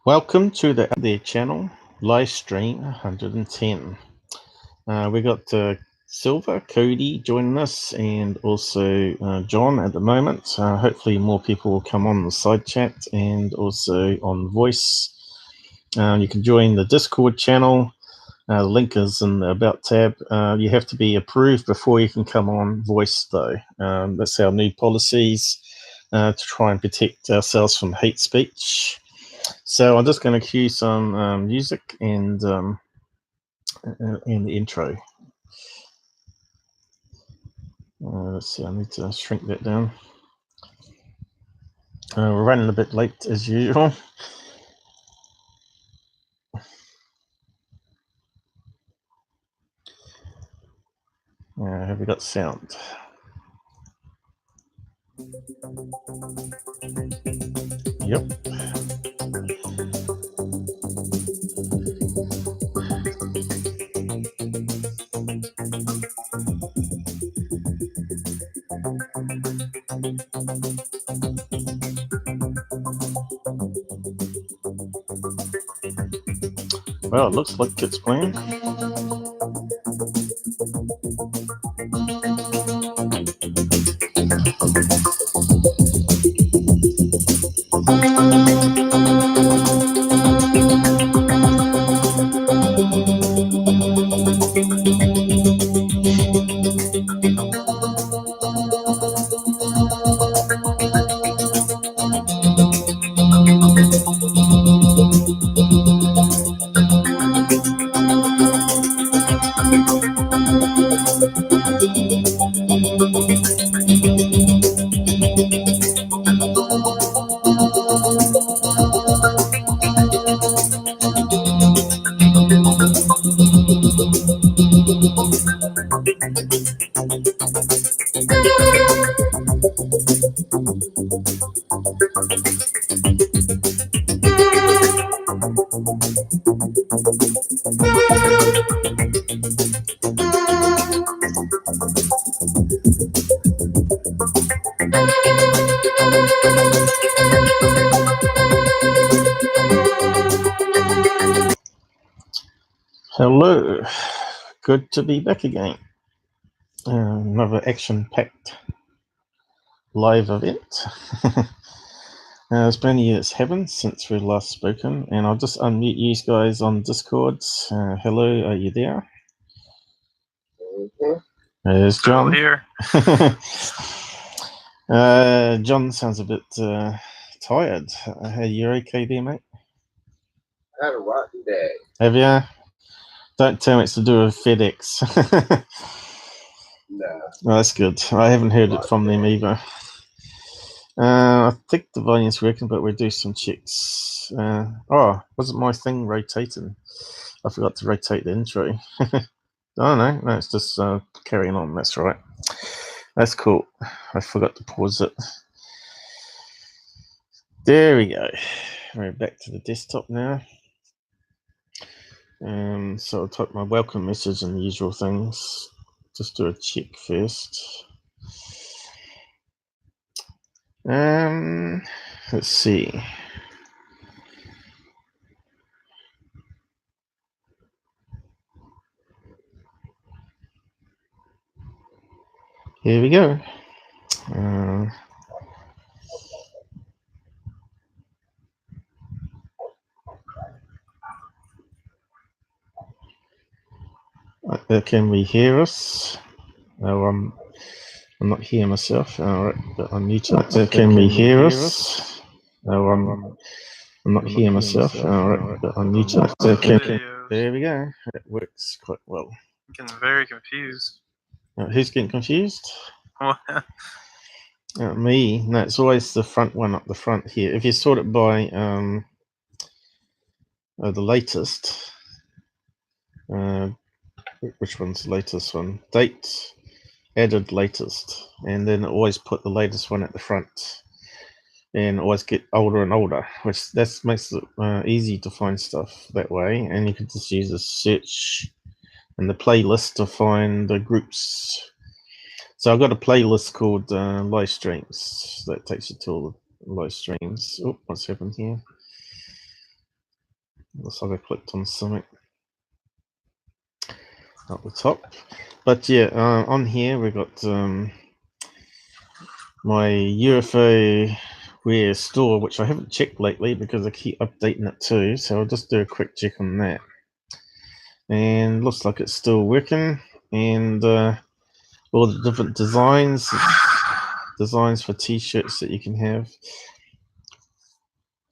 Welcome to the channel live stream 110. We got Silver, Cody joining us, and also John at the moment. Hopefully more people will come on the side chat and also on voice. You can join the Discord channel. The link is in the About tab. You have to be approved before you can come on voice though. That's our new policies to try and protect ourselves from hate speech. So I'm just going to cue some music and the intro. Let's see, I need to shrink that down. We're running a bit late as usual. Have we got sound? Yep. Well, it looks like it's playing. Hello, good to be back again. Another action-packed live event. It's been a year it's happened since we last spoken, and I'll just unmute you guys on Discord. Hello, are you there? There's John. Here. John sounds a bit tired. Are you okay there, mate? I had a rotten day. Have you? Don't tell me it's to do with FedEx. No. Oh, that's good. I haven't heard it from them either. I think the volume's working, but we'll do some checks. Oh, wasn't my thing rotating? I forgot to rotate the intro. Oh, no, it's just carrying on. That's right. That's cool. I forgot to pause it. There we go. We're back to the desktop now. So I'll type my welcome message and the usual things. Just do a check first. Let's see. Here we go. Can we hear us? Oh, I'm not hearing myself. All right, but I'm muted. Can we hear us? Oh, I'm not hearing myself. All right, but I'm muted. There we go. It works quite well. I'm getting very confused. Who's getting confused? Me. No, it's always the front one up the front here. If you sort it by the latest, which one's the latest one? Date, added latest, and then always put the latest one at the front, and always get older and older, which that makes it easy to find stuff that way. And you can just use a search and the playlist to find the groups. So I've got a playlist called live streams that takes you to all the live streams. Oh, what's happened here? Looks like I clicked on something at the top. But yeah, on here we got my UFO Wear store, which I haven't checked lately because I keep updating it too. So I'll just do a quick check on that. And looks like it's still working. And all the different designs for t-shirts that you can have.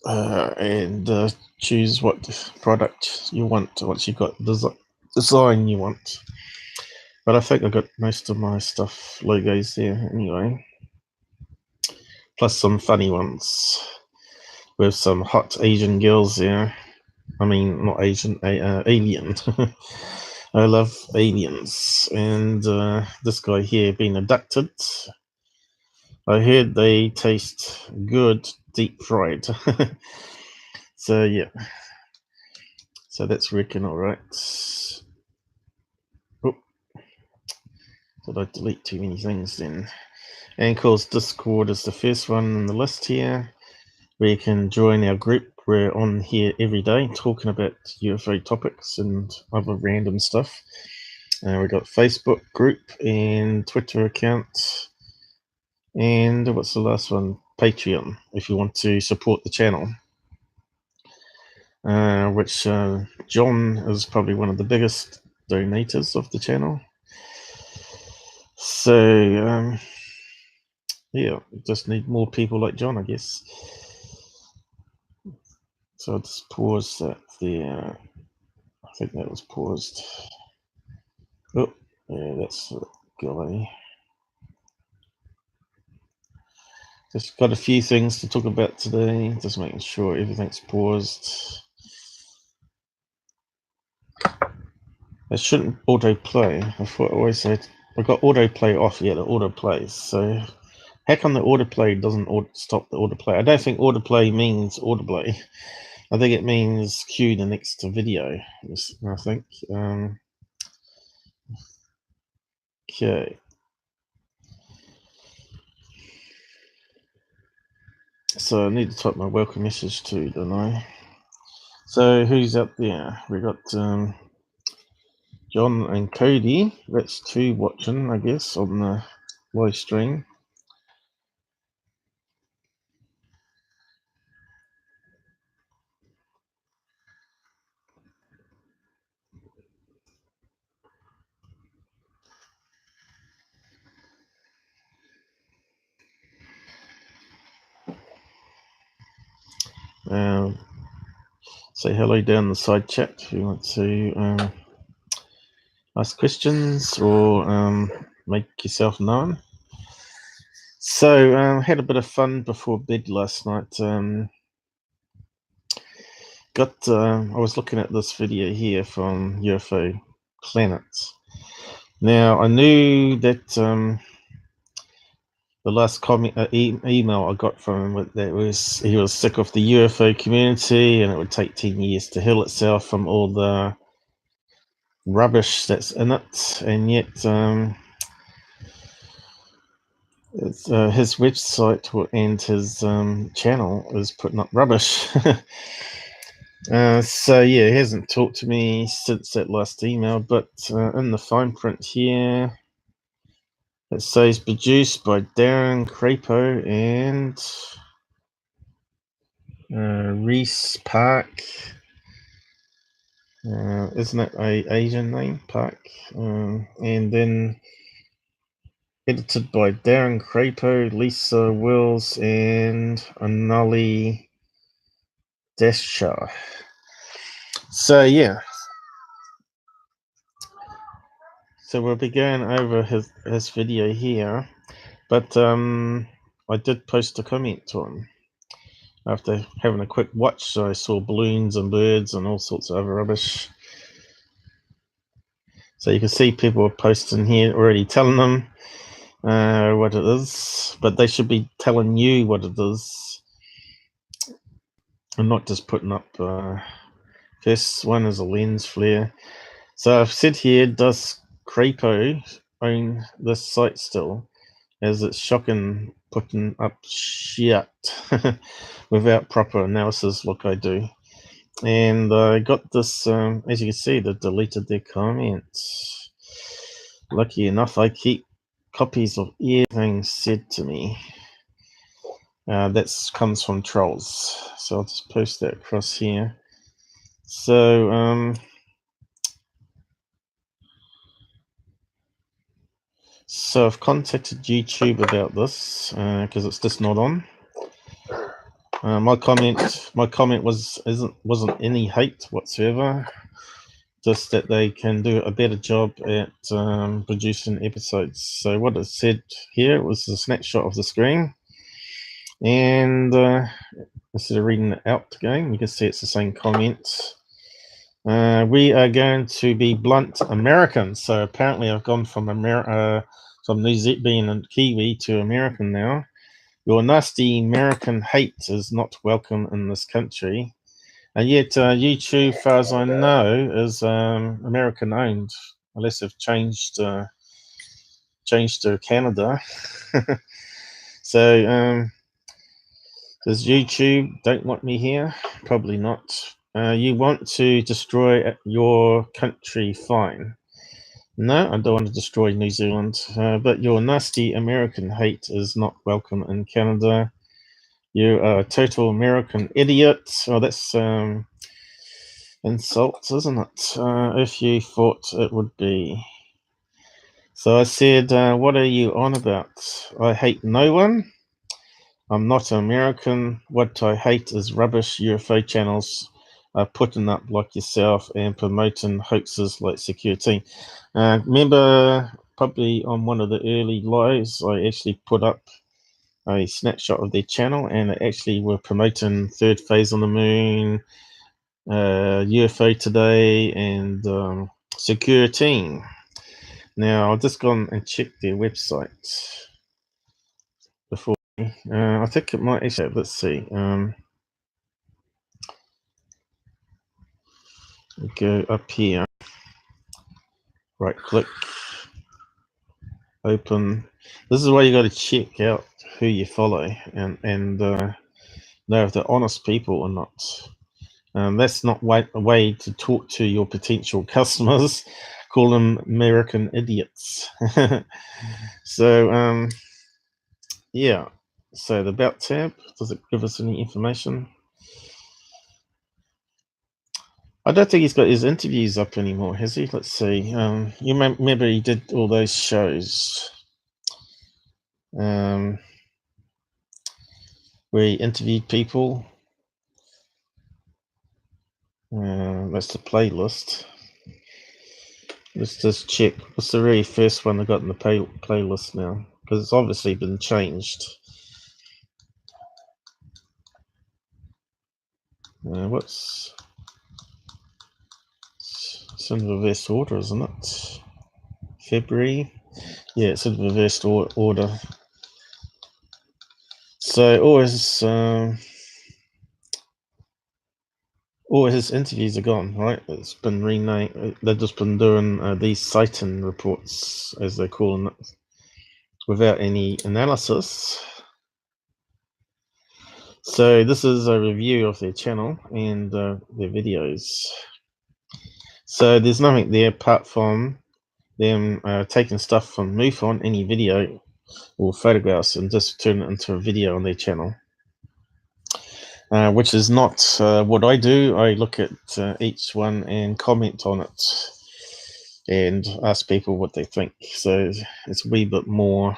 And choose what product you want once you've got the design you want. But I think I got most of my stuff logos there anyway. Plus some funny ones with some hot Asian girls there. I mean, not Asian, alien. I love aliens. And this guy here being abducted. I heard they taste good deep fried. So yeah. So that's working all right. Oh, did I delete too many things then? And of course, Discord is the first one on the list here, where you can join our group. We're on here every day talking about UFO topics and other random stuff. We've got Facebook group and Twitter account. And what's the last one? Patreon, if you want to support the channel. Which John is probably one of the biggest donators of the channel. So, yeah, just need more people like John, I guess. So I'll just pause that there. I think that was paused. Oh, yeah, that's the guy. Just got a few things to talk about today, just making sure everything's paused. It shouldn't autoplay. I thought I always said I got autoplay off. Yeah, the autoplays. So how come the autoplay doesn't stop the autoplay? I don't think autoplay means autoplay. I think it means cue the next video. I think. Okay. So I need to type my welcome message too, don't I? So who's up there? We got John and Cody. That's two watching, I guess, on the live stream. Say hello down the side chat if you want to ask questions or make yourself known. So had a bit of fun before bed last night. I was looking at this video here from UFOplanet. Now I knew that the last comment email I got from him that was he was sick of the UFO community and it would take 10 years to heal itself from all the rubbish that's in it, and yet his website and his channel is putting up rubbish. So yeah, he hasn't talked to me since that last email, but in the fine print here it says produced by Darren Crapo and Reese Park. Isn't it a Asian name, Park? And then edited by Darren Crapo, Lisa Wills, and Anali Desha. So yeah. So we'll be going over his video here. But I did post a comment to him. After having a quick watch, so I saw balloons and birds and all sorts of other rubbish. So you can see people are posting here already telling them what it is, but they should be telling you what it is and not just putting up first one is a lens flare. So I've said here, does Crapo own this site still, as it's shocking putting up shit without proper analysis like I do. And I got this, as you can see, they deleted their comments. Lucky enough, I keep copies of everything said to me. That comes from trolls. So I'll just post that across here. So, so I've contacted YouTube about this because it's just not on. My comment wasn't any hate whatsoever. Just that they can do a better job at producing episodes. So what it said here was a snapshot of the screen, and instead of reading it out again, you can see it's the same comment. We are going to be blunt Americans. So apparently I've gone from New Zealand being a Kiwi to American now. Your nasty American hate is not welcome in this country. And yet YouTube, far as I know, is American owned, unless they've changed to Canada. So does YouTube don't want me here? Probably not. You want to destroy your country? Fine. No, I don't want to destroy New Zealand, but your nasty American hate is not welcome in Canada. You are a total American idiot. Oh, that's insults, isn't it? If you thought it would be. So I said, what are you on about? I hate no one. I'm not American. What I hate is rubbish UFO channels putting up like yourself and promoting hoaxes like Security. Remember, probably on one of the early lives, I actually put up a snapshot of their channel, and they actually were promoting third phase on the moon, UFO Today, and Security. Now I've just gone and checked their website before. I think it might actually. Let's see. Go up here. Right click. Open. This is why you got to check out who you follow and know if they're honest people or not. That's not a way to talk to your potential customers. Call them American idiots. So, yeah. So the About tab, does it give us any information? I don't think he's got his interviews up anymore, has he? Let's see. You remember he did all those shows where he interviewed people. That's the playlist. Let's just check. What's the very first one I got in the playlist now? Because it's obviously been changed. What's... It's in reverse order, isn't it? February. Yeah, it's in reverse order. So all his interviews are gone, right? It's been renamed. They've just been doing these sighting reports, as they're calling it, without any analysis. So this is a review of their channel and their videos. So there's nothing there apart from them taking stuff from MUFON, any video or photographs, and just turn it into a video on their channel. Which is not what I do. I look at each one and comment on it and ask people what they think. So it's a wee bit more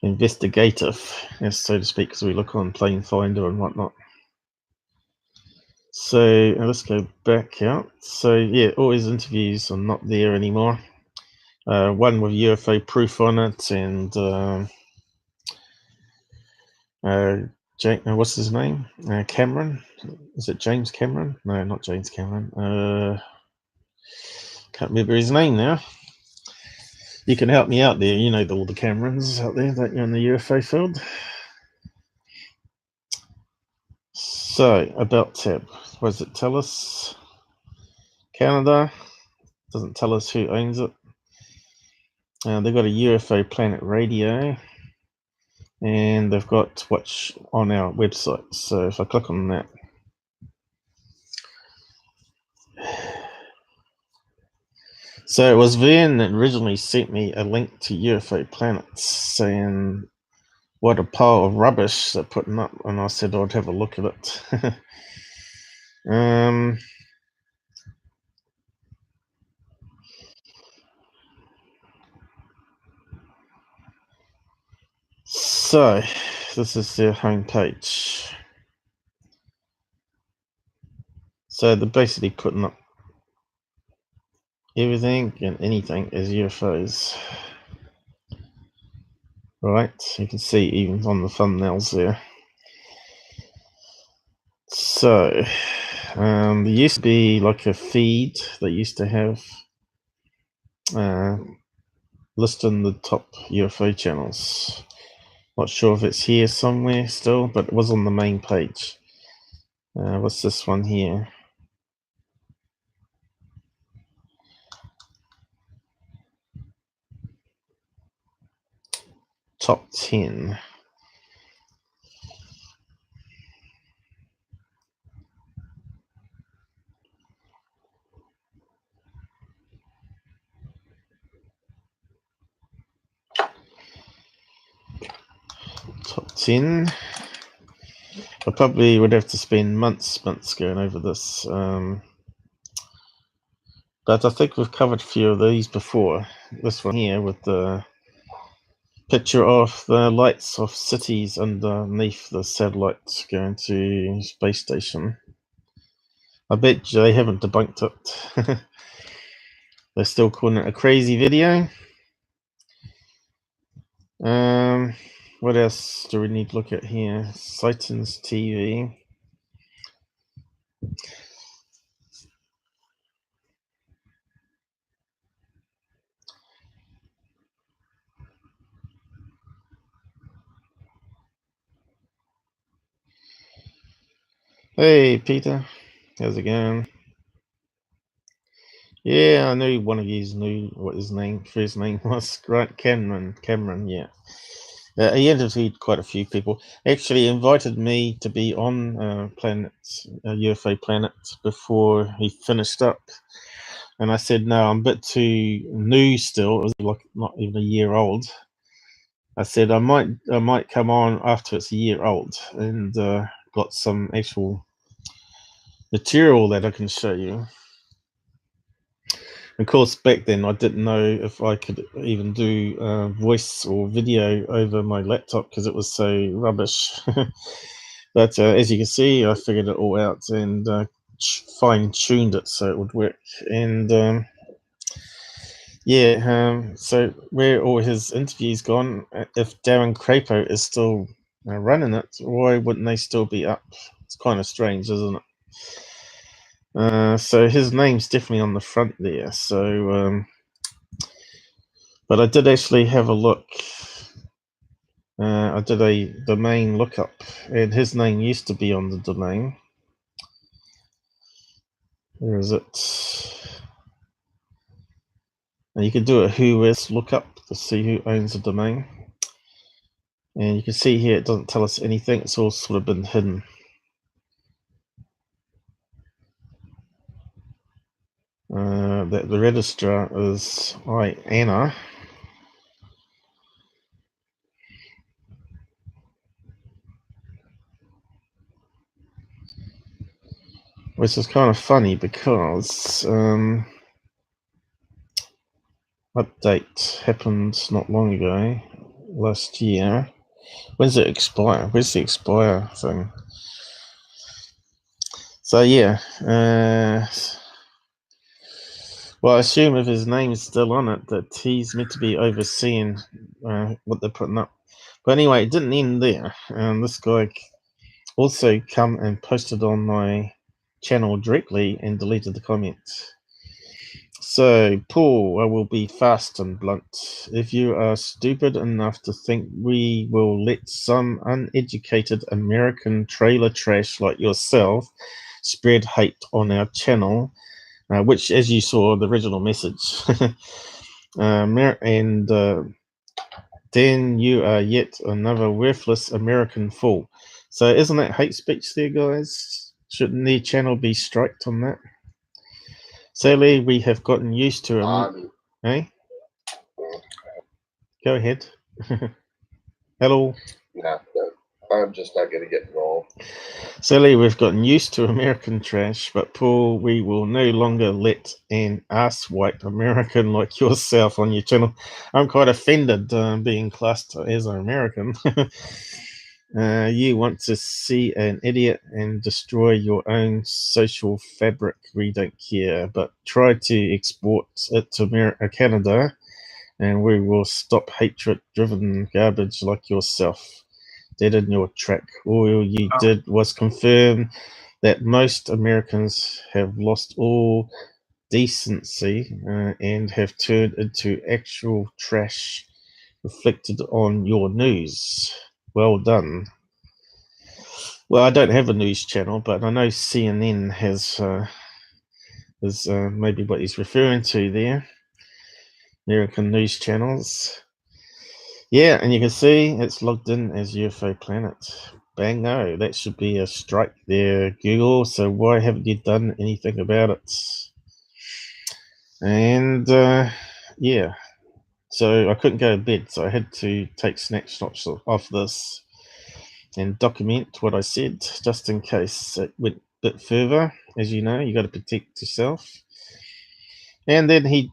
investigative, so to speak, because we look on Plane Finder and whatnot. So let's go back out. So yeah, all his interviews are not there anymore. One with UFO proof on it, and what's his name? Cameron. Is it James Cameron? No, not James Cameron. Can't remember his name now. You can help me out there. You know all the Camerons out there, don't you, in the UFO field? So, About tab. What does it tell us? Canada. Doesn't tell us who owns it. They've got a UFOplanet radio. and they've got watch on our website. So if I click on that, so it was Vern that originally sent me a link to UFOplanet saying what a pile of rubbish they're putting up, and I said I'd have a look at it. So this is their homepage. So they're basically putting up everything and anything as UFOs. Right, you can see even on the thumbnails there. So there used to be like a feed that used to have listing the top UFO channels. Not sure if it's here somewhere still, but it was on the main page. What's this one here? Top 10. Top 10. I probably would have to spend months going over this. But I think we've covered a few of these before. This one here with the picture of the lights of cities underneath the satellites going to space station. I bet they haven't debunked it. They're still calling it a crazy video. What else do we need to look at here? Sightings TV. Hey Peter, how's it going? Yeah, I knew one of you knew what his first name was. Right, Cameron, yeah. He interviewed quite a few people. Actually invited me to be on UFOplanet before he finished up. And I said, no, I'm a bit too new still. It was like not even a year old. I said, I might come on after it's a year old and got some actual material that I can show you. Of course, back then I didn't know if I could even do voice or video over my laptop because it was so rubbish. But as you can see, I figured it all out and fine-tuned it so it would work. And so where all his interviews gone? If Darren Crapo is still running it, why wouldn't they still be up? It's kind of strange, isn't it? So his name's definitely on the front there. So, but I did actually have a look. I did a domain lookup, and his name used to be on the domain. Where is it? And you can do a who is lookup to see who owns the domain. And you can see here it doesn't tell us anything. It's all sort of been hidden. That the registrar is Anna. Which is kind of funny because update happened not long ago, last year. When's it expire? Where's the expire thing? So yeah, well, I assume if his name's still on it, that he's meant to be overseeing what they're putting up. But anyway, it didn't end there. This guy also come and posted on my channel directly and deleted the comments. So, Paul, I will be fast and blunt. If you are stupid enough to think we will let some uneducated American trailer trash like yourself spread hate on our channel, which, as you saw, the original message, then you are yet another worthless American fool. So isn't that hate speech there, guys? Shouldn't their channel be striked on that? Sadly, we have gotten used to it. Eh? Go ahead. Hello. No, I'm just not going to get involved. Sadly, we've gotten used to American trash, but Paul, we will no longer let an ass-wipe American like yourself on your channel. I'm quite offended being classed as an American. You want to see an idiot and destroy your own social fabric. We don't care, but try to export it to Canada, and we will stop hatred-driven garbage like yourself. Dead in your track. All you did was confirm that most Americans have lost all decency and have turned into actual trash reflected on your news. Well done. Well, I don't have a news channel, but I know CNN has is maybe what he's referring to there. American news channels. Yeah, and you can see it's logged in as UFOplanet. Bang, no, that should be a strike there, Google. So why haven't you done anything about it? And yeah, so I couldn't go to bed, so I had to take snapshots of this and document what I said, just in case it went a bit further. As you know, you got to protect yourself. And then he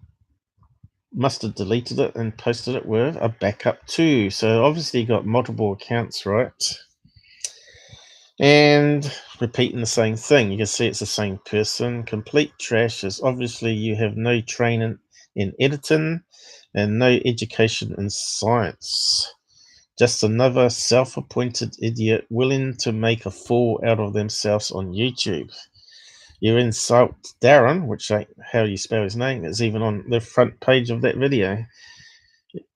must have deleted it and posted it with a backup too. So obviously he got multiple accounts, right? And repeating the same thing. You can see it's the same person. Complete trash is obviously you have no training in editing and no education in science. Just another self-appointed idiot willing to make a fool out of themselves on YouTube. You insult Darren, which ain't how you spell his name. It's even on the front page of that video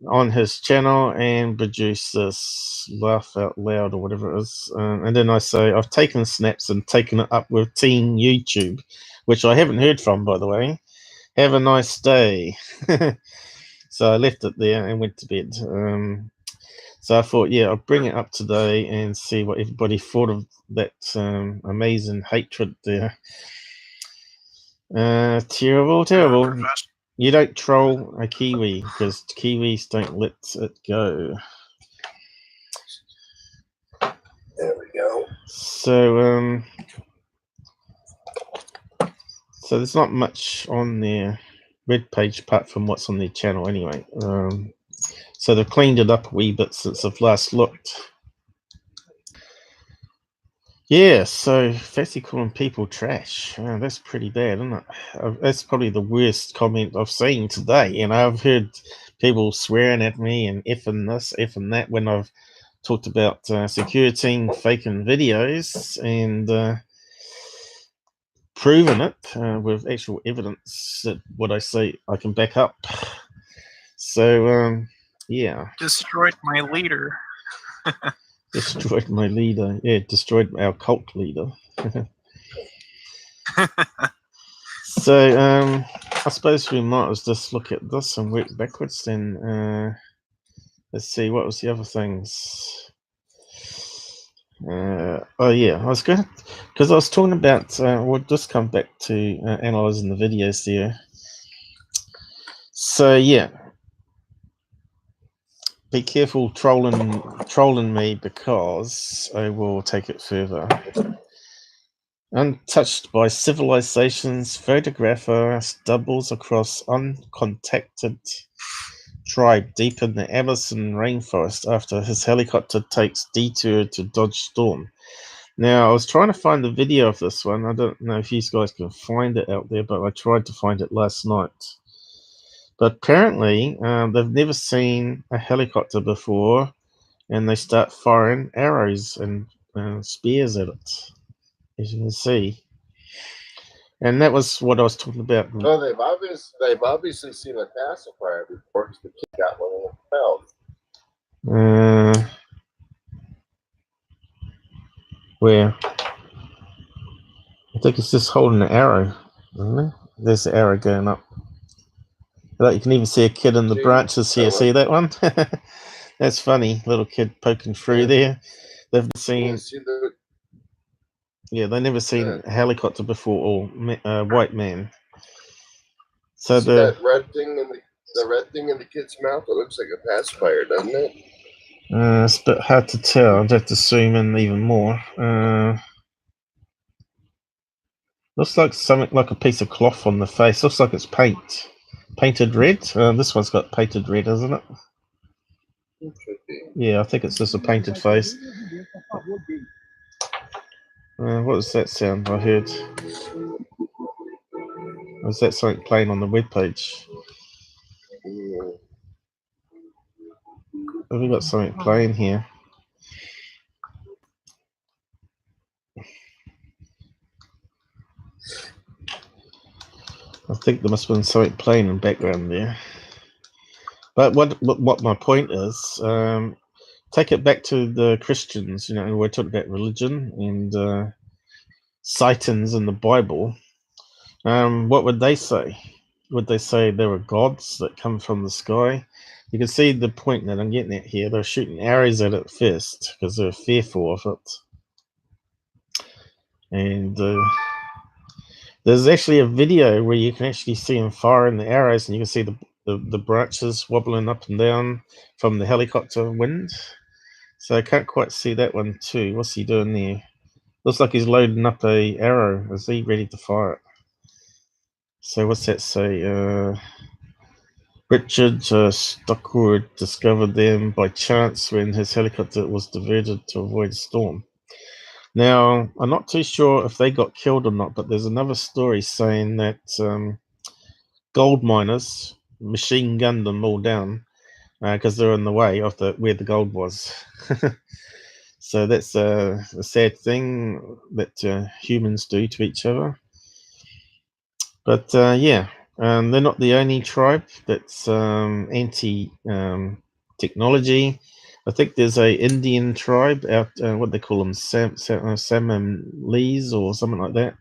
on his channel, and produce this laugh out loud or whatever it is. And then I say, I've taken snaps and taken it up with Team YouTube, which I haven't heard from, by the way. Have a nice day. So I left it there and went to bed. So I thought, yeah, I'll bring it up today and see what everybody thought of that amazing hatred there. Terrible, terrible. You don't troll a Kiwi because Kiwis don't let it go. There we go. So there's not much on their red page apart from what's on their channel anyway. So they've cleaned it up a wee bit since I've last looked. Yeah, so fancy calling people trash. That's pretty bad, isn't it? That's probably the worst comment I've seen today. You know, I've heard people swearing at me and effing this, effing that when I've talked about security faking videos and proven it with actual evidence that what I say I can back up. So, yeah. Destroyed my leader. Destroyed my leader. Yeah, destroyed our cult leader. So, I suppose we might as just look at this and work backwards then. Let's see, what was the other things? Oh yeah, I was going because I was talking about, we'll just come back to analysing the videos there. So yeah, be careful trolling me because I will take it further. Untouched by civilization's photographer stumbles across uncontacted tribe deep in the Amazon rainforest after his helicopter takes detour to dodge storm. Now, I was trying to find the video of this one. I don't know if you guys can find it out there, but I tried to find it last night. But apparently, they've never seen a helicopter before, and they start firing arrows and spears at it, as you can see. And that was what I was talking about. No, they've obviously seen a pacifier before because the kid got one in the mouth. Where? I think it's just holding an arrow, isn't it? There's the arrow going up. Like you can even see a kid in the branches here. See that one? That's funny. Little kid poking through there. They've seen. Yeah, they never seen a helicopter before or white man. So see that red thing in the red thing in the kid's mouth? It looks like a pacifier, doesn't it? It's a bit hard to tell. I'd have to zoom in even more. Looks like something like a piece of cloth on the face. Looks like it's painted red. This one's got painted red, isn't it? It should be. Yeah, I think it's just a painted face. What was that sound I heard? Was that something playing on the webpage? Have we got something playing here? I think there must have been something playing in the background there. But what my point is, take it back to the Christians. You know, we're talking about religion and sightings in the Bible. What would they say? Would they say there were gods that come from the sky? You can see the point that I'm getting at here. They're shooting arrows at it first because they're fearful of it. And there's actually a video where you can actually see them firing the arrows, and you can see the branches wobbling up and down from the helicopter wind. So I can't quite see that one too. What's he doing there? Looks like he's loading up a arrow. Is he ready to fire it? So what's that say? Richard Stockwood discovered them by chance when his helicopter was diverted to avoid a storm. Now, I'm not too sure if they got killed or not, but there's another story saying that gold miners machine gunned them all down because they're in the way of where the gold was. So that's a sad thing that humans do to each other. But yeah, they're not the only tribe that's anti technology. I think there's a Indian tribe out, what they call them, Samolees or something like that.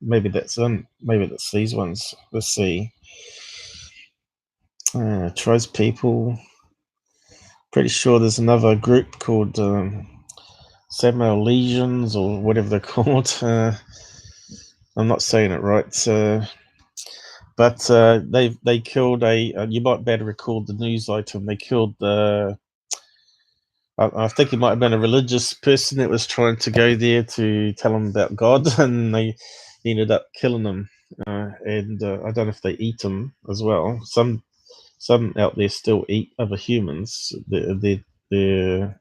Maybe that's them. Maybe that's these ones. Let's see. Tribes people. Pretty sure there's another group called Samolesians or whatever they're called. I'm not saying it right. But they killed you might better recall the news item. They killed I think it might have been a religious person that was trying to go there to tell them about God, and they ended up killing them. And I don't know if they eat them as well. Some out there still eat other humans. They're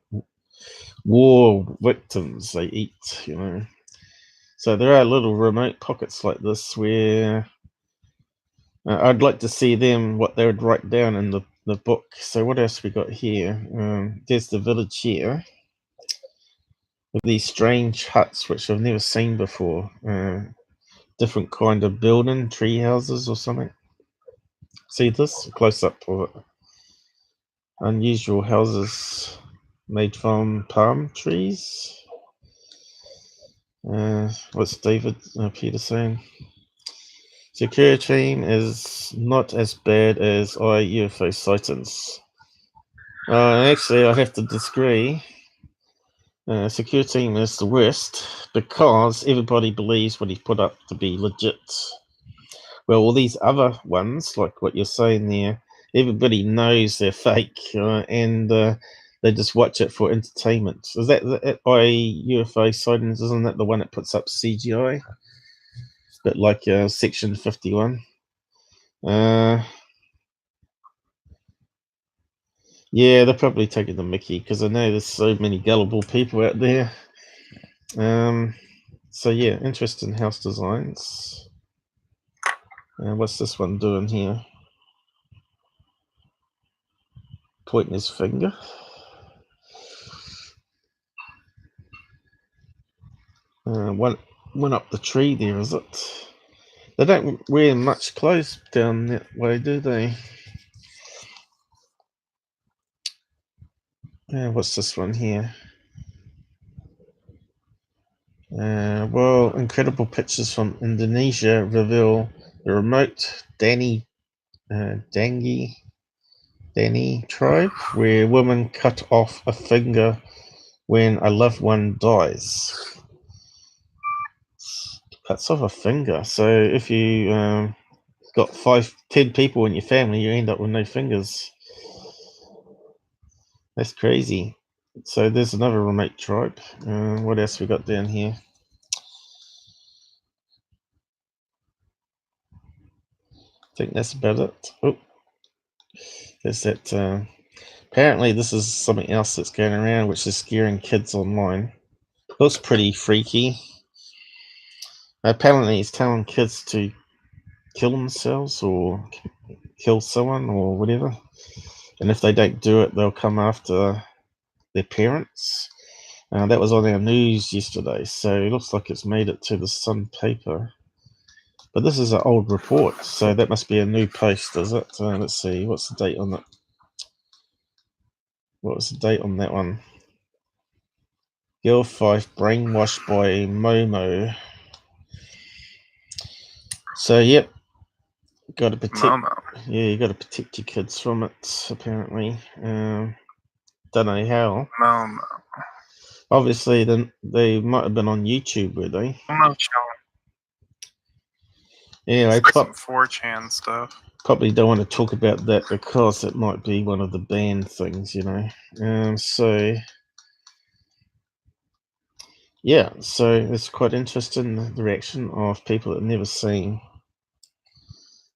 war victims. They eat, you know. So there are little remote pockets like this where I'd like to see them, what they would write down in the book. So what else we got here? There's the village here with these strange huts which I've never seen before. Different kind of building, tree houses or something. See this? Close up of it. Unusual houses made from palm trees. What's David Peter saying? Security team is not as bad as UFO sightings. Actually, I have to disagree. Security team is the worst because everybody believes what he's put up to be legit. Well, all these other ones, like what you're saying there, everybody knows they're fake, and they just watch it for entertainment. Is that UFO sightings? Isn't that the one that puts up CGI? But like Section 51. Yeah, they're probably taking the mickey because I know there's so many gullible people out there. So yeah, interesting house designs. What's this one doing here? Pointing his finger. One up the tree there, is it? They don't wear much clothes down that way, do they? What's this one here? Well, incredible pictures from Indonesia reveal the remote Dangi Danny tribe, where women cut off a finger when a loved one dies. Cuts off a finger. So if you got 10 people in your family, you end up with no fingers. That's crazy. So there's another remote tribe. What else we got down here? I think that's about it. Oh, there's that. Apparently, this is something else that's going around, which is scaring kids online. Looks pretty freaky. Apparently, it's telling kids to kill themselves or kill someone or whatever. And if they don't do it, they'll come after their parents. That was on our news yesterday, so it looks like it's made it to the Sun paper. But this is an old report, so that must be a new post, is it? Let's see, what's the date on it? What was the date on that one? Girl 5 brainwashed by Momo. So, yep. Got to protect. Momo. Yeah, you got to protect your kids from it, apparently. Don't know how. Momo. Obviously, then they might have been on YouTube, were they? Momo. Yeah, It's like some 4chan stuff. Probably don't want to talk about that because it might be one of the banned things, you know. So yeah, so it's quite interesting, the reaction of people that have never seen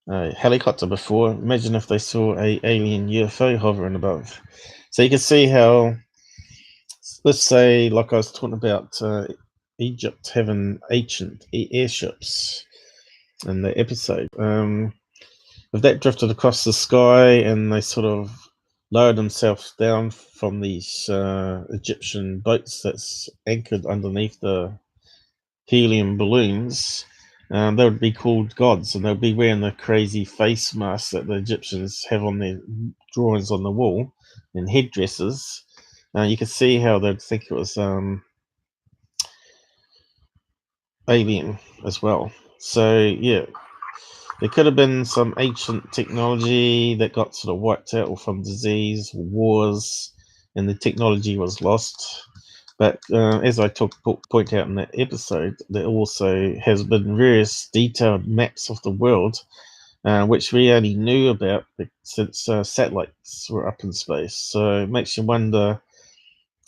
a helicopter before. Imagine if they saw a alien UFO hovering above. So you can see how, let's say, like I was talking about Egypt having ancient airships in the episode. If that drifted across the sky and they sort of lowered themselves down from these Egyptian boats that's anchored underneath the helium balloons, they would be called gods, and they'd be wearing the crazy face masks that the Egyptians have on their drawings on the wall and headdresses. You can see how they'd think it was alien as well. So yeah, there could have been some ancient technology that got sort of wiped out, or from disease, wars, and the technology was lost. But as I point out in that episode, there also has been various detailed maps of the world, which we only knew about since satellites were up in space. So it makes you wonder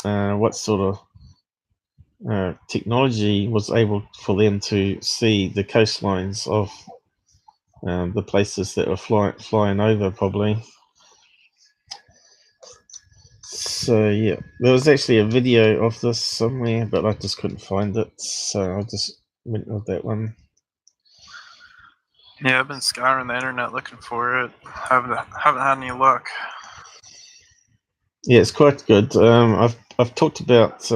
what sort of technology was able for them to see the coastlines of the places that were flying over, probably. So yeah, there was actually a video of this somewhere, but I just couldn't find it, so I just went with that one. Yeah, I've been scouring the internet looking for it. Haven't had any luck. Yeah, it's quite good. I've talked about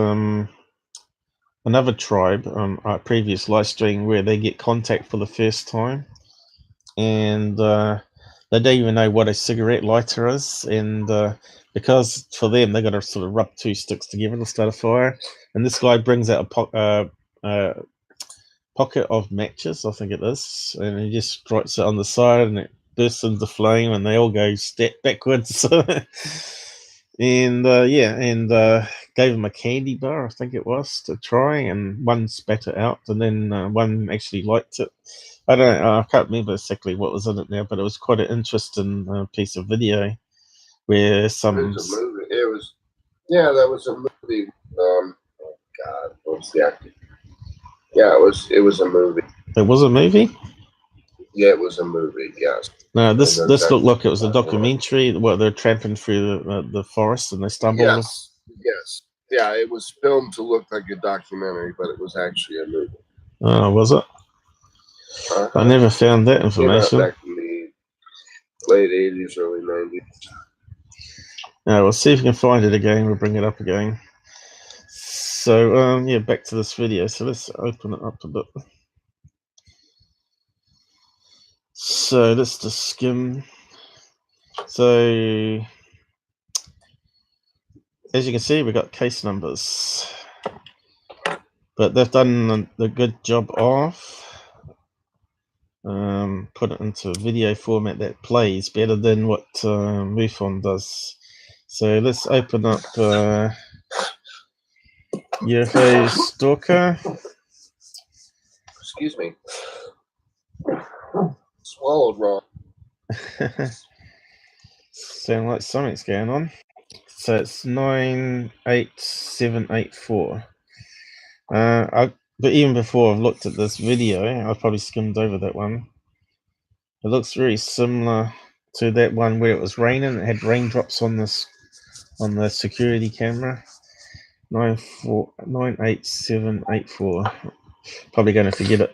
another tribe on our previous live stream where they get contact for the first time, and they don't even know what a cigarette lighter is, and because for them they got to sort of rub two sticks together to start a fire. And this guy brings out a pocket of matches, I think it is, and he just strikes it on the side, and it bursts into flame, and they all go step backwards. And gave him a candy bar, I think it was, to try, and one spat it out, and then one actually liked it. I can't remember exactly what was in it now, but it was quite an interesting piece of video where some. It was a movie. That was a movie. Oh God, what's the actor? Yeah, it was a movie. It was a movie? Yeah, it was a movie. Yes. No, this looked like it was a documentary. What, they're tramping through the forest and they stumbled. Yes. Yeah, it was filmed to look like a documentary, but it was actually a movie. Oh, was it? I never found that information. Back in the late 80s, early 90s. We'll see if we can find it again. We'll bring it up again. So, yeah, back to this video. So let's open it up a bit. So let's just skim. So, as you can see, we've got case numbers. But they've done a good job of put it into video format that plays better than what MUFON does. So let's open up UFO Stalker. Excuse me. Swallowed wrong. Sound like something's going on. So it's 98784. But even before I've looked at this video, I've probably skimmed over that one. It looks very similar to that one where it was raining. It had raindrops on this on the security camera. 98784. Probably going to forget it.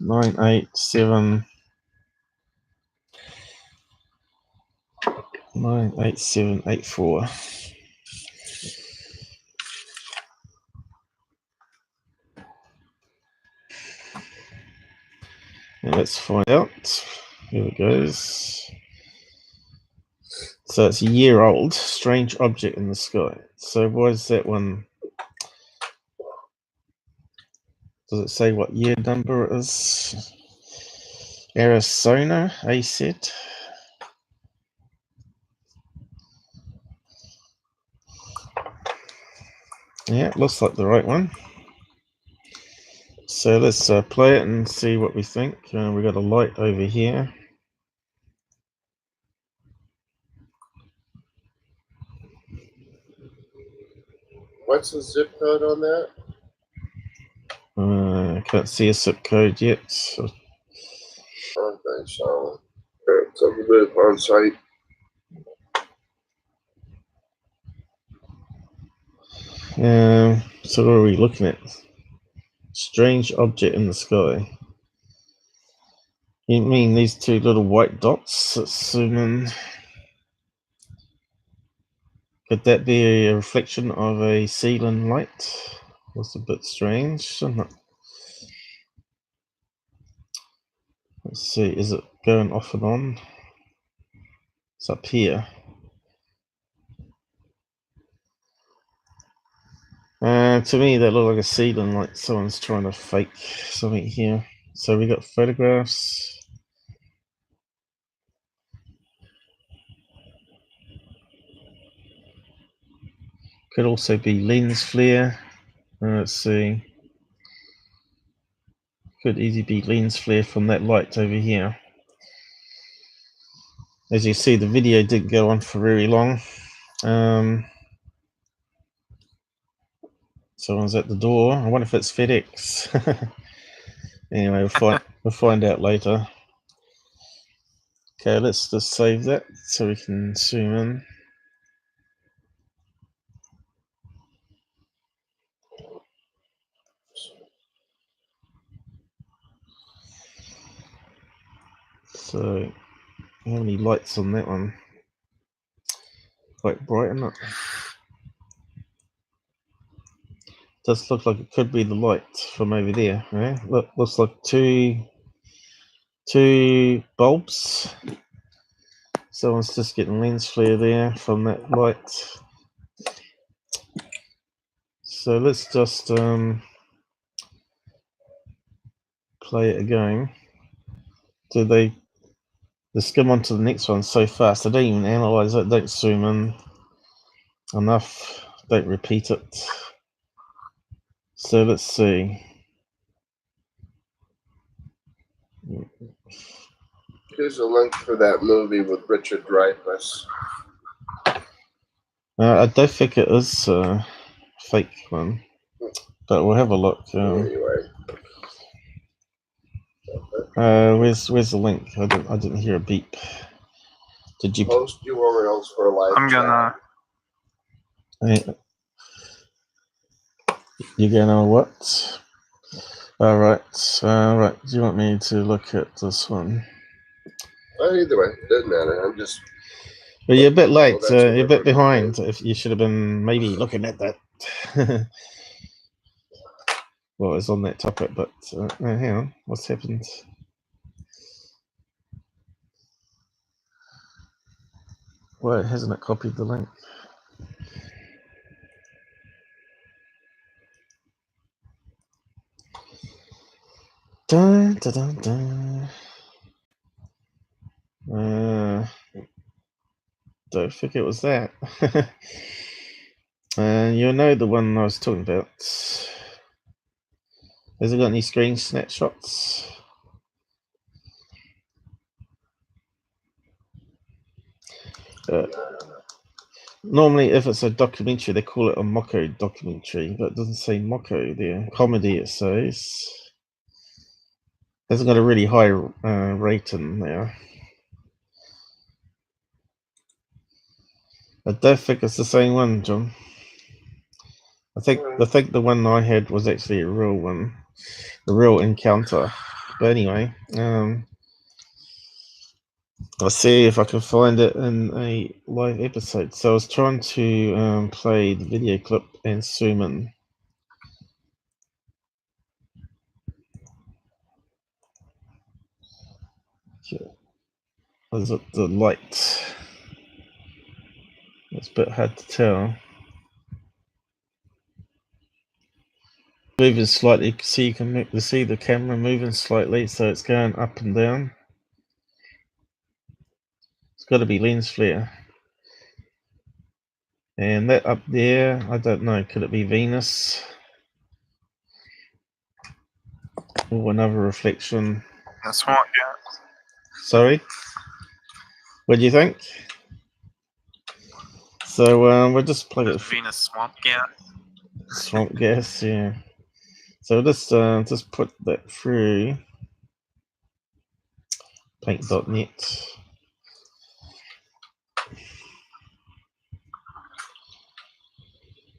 98784. Now let's find out. Here it goes. So it's a year old. Strange object in the sky. So why is that one? Does it say what year number it is? Arizona, AZ. Yeah, it looks like the right one. So let's play it and see what we think. We got a light over here. What's the zip code on that? I can't see a zip code yet. So, I don't think so. It's a bit on site. so what are we looking at? Strange object in the sky. You mean these two little white dots? Let's zoom in. Could that be a reflection of a ceiling light? That's a bit strange, isn't it? Let's see, is it going off and on? It's up here. To me, that looked like a ceiling light. Someone's trying to fake something here. So we got photographs. Could also be lens flare. Let's see. Could easily be lens flare from that light over here. As you see, the video didn't go on for very long. Someone's at the door. I wonder if it's FedEx. Anyway, we'll find out later. Okay, let's just save that so we can zoom in. So, how many lights on that one? Quite bright, isn't it? Does look like it could be the light from over there. Right? Looks like two bulbs. Someone's just getting lens flare there from that light. So let's just play it again. They skim on to the next one so fast. They don't even analyze it. Don't zoom in enough. Don't repeat it. So let's see. Here's a link for that movie with Richard Dreyfuss. I don't think it is a fake one, but we'll have a look. Anyway. Where's the link? I didn't hear a beep. Did you post URLs for a live I'm gonna. You're gonna what? All right. Right. Do you want me to look at this one? Either way, it doesn't matter. I'm just. Well, you're a bit late. Well, you're a bit behind. If you should have been maybe looking at that. Well, it's on that topic, but hang on. What's happened? Why hasn't it copied the link? Dun, dun, dun, dun. Don't think it was that. You'll know the one I was talking about. Has it got any screen snapshots? Normally, if it's a documentary, they call it a Moko documentary, but it doesn't say Moko there. Comedy, it says. Hasn't got a really high rating there. I don't think it's the same one, John. I think the one I had was actually a real one, a real encounter. But anyway, I'll see if I can find it in a live episode. So I was trying to play the video clip and zoom in. Is it the light? It's a bit hard to tell. Moving slightly, so you can see the camera moving slightly, so it's going up and down. It's got to be lens flare. And that up there, I don't know, could it be Venus? Or another reflection? That's one, yeah. Sorry? What do you think? So we'll just plug it. Venus swamp gas. Swamp gas, yeah. So just put that through paint.net.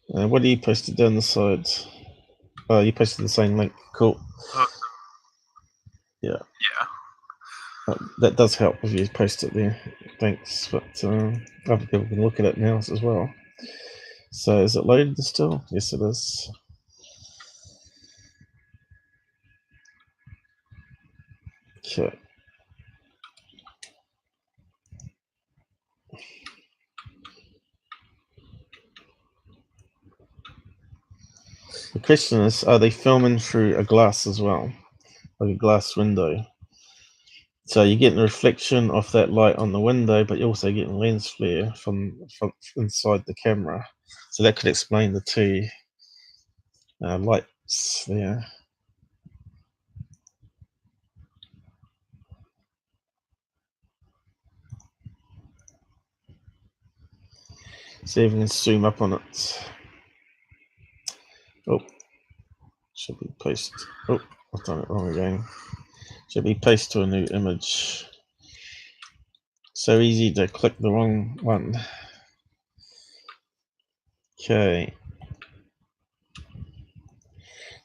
What do you posted down the side? Oh, you posted the same link. Cool. Yeah. Yeah. That does help if you post it there. Thanks. But other people can look at it now as well. So is it loaded still? Yes, it is. Okay. The question is, are they filming through a glass as well? Like a glass window? So you're getting a reflection of that light on the window, but you're also getting lens flare from inside the camera. So that could explain the two lights there. See if we can zoom up on it. Oh, should be paste. Oh, I've done it wrong again. Should be paste to a new image. So easy to click the wrong one. Okay.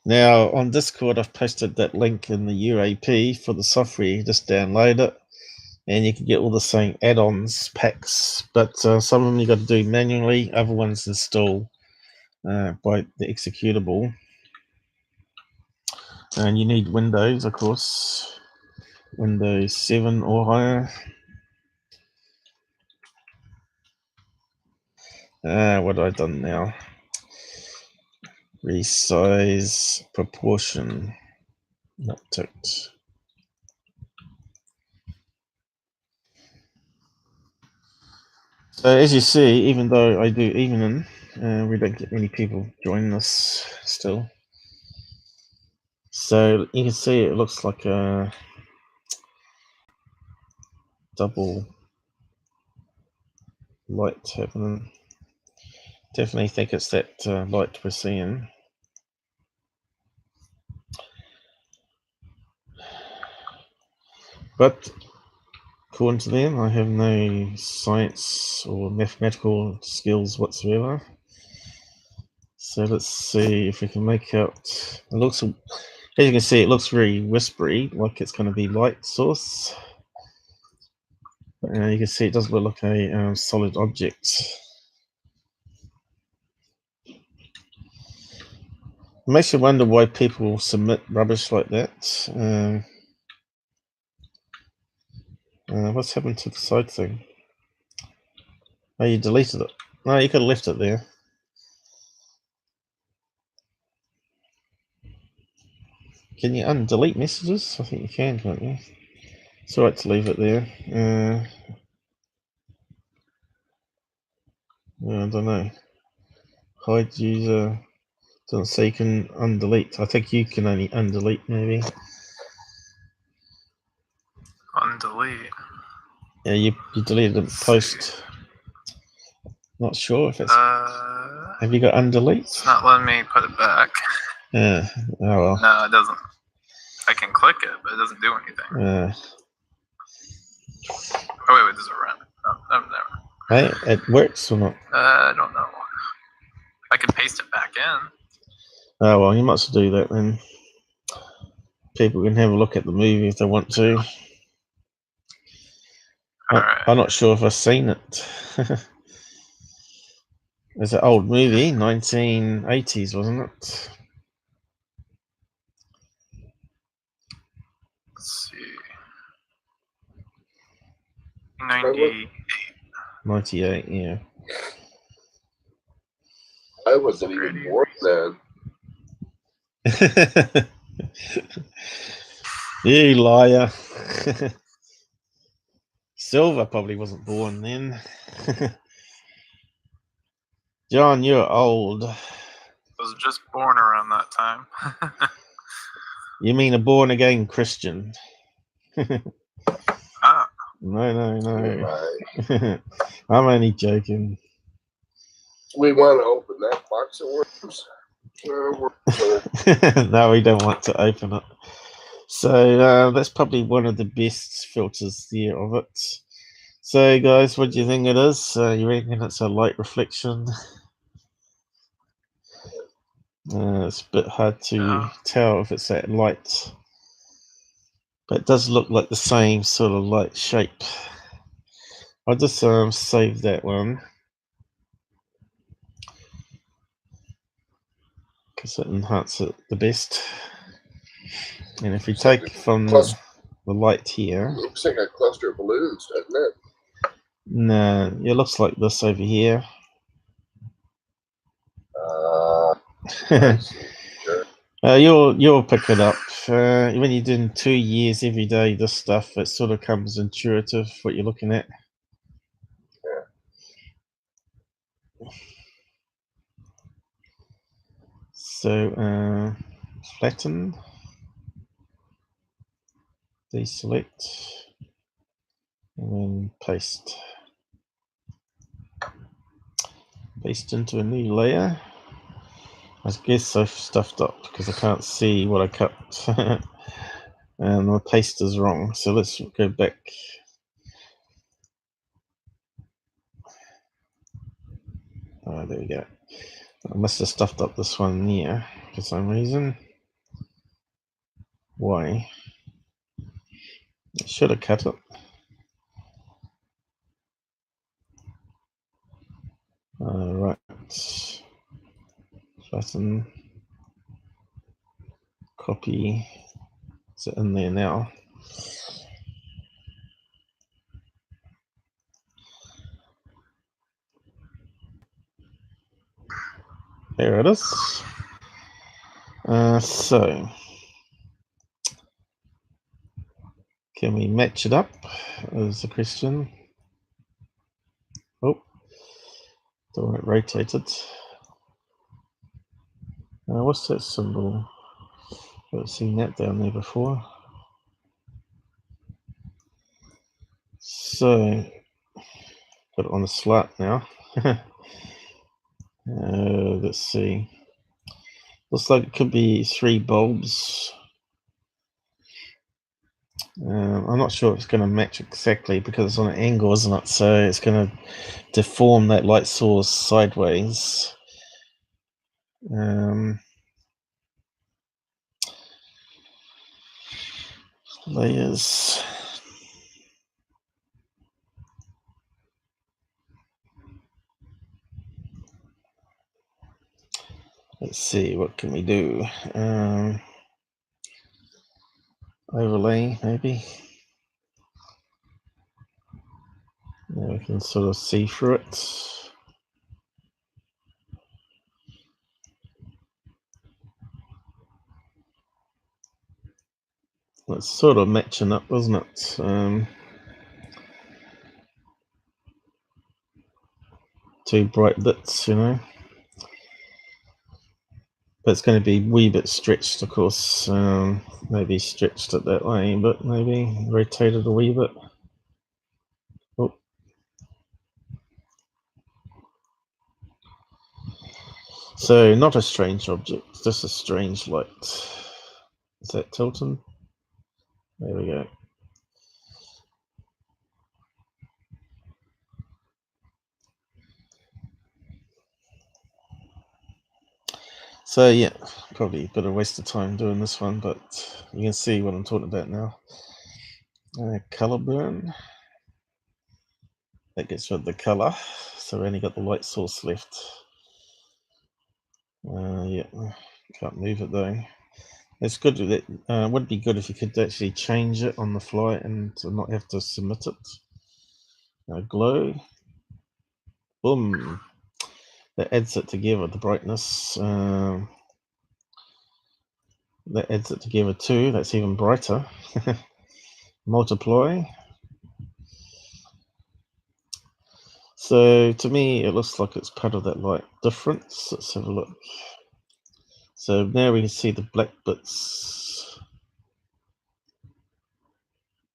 Now on Discord, I've posted that link in the UAP for the software. Just download it, and you can get all the same add-ons packs. But some of them you got to do manually. Other ones install by the executable. And you need Windows, of course, Windows 7 or higher. What have I done now? Resize proportion, not ticked. So as you see, even though I do evening, we don't get many people joining us still. So you can see it looks like a double light happening. Definitely think it's that light we're seeing. But according to them, I have no science or mathematical skills whatsoever. So let's see if we can make out. It looks, as you can see, it looks very whispery, like it's going to be light source. You can see it does look like a solid object. It makes you wonder why people submit rubbish like that. What's happened to the side thing? Oh, you deleted it. No, you could have left it there. Can you undelete messages? I think you can, can't you? It's alright to leave it there. I don't know. Hide user. Doesn't say you can undelete. I think you can only undelete, maybe. Undelete. Yeah, you deleted the post. Not sure if it's. Have you got undelete? It's not letting me put it back. Yeah. Oh well. No, it doesn't. I can click it, but it doesn't do anything. Oh wait, does it run? No, never. Hey, it works or not? I don't know. I can paste it back in. Oh well, you must do that then. People can have a look at the movie if they want to. I'm not sure if I've seen it. It's an old movie, 1980s, wasn't it? Let's see. 98. 98, yeah. I wasn't even born then. You liar. Silver probably wasn't born then. John, you're old. I was just born around that time. You mean a born again Christian? Ah. No. I'm only joking. We want to open that box of worms. No, we don't want to open it. So that's probably one of the best filters there of it. So guys, what do you think it is? You reckon it's a light reflection? It's a bit hard to tell if it's that light, but it does look like the same sort of light shape. I'll just save that one because it enhances it the best. And if we take from the light here, looks like a cluster of balloons, doesn't it? No, it looks like this over here. Sure. You'll pick it up when you're doing 2 years every day. This stuff, it sort of comes intuitive what you're looking at. Yeah. So flatten, deselect, and then paste. Paste into a new layer. I guess I've stuffed up because I can't see what I cut. And the paste is wrong. So let's go back. Oh, there we go. I must have stuffed up this one here for some reason. Why? I should have cut it. Right. Flatten. Copy. Is it in there now? There it is. So, can we match it up? Is the question. Oh, don't want it rotated. What's that symbol? I've seen that down there before. So, got it on the slat now. Let's see. Looks like it could be 3 bulbs. I'm not sure if it's going to match exactly because it's on an angle, isn't it? So it's going to deform that light source sideways. Layers. Let's see, what can we do? Overlay, maybe. Yeah, we can sort of see through it. It's sort of matching up, isn't it? Two bright bits, you know. But it's going to be a wee bit stretched, of course. Maybe stretched it that way, but maybe rotated a wee bit. Oh. So, not a strange object, just a strange light. Is that tilting? There we go. So yeah, probably a bit of a waste of time doing this one, but you can see what I'm talking about now. Color burn. That gets rid of the color, so we only got the light source left. Yeah, can't move it though. It's good that would be good if you could actually change it on the fly and not have to submit it. Glow. Boom. That adds it together, the brightness. That adds it together too. That's even brighter. Multiply. So to me, it looks like it's part of that light difference. Let's have a look. So now we can see the black bits.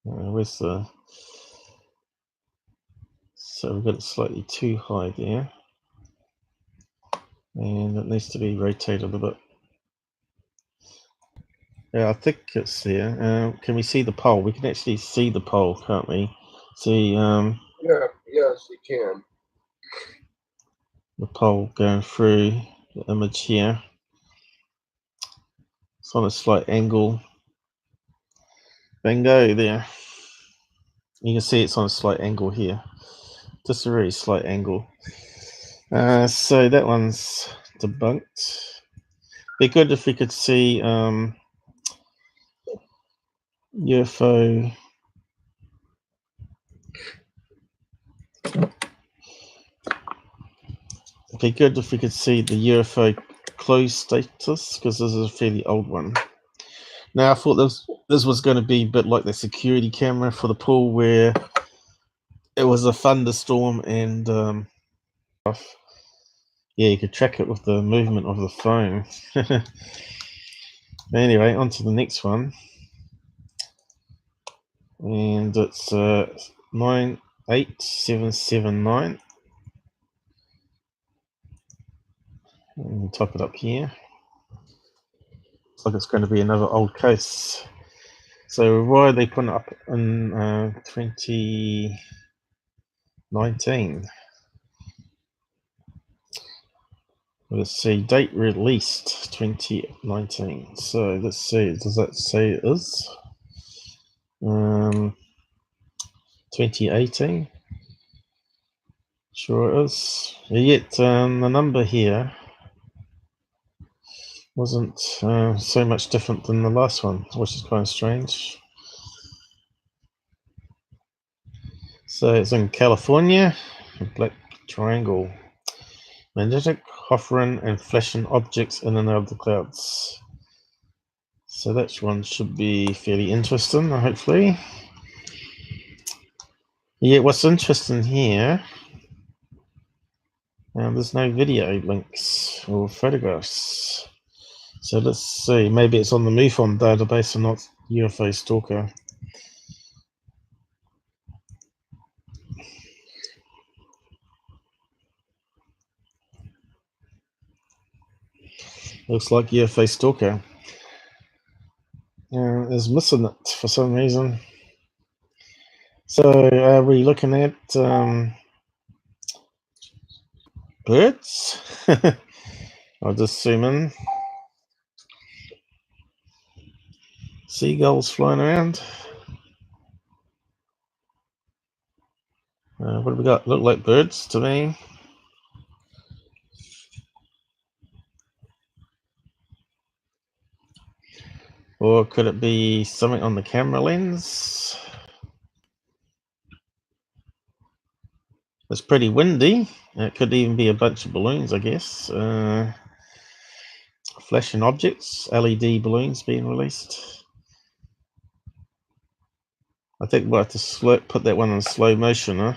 Where's the... So we've got it slightly too high there. And it needs to be rotated a bit. Yeah, I think it's there. Can we see the pole? We can actually see the pole, can't we? See, yeah, yes, you can. The pole going through the image here. It's on a slight angle. Bingo there. You can see it's on a slight angle here. Just a very slight angle. So that one's debunked. Be good if we could see UFO. It'd be good if we could see the UFO closed status, because this is a fairly old one. Now I thought this was going to be a bit like the security camera for the pool, where it was a thunderstorm and yeah, you could track it with the movement of the phone. Anyway, on to the next one, and it's 98779. And type it up here. Looks like it's going to be another old case. So why are they putting it up in 2019? Let's see, date released 2019. So let's see, does that say it is? 2018? Sure it is. Yet the number here wasn't so much different than the last one, which is kind of strange. So it's in California, a black triangle. Magnetic, hovering, and flashing objects in and out of the clouds. So that one should be fairly interesting, hopefully. Yeah, what's interesting here, there's no video links or photographs. So let's see, maybe it's on the MUFON database and not UFO Stalker. Looks like UFO Stalker is missing it for some reason. So are we looking at birds? I'll just zoom in. Seagulls flying around. What have we got? Look like birds to me. Or could it be something on the camera lens? It's pretty windy. It could even be a bunch of balloons, I guess. Flashing objects, LED balloons being released. I think we'll have to put that one in slow motion, huh?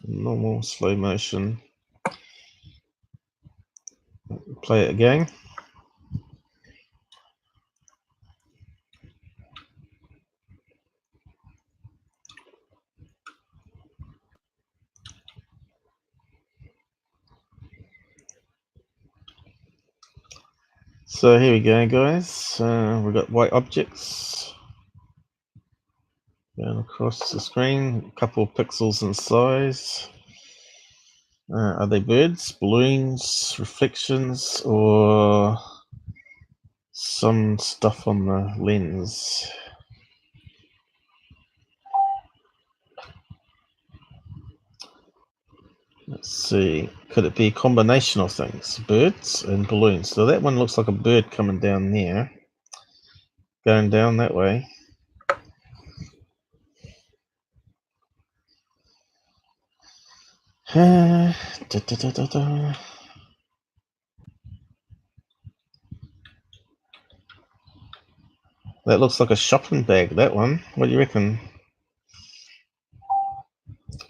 Normal slow motion. Play it again. So here we go, guys. We've got white objects going across the screen, a couple of pixels in size. Are they birds, balloons, reflections, or some stuff on the lens? Let's see. Could it be a combination of things? Birds and balloons. So that one looks like a bird coming down there. Going down that way. Da, da, da, da, da. That looks like a shopping bag, that one. What do you reckon?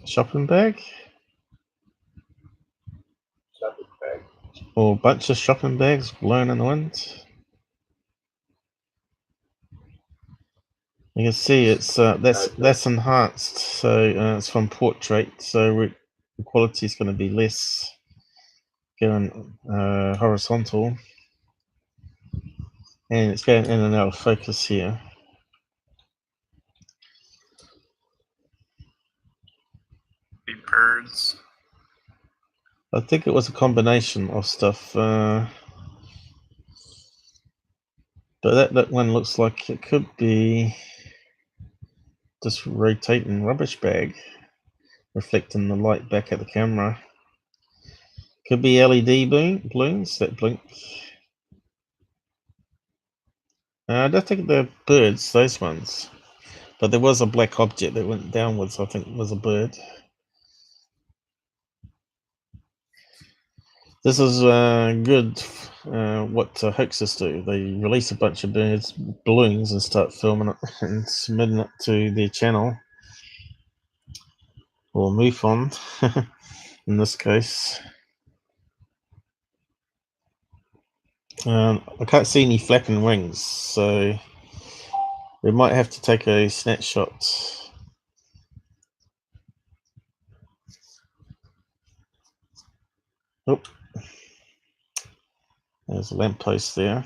Shopping bag? Shopping bag. Or a bunch of shopping bags blown in the wind? You can see it's that's enhanced, so it's from portrait, so the quality is going to be less going horizontal, and it's going in and out of focus here. Be birds. I think it was a combination of stuff, but that one looks like it could be just rotating rubbish bag, reflecting the light back at the camera. Could be LED balloons that blink. I don't think they're birds, those ones. But there was a black object that went downwards, I think it was a bird. This is good, what hoaxers do. They release a bunch of birds, balloons, and start filming it and submitting it to their channel. Or MUFON, in this case. I can't see any flapping wings, so we might have to take a snapshot. Oh, there's a lamppost there.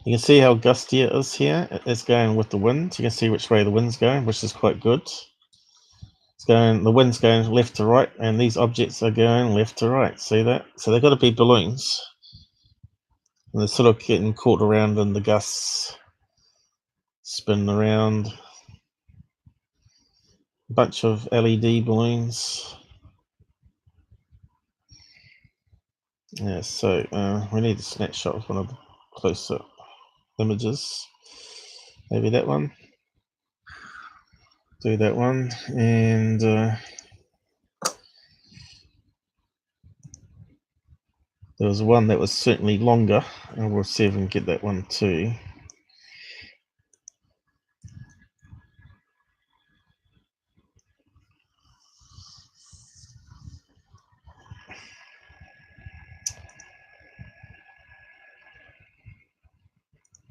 You can see how gusty it is here. It's going with the wind. You can see which way the wind's going, which is quite good. It's going, the wind's going left to right, and these objects are going left to right. See that? So they've got to be balloons. And they're sort of getting caught around in the gusts, spinning around. A bunch of LED balloons. Yeah, so we need a snapshot of one of the closer images. Maybe that one. Do that one, and there was one that was certainly longer, and we'll see if we can get that one too.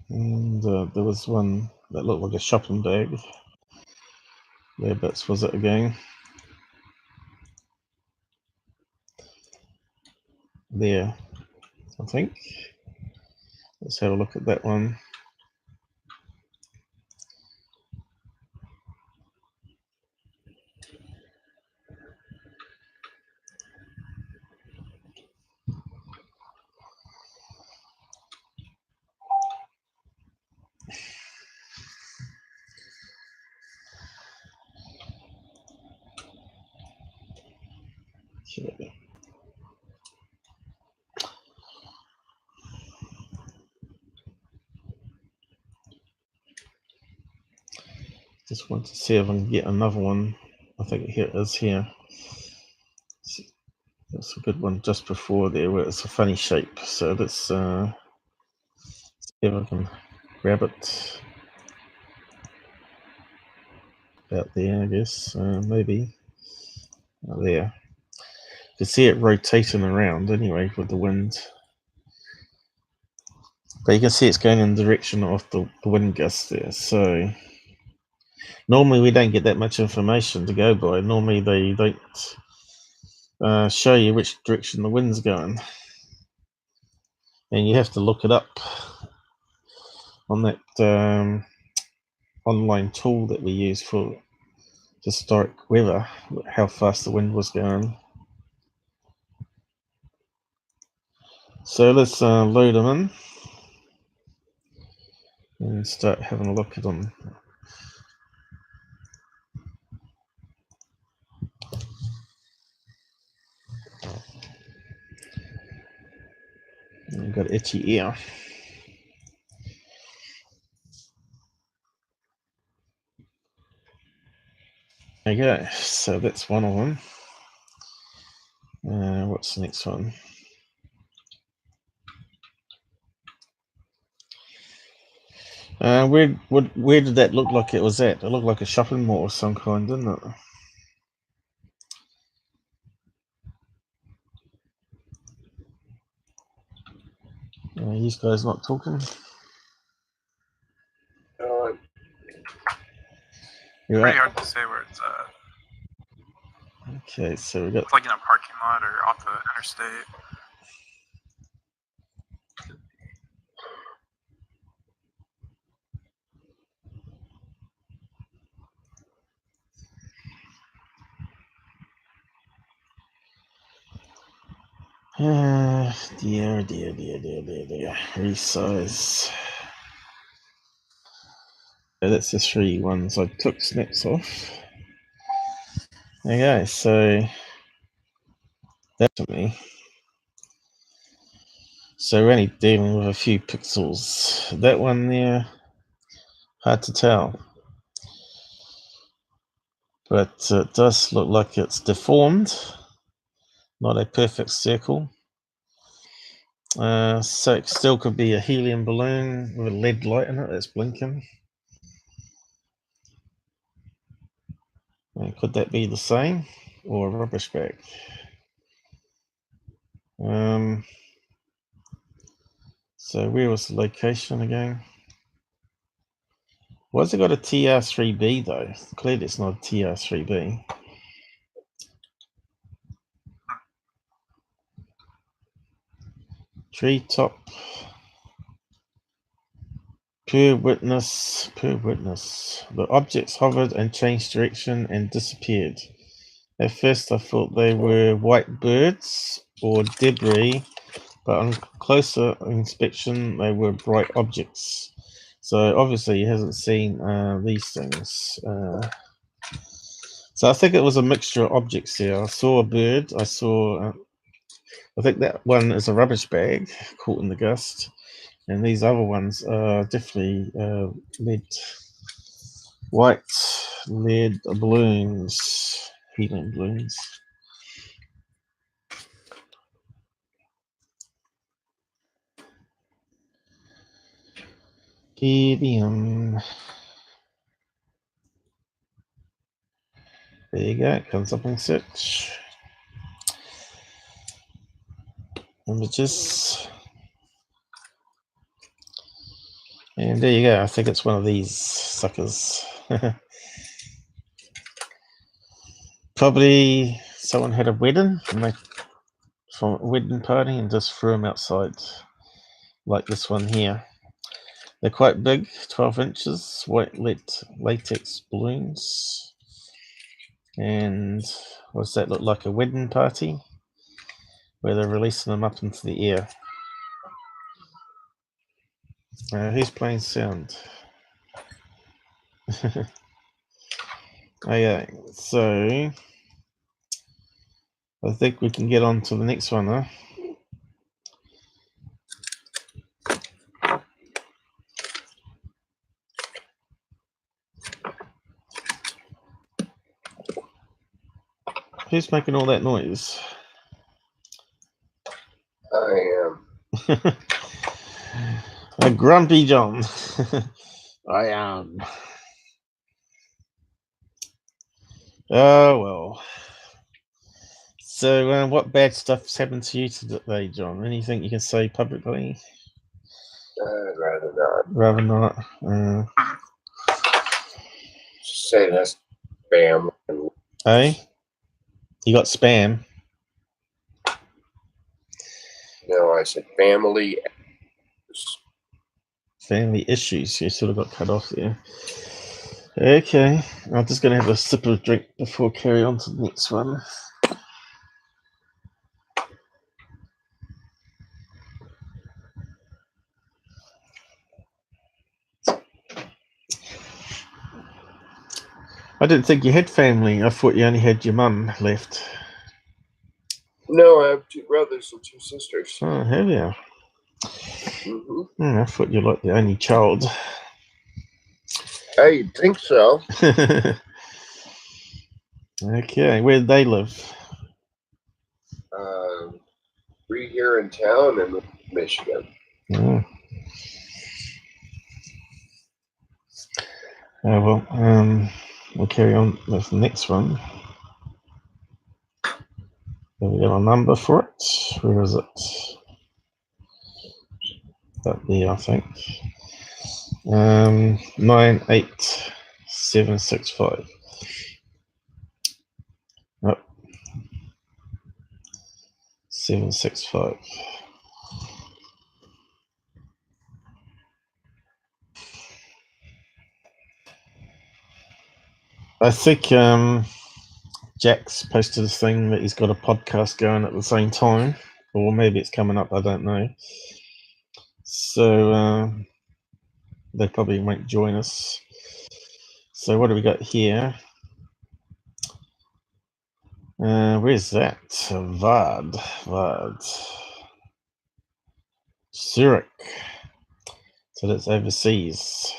And there was one that looked like a shopping bag. Whereabouts was it again? There, I think. Let's have a look at that one. Okay. Just want to see if I can get another one. I think here it is here. That's a good one just before there where it's a funny shape. So let's see if I can grab it about there, I guess. Maybe there. You can see it rotating around anyway with the wind. But you can see it's going in the direction of the wind gust there. So normally we don't get that much information to go by. Normally they don't show you which direction the wind's going. And you have to look it up on that online tool that we use for historic weather, how fast the wind was going. So let's load them in and start having a look at them. I've got itchy ear. Okay, so that's one of them. What's the next one? Where did that look like it was at? It looked like a shopping mall of some kind, didn't it? These guys not talking? You're Pretty right. hard to say where it's at. Okay, so we got. It's like in a parking lot or off the interstate. Dear. Resize. So that's the 3 ones I took snaps off. Okay, so that's to me. So we're only dealing with a few pixels. That one there, hard to tell. But it does look like it's deformed, not a perfect circle. So it still could be a helium balloon with a LED light in it that's blinking. Could that be the same, or a rubbish bag? So where was the location again? Why's it got a TR3B though? Clearly it's not a TR3B. Treetop. Per witness. The objects hovered and changed direction and disappeared. At first I thought they were white birds or debris, but on closer inspection they were bright objects. So obviously he hasn't seen these things. So I think it was a mixture of objects there. I saw a bird, I think that one is a rubbish bag caught in the gust. And these other ones are definitely white lead balloons, helium balloons. Helium. There you go, it comes up in search. Images. And there you go, I think it's one of these suckers. Probably someone had a wedding from a wedding party and just threw them outside, like this one here. They're quite big, 12 inches, white latex balloons. And what's that look like? A wedding party where they're releasing them up into the air. Who's playing sound? Okay, so I think we can get on to the next one, huh? Who's making all that noise? A grumpy John. I am. Oh, well. So, what bad stuff's happened to you today, John? Anything you can say publicly? I'd rather not. Rather not. Just say that's spam. Hey? You got spam? No, I said family. Family issues. You sort of got cut off there. Okay. I'm just going to have a sip of drink before I carry on to the next one. I didn't think you had family. I thought you only had your mum left. No, I have 2 brothers and 2 sisters. Oh, have you? Mm-hmm. I thought you were like the only child. I think so. Okay, where do they live? 3 here in town and Michigan. Oh. Oh, well, we'll carry on with the next one. Have we got a number for it? Where is it? Up there, I think. 98765. Oh, 765. I think Jack's posted a thing that he's got a podcast going at the same time, or maybe it's coming up, I don't know. So they probably won't join us. So what do we got here? Where's that? Vard. Zurich. So that's overseas.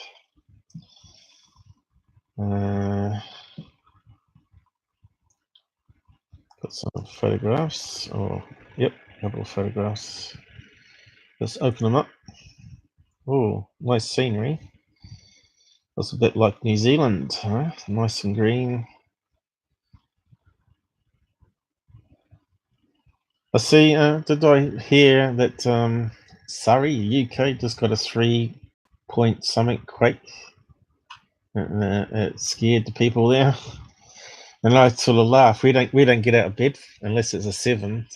Got some photographs. Oh, yep, a couple of photographs. Let's open them up. Oh, nice scenery. That's a bit like New Zealand, huh? Nice and green. I see. Did I hear that Surrey, UK, just got a 3-point something quake? It scared the people there, and I sort of laugh. We don't get out of bed unless it's a 7.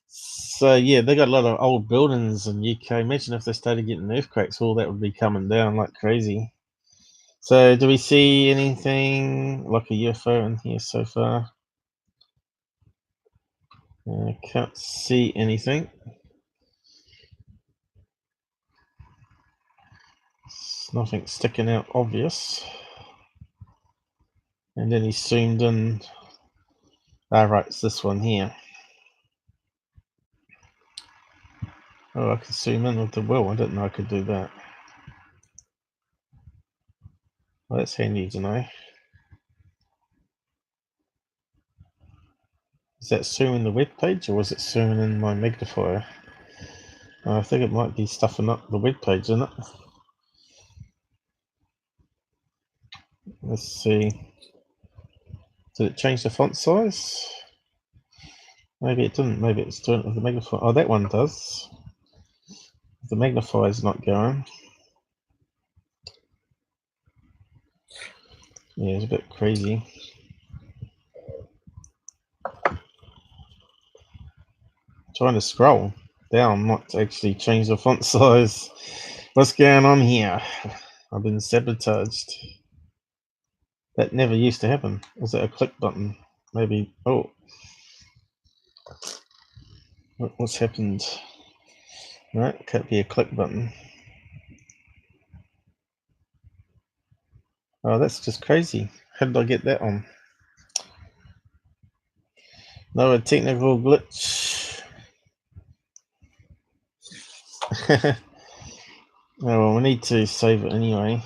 So yeah, they got a lot of old buildings in UK. Imagine if they started getting earthquakes, all that would be coming down like crazy. So do we see anything like a UFO in here so far? I can't see anything. It's nothing sticking out obvious. And then he zoomed in. Ah, right, it's this one here. Oh, I can zoom in with the wheel. I didn't know I could do that. Well, that's handy to know. Is that zooming the web page, or was it zooming in my magnifier? I think it might be stuffing up the web page, isn't it? Let's see. Did it change the font size? Maybe it didn't. Maybe it's doing it with the magnifier. Oh, that one does. The magnifier's not going. Yeah, it's a bit crazy. Trying to scroll down, not to actually change the font size. What's going on here? I've been sabotaged. That never used to happen. Was it a click button? Maybe. Oh, what's happened? Right, it can't be a click button. Oh, that's just crazy. How did I get that on? No, a technical glitch. Oh, well, we need to save it anyway.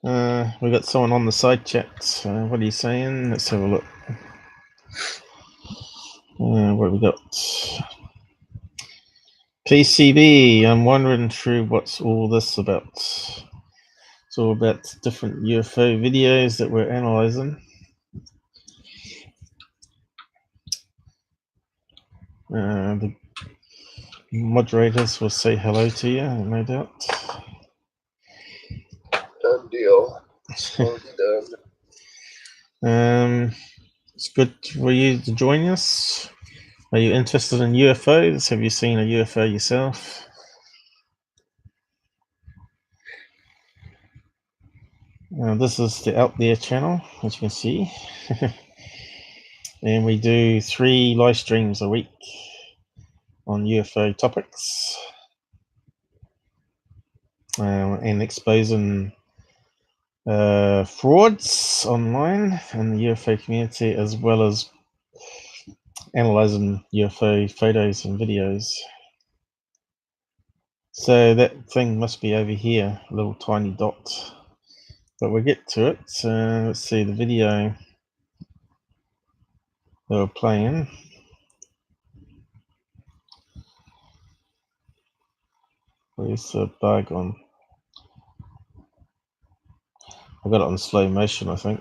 We got someone on the side chat. What are you saying? Let's have a look. What have we got? PCB, I'm wandering through what's all this about. It's all about different UFO videos that we're analyzing. The moderators will say hello to you, no doubt. Done deal. Done. It's good for you to join us. Are you interested in UFOs? Have you seen a UFO yourself? This is the Out There channel, as you can see. And we do 3 live streams a week on UFO topics. And exposing frauds online in the UFO community, as well as analyzing UFO photos and videos. So that thing must be over here, a little tiny dot. But we'll get to it. Let's see the video they were playing. Where's the bug on? I got it on slow motion, I think.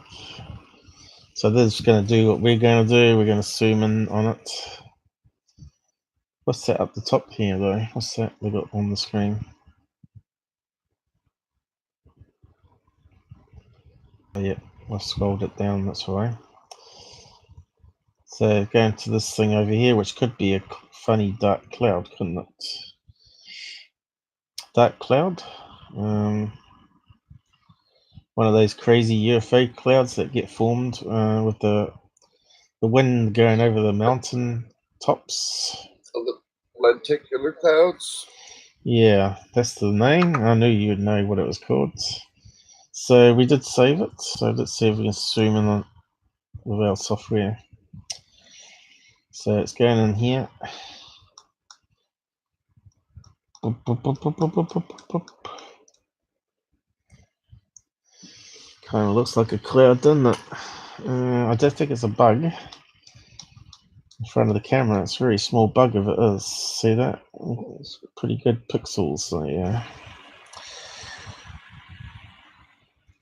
So this is going to do what we're going to do. We're going to zoom in on it. What's that up the top here, though? What's that we got on the screen? Oh, yeah, I scrolled it down, that's why. So going to this thing over here, which could be a funny dark cloud, couldn't it? Dark cloud. One of those crazy UFO clouds that get formed with the wind going over the mountain tops. So the lenticular clouds. Yeah, that's the name. I knew you would know what it was called. So we did save it. So let's see if we can zoom in on with our software. So it's going in here. Boop, boop, boop, boop, boop, boop, boop, boop. Kind of looks like a cloud, doesn't it? I don't think it's a bug. In front of the camera, it's a very small bug if it is. See that? It's pretty good pixels. So yeah.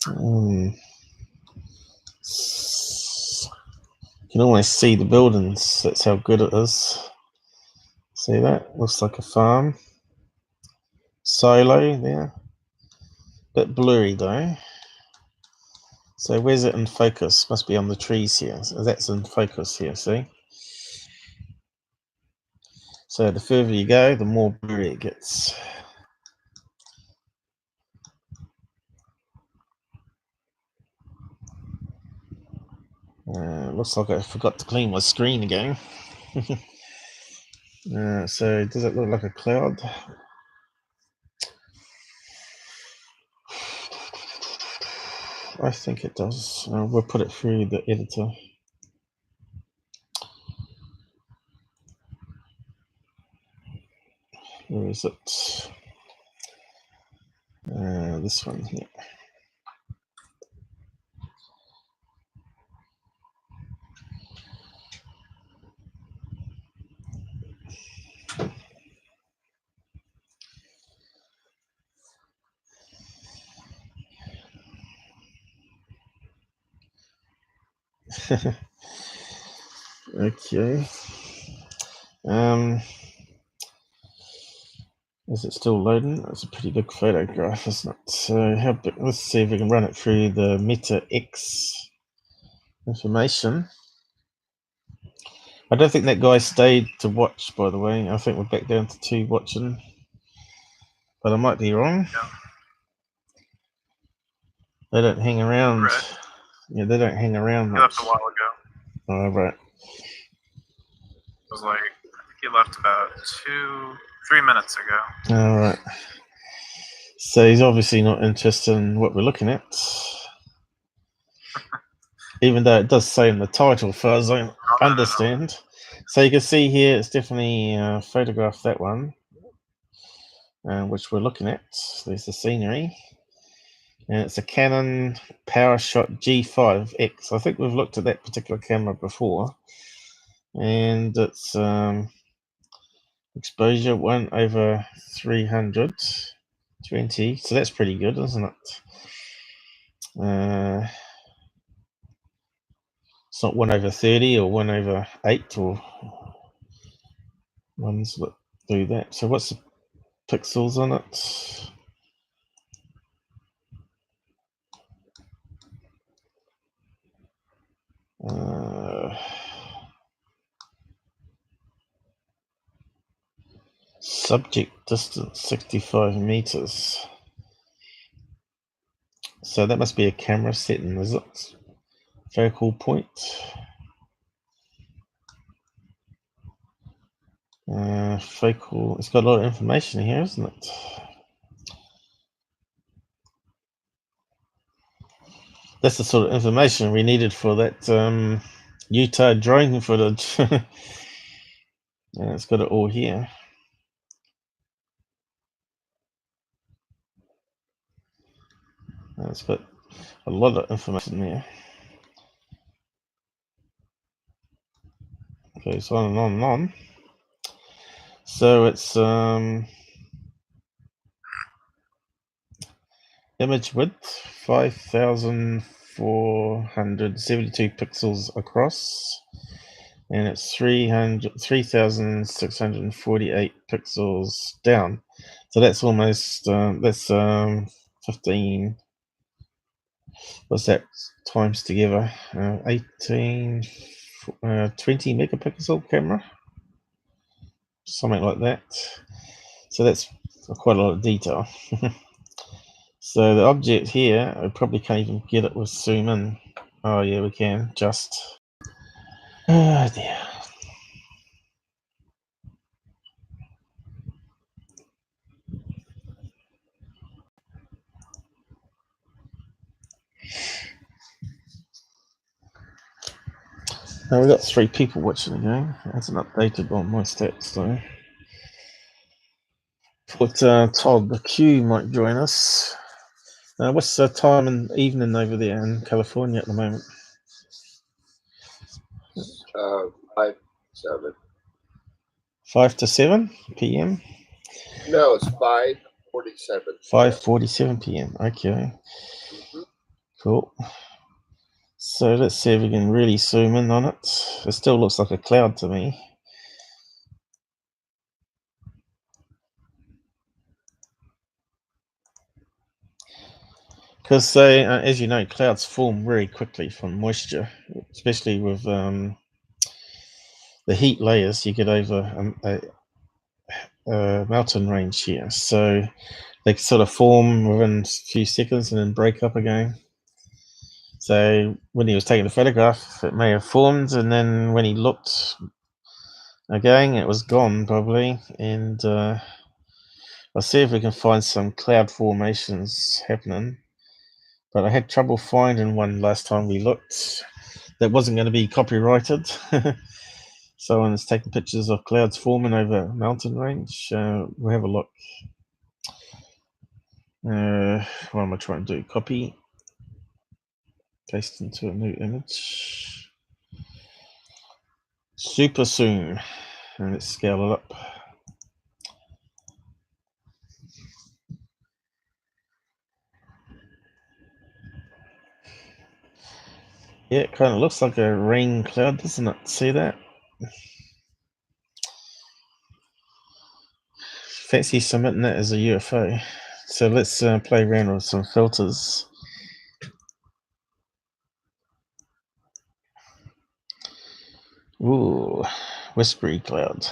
You can almost see the buildings. That's how good it is. See that? Looks like a farm. Silo there. Bit blurry though. So where's it in focus? Must be on the trees here. So that's in focus here, see? So the further you go, the more blurry it gets. Looks like I forgot to clean my screen again. So does it look like a cloud? I think it does. We'll put it through the editor. Where is it? This one here. Okay. Is it still loading? That's a pretty big photograph, isn't it? So let's see if we can run it through the Meta X information. I don't think that guy stayed to watch, by the way. I think we're back down to 2 watching. But I might be wrong. Yeah. They don't hang around. Right. Yeah, they don't hang around He much. left a while ago. Oh, right. It was like, I think he left about 3 minutes ago. All right. So he's obviously not interested in what we're looking at. Even though it does say in the title, for as I understand. So you can see here, it's definitely photographed that one, which we're looking at. There's the scenery. and it's a Canon PowerShot G5X. I think we've looked at that particular camera before, and it's exposure 1/320, so that's pretty good, isn't it? It's not 1/30 or 1/8 or ones that do that. So what's the pixels on it? Subject distance 65 meters. So that must be a camera setting, is it? Focal point. Focal. It's got a lot of information here, isn't it? That's the sort of information we needed for that Utah drone footage. And it's got it all here. And it's got a lot of information there. Goes on and on and on. So it's image width 5,472 pixels across, and it's 3,648 pixels down. So that's almost 15. What's that times together? 18, 20 megapixel camera, something like that. So that's quite a lot of detail. So the object here, I probably can't even get it with zoom in. Oh yeah, we can just. Oh dear. Now we've got 3 people watching the game. It hasn't updated on my stats though. Thought Todd the Q might join us. What's the time and evening over there in California at the moment? 5-7. 5 to 7 p.m. No, it's 5:47. 5:47 p.m. Okay. Cool. So let's see if we can really zoom in on it. It still looks like a cloud to me. Because they, as you know, clouds form very quickly from moisture, especially with the heat layers you get over a mountain range here. So they sort of form within a few seconds and then break up again. So when he was taking the photograph, it may have formed, and then when he looked again, it was gone probably. And I'll see if we can find some cloud formations happening. But I had trouble finding one last time we looked that wasn't going to be copyrighted. Someone's taking pictures of clouds forming over a mountain range. We'll have a look. What am I trying to do? Copy, paste into a new image. Super soon. And let's scale it up. Yeah, it kind of looks like a rain cloud, doesn't it? See that? Fancy submitting that as a UFO. So let's play around with some filters. Ooh, whispery cloud.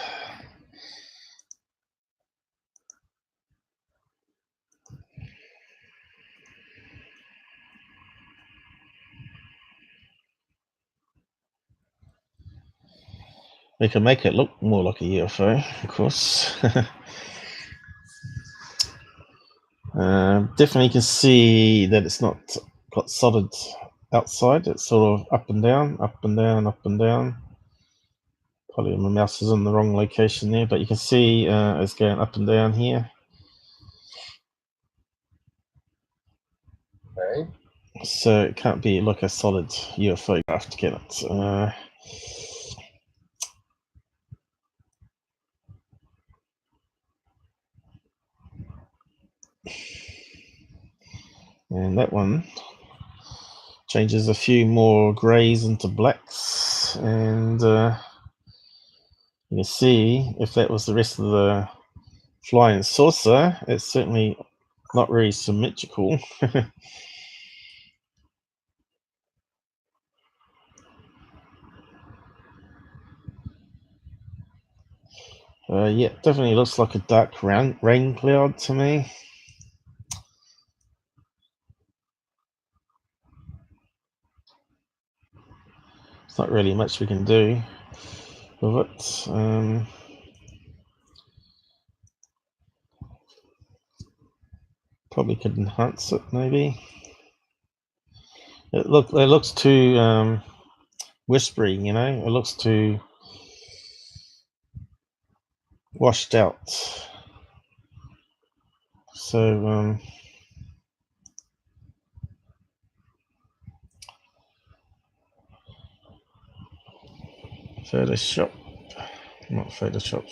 We can make it look more like a UFO, of course. Definitely can see that it's not got solid outside. It's sort of up and down, up and down, up and down. Probably my mouse is in the wrong location there, but you can see it's going up and down here. Okay. So it can't be like a solid UFO craft, can it? And that one changes a few more greys into blacks, and you can see if that was the rest of the flying saucer, it's certainly not very symmetrical. Yeah, definitely looks like a dark rain cloud to me. There's not really much we can do with it. Probably could enhance it, maybe. It looks too whispery, you know. It looks too washed out. So Photoshop, not Photoshop,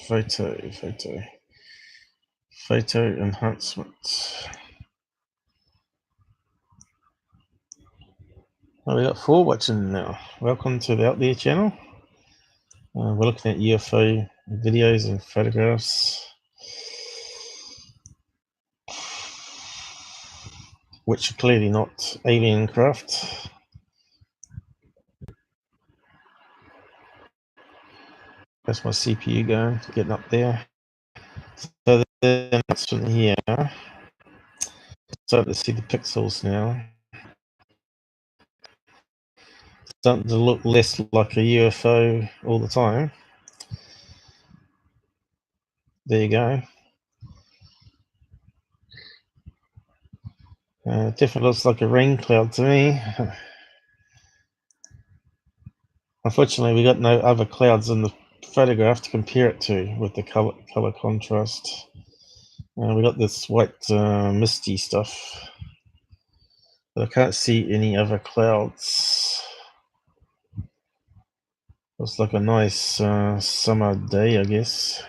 photo enhancement. Oh, we got 4 watching now. Welcome to the Out There channel. We're looking at UFO videos and photographs, which are clearly not alien craft. That's my CPU going, getting up there. So the announcement here, starting to see the pixels now. Starting to look less like a UFO all the time. There you go. Definitely looks like a rain cloud to me. Unfortunately, we got no other clouds in the photograph to compare it to with the color contrast. We got this white misty stuff, but I can't see any other clouds. Looks like a nice summer day, I guess.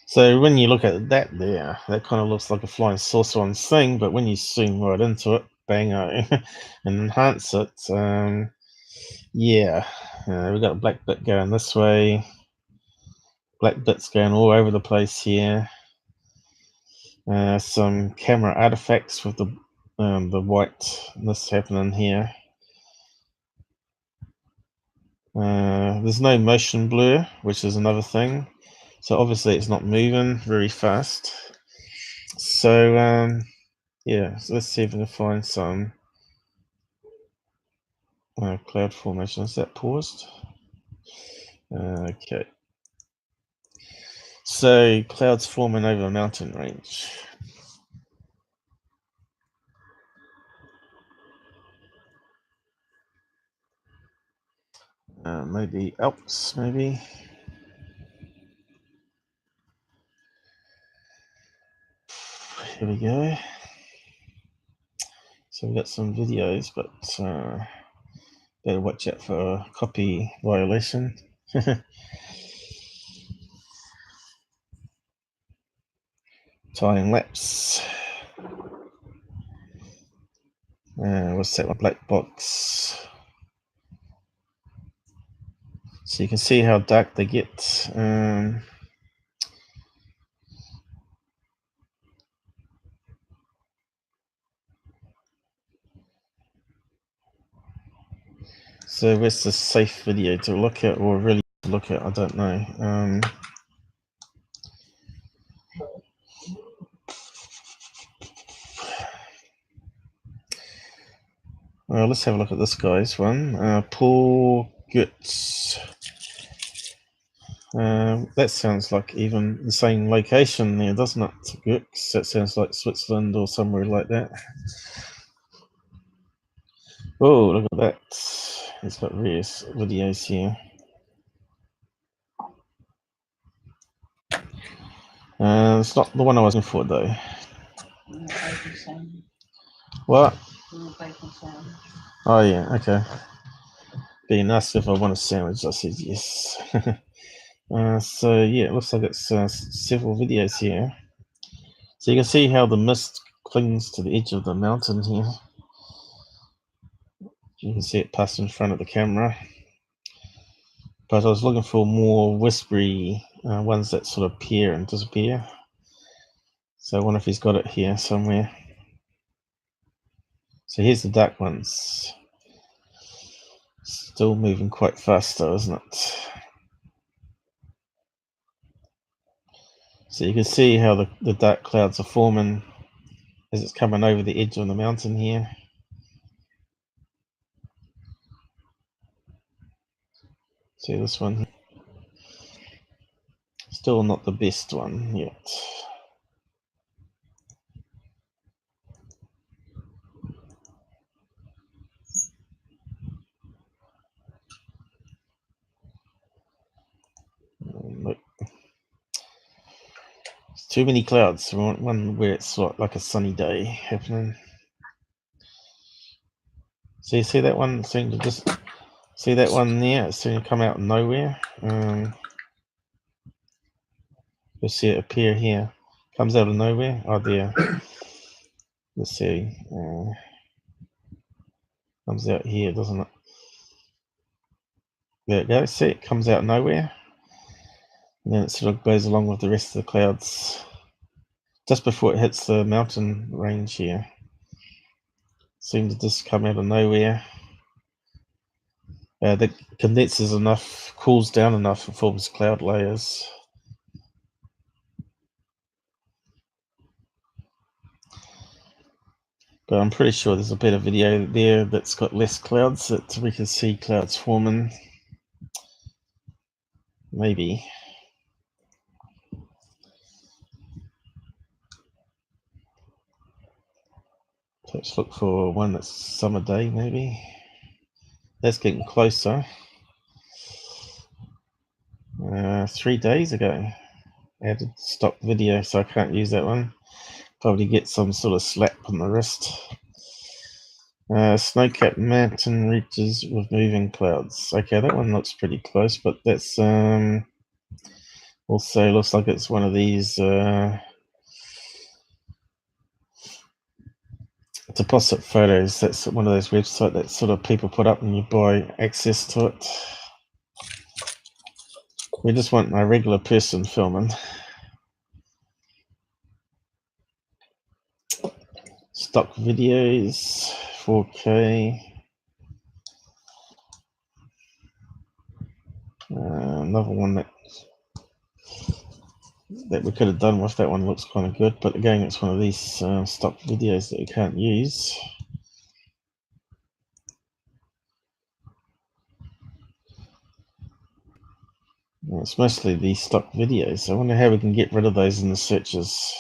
So when you look at that there, that kind of looks like a flying saucer on thing, but when you zoom right into it, bango, and enhance it, yeah, we've got a black bit going this way, black bits going all over the place here. Some camera artifacts with the whiteness happening here. There's no motion blur, which is another thing. So obviously it's not moving very fast. So yeah, so let's see if we can find some cloud formation. Is that paused? Okay. So clouds forming over a mountain range. Maybe Alps, maybe. Here we go. So we've got some videos, but better watch out for a copy violation. Time lapse. What's that one? Black box. So you can see how dark they get. So where's the safe video to look at, or really to look at? I don't know. Well, let's have a look at this guy's one. Paul Goetz. That sounds like even the same location there, doesn't it? Goetz. That sounds like Switzerland or somewhere like that. Oh, look at that. It's got various videos here. It's not the one I was looking for though. What? Oh yeah, okay. Being asked if I want a sandwich, I said yes. So yeah, it looks like it's several videos here. So you can see how the mist clings to the edge of the mountain here. You can see it pass in front of the camera. But I was looking for more whispery ones that sort of appear and disappear. So I wonder if he's got it here somewhere. So here's the dark ones. Still moving quite fast though, isn't it? So you can see how the dark clouds are forming as it's coming over the edge of the mountain here. See this one? Still not the best one yet. Look. It's too many clouds. We want one where it's like a sunny day happening. So you see that one seem to just see that one there? It seemed to come out of nowhere. You'll see it appear here. Comes out of nowhere. Oh there. Let's see. Comes out here, doesn't it? There it goes. See, it comes out of nowhere. And then it sort of goes along with the rest of the clouds. Just before it hits the mountain range here. Seemed to just come out of nowhere. That condenses enough, cools down enough, and forms cloud layers. But I'm pretty sure there's a better video there that's got less clouds that we can see clouds forming. Maybe. Let's look for one that's summer day, maybe. That's getting closer. 3 days ago. I had to stop video, so I can't use that one. Probably get some sort of slap on the wrist. Snow-capped mountain reaches with moving clouds. Okay, that one looks pretty close, but that's also looks like it's one of these deposit photos. That's one of those websites that sort of people put up and you buy access to it. We just want a regular person filming. Stock videos, 4K. Another one that we could have done with. That one looks kind of good, but again, it's one of these stock videos that you can't use. It's mostly these stock videos. I wonder how we can get rid of those in the searches.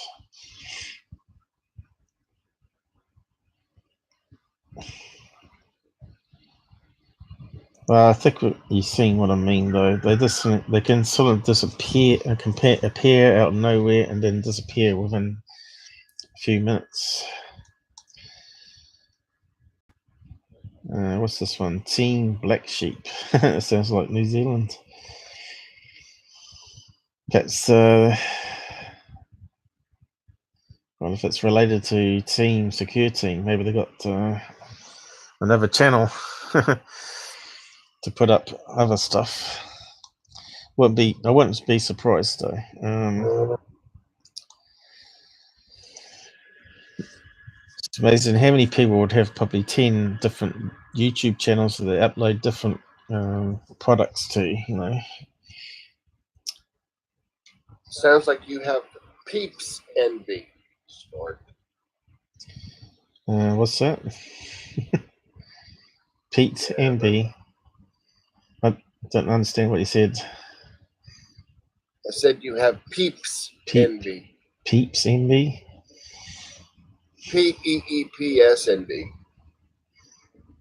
Well, I think you've seen what I mean, though. They can sort of disappear, appear out of nowhere, and then disappear within a few minutes. What's this one? Team Black Sheep. It sounds like New Zealand. That's well, if it's related to Team Secure Team, maybe they got another channel to put up other stuff. I wouldn't be surprised though. It's amazing how many people would have probably 10 different YouTube channels that they upload different products to, you know. Sounds like you have peeps envy. What's that? Pete envy. I don't understand what you said. I said you have peeps envy. Peeps envy? P-E-E-P-S envy.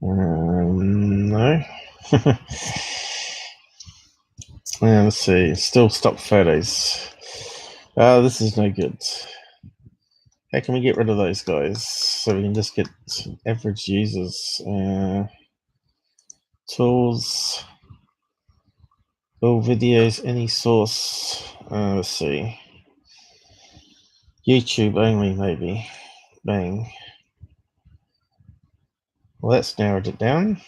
No. Let's see. Still stock photos. This is no good. How can we get rid of those guys so we can just get average users? Tools, all videos, any source. Let's see. YouTube only, maybe. Bang. Well, that's narrowed it down.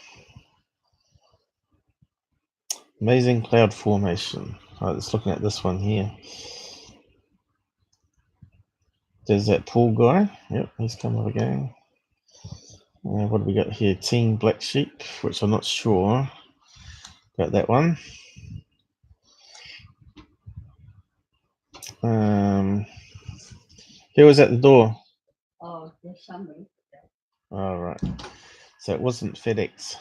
Amazing cloud formation. Alright, let's looking at this one here. There's that pool guy. Yep, he's come up again. What do we got here? Team Black Sheep, which I'm not sure about that one. Who was at the door? Oh, there's somebody. All right. So it wasn't FedEx.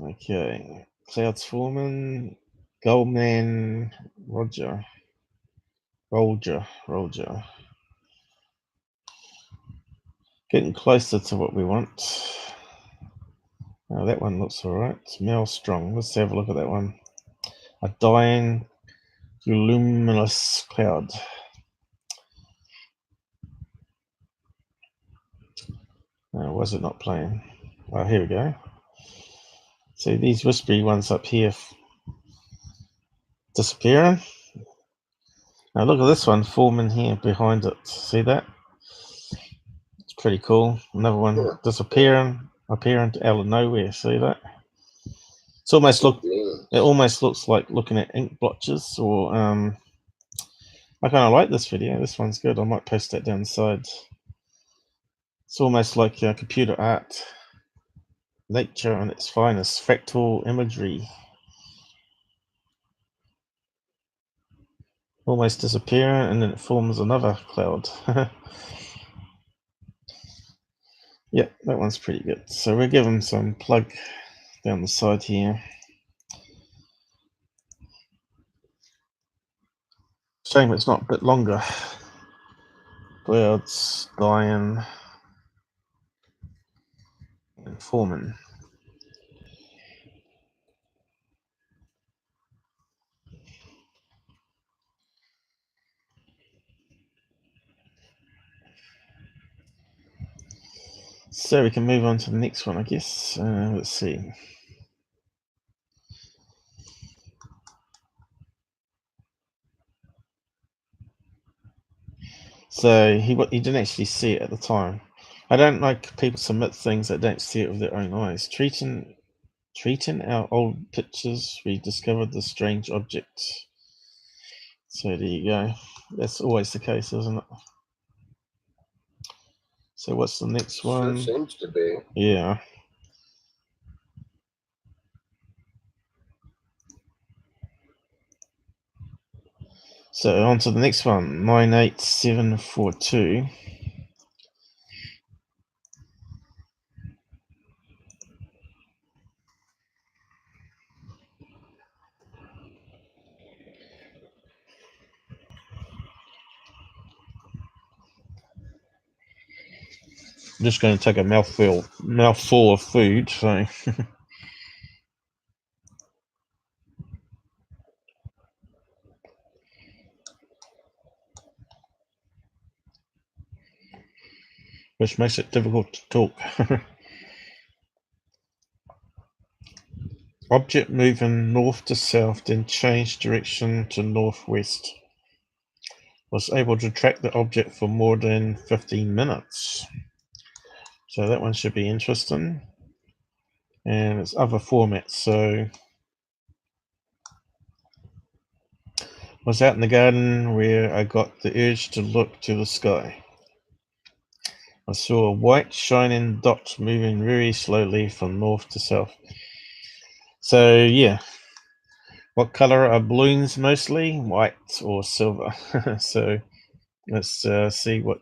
Okay. Clouds Foreman, Goldman, Roger. Getting closer to what we want. Oh, that one looks alright. Maelstrom. Let's have a look at that one. A dying luminous cloud. Was it not playing? Oh, here we go. See these whispery ones up here disappearing. Now look at this one forming here behind it. See that? It's pretty cool. Another one disappearing, appearing out of nowhere. See that? It's almost it almost looks like looking at ink blotches. Or I kind of like this video. This one's good. I might post that down the side. It's almost like computer art, nature on its finest, fractal imagery. Almost disappearing, and then it forms another cloud. Yep, that one's pretty good. So we'll give them some plug down the side here. Shame it's not a bit longer. Clouds, dying, and forming. So we can move on to the next one, I guess. Let's see. So he didn't actually see it at the time. I don't like people submit things that don't see it with their own eyes. Treating our old pictures, we discovered the strange object. So there you go. That's always the case, isn't it? So what's the next one? Sure seems to be. Yeah. So on to the next one, 98742. I'm just going to take a mouthful of food, so which makes it difficult to talk. Object moving north to south, then changed direction to northwest. Was able to track the object for more than 15 minutes. So that one should be interesting. And it's other formats. So was out in the garden where I got the urge to look to the sky. I saw a white shining dot moving very slowly from north to south. So yeah, what color are balloons mostly? White or silver. So let's see what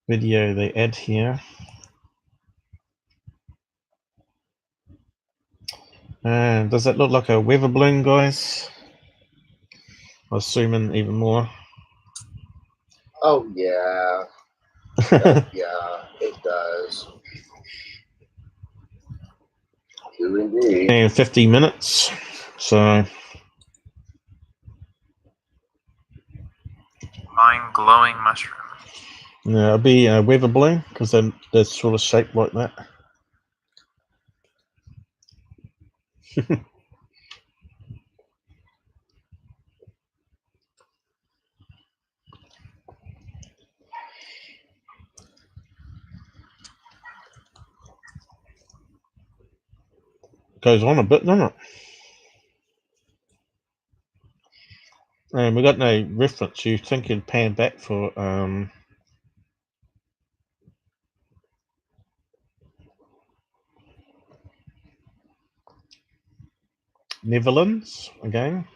video they add here. And does that look like a weather balloon, guys? I'm assuming even more. Oh yeah. Yeah, it does. Do indeed. And 50 minutes. So flying glowing mushroom. Yeah, it'll be a weather balloon because they're sort of shaped like that. Goes on a bit, doesn't it? And we got no reference. You think you'd pan back for Netherlands again.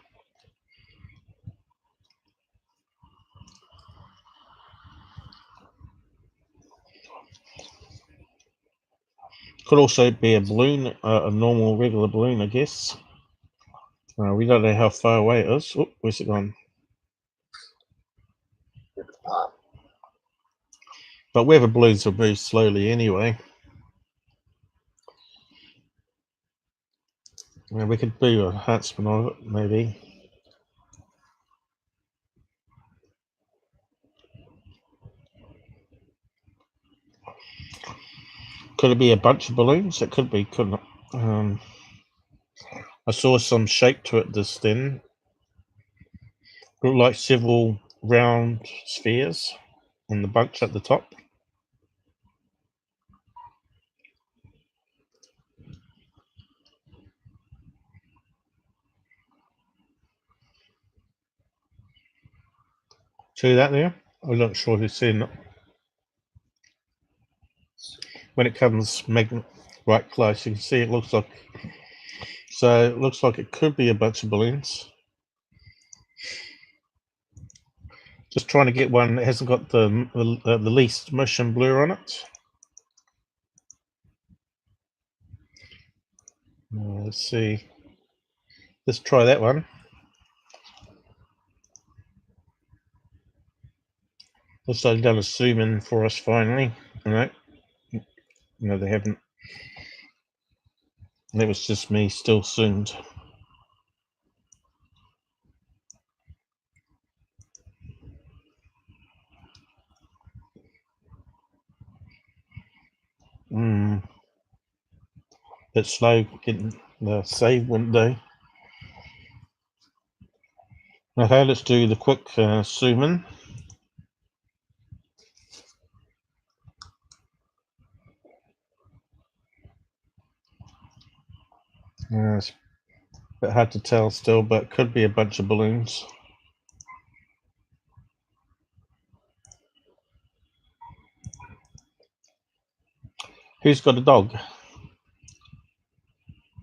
Could also be a balloon, a normal regular balloon, I guess. We don't know how far away it is. Oh, where's it gone? But weather balloons will move slowly anyway. We could do a enhancement of it, maybe. Could it be a bunch of balloons? It could be, couldn't it? I saw some shape to it just then. Looked like several round spheres and the bunch at the top. See that there? I'm not sure who's seen it. When it comes right close, you can see it looks like. So it looks like it could be a bunch of balloons. Just trying to get one that hasn't got the least motion blur on it. Let's see. Let's try that one. Looks like they've done a zoom in for us finally. No, no, they haven't. That was just me still zoomed. Bit slow getting the save window. Okay, let's do the quick zoom in. It's a bit hard to tell still, but it could be a bunch of balloons. Who's got a dog?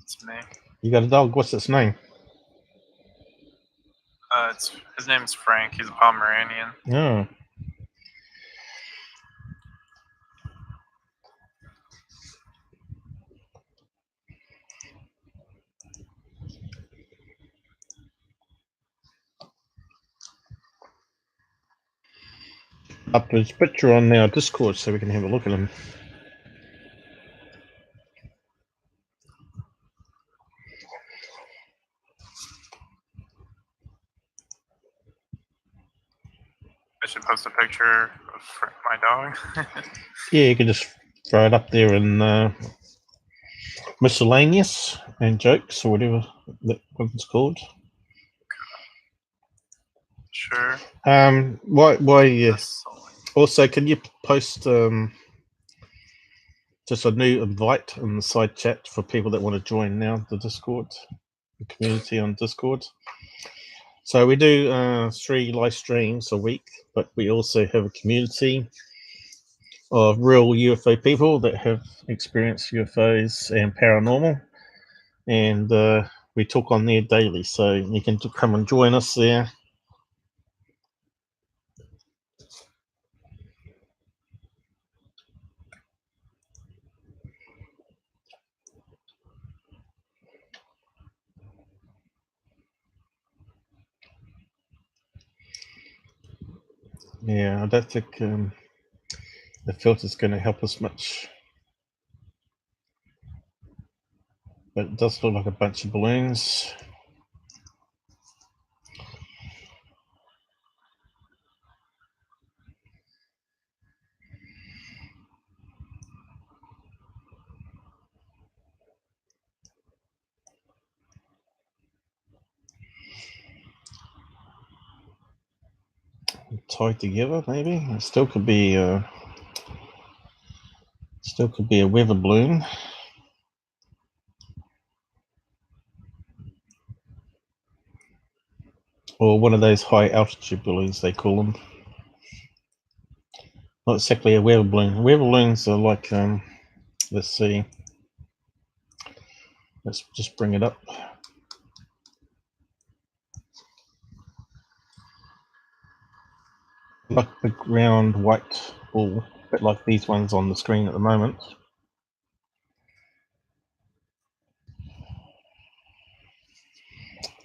It's me. You got a dog? What's its name? His name's Frank. He's a Pomeranian. Oh. Up his picture on our Discord so we can have a look at him. I should post a picture of my dog. Yeah, you can just throw it up there in miscellaneous and jokes or whatever that one's called. Sure. Why yes. Also, can you post just a new invite in the side chat for people that want to join now the Discord, the community on Discord? So we do 3 live streams a week, but we also have a community of real UFO people that have experienced UFOs and paranormal, and we talk on there daily. So you can come and join us there. Yeah, I don't think the filter's going to help us much, but it does look like a bunch of balloons. tied together, maybe. It still could be a weather balloon. Or one of those high altitude balloons, they call them. Not exactly a weather balloon. Weather balloons are like, let's see. Let's just bring it up. Like a big round white ball, a bit like these ones on the screen at the moment.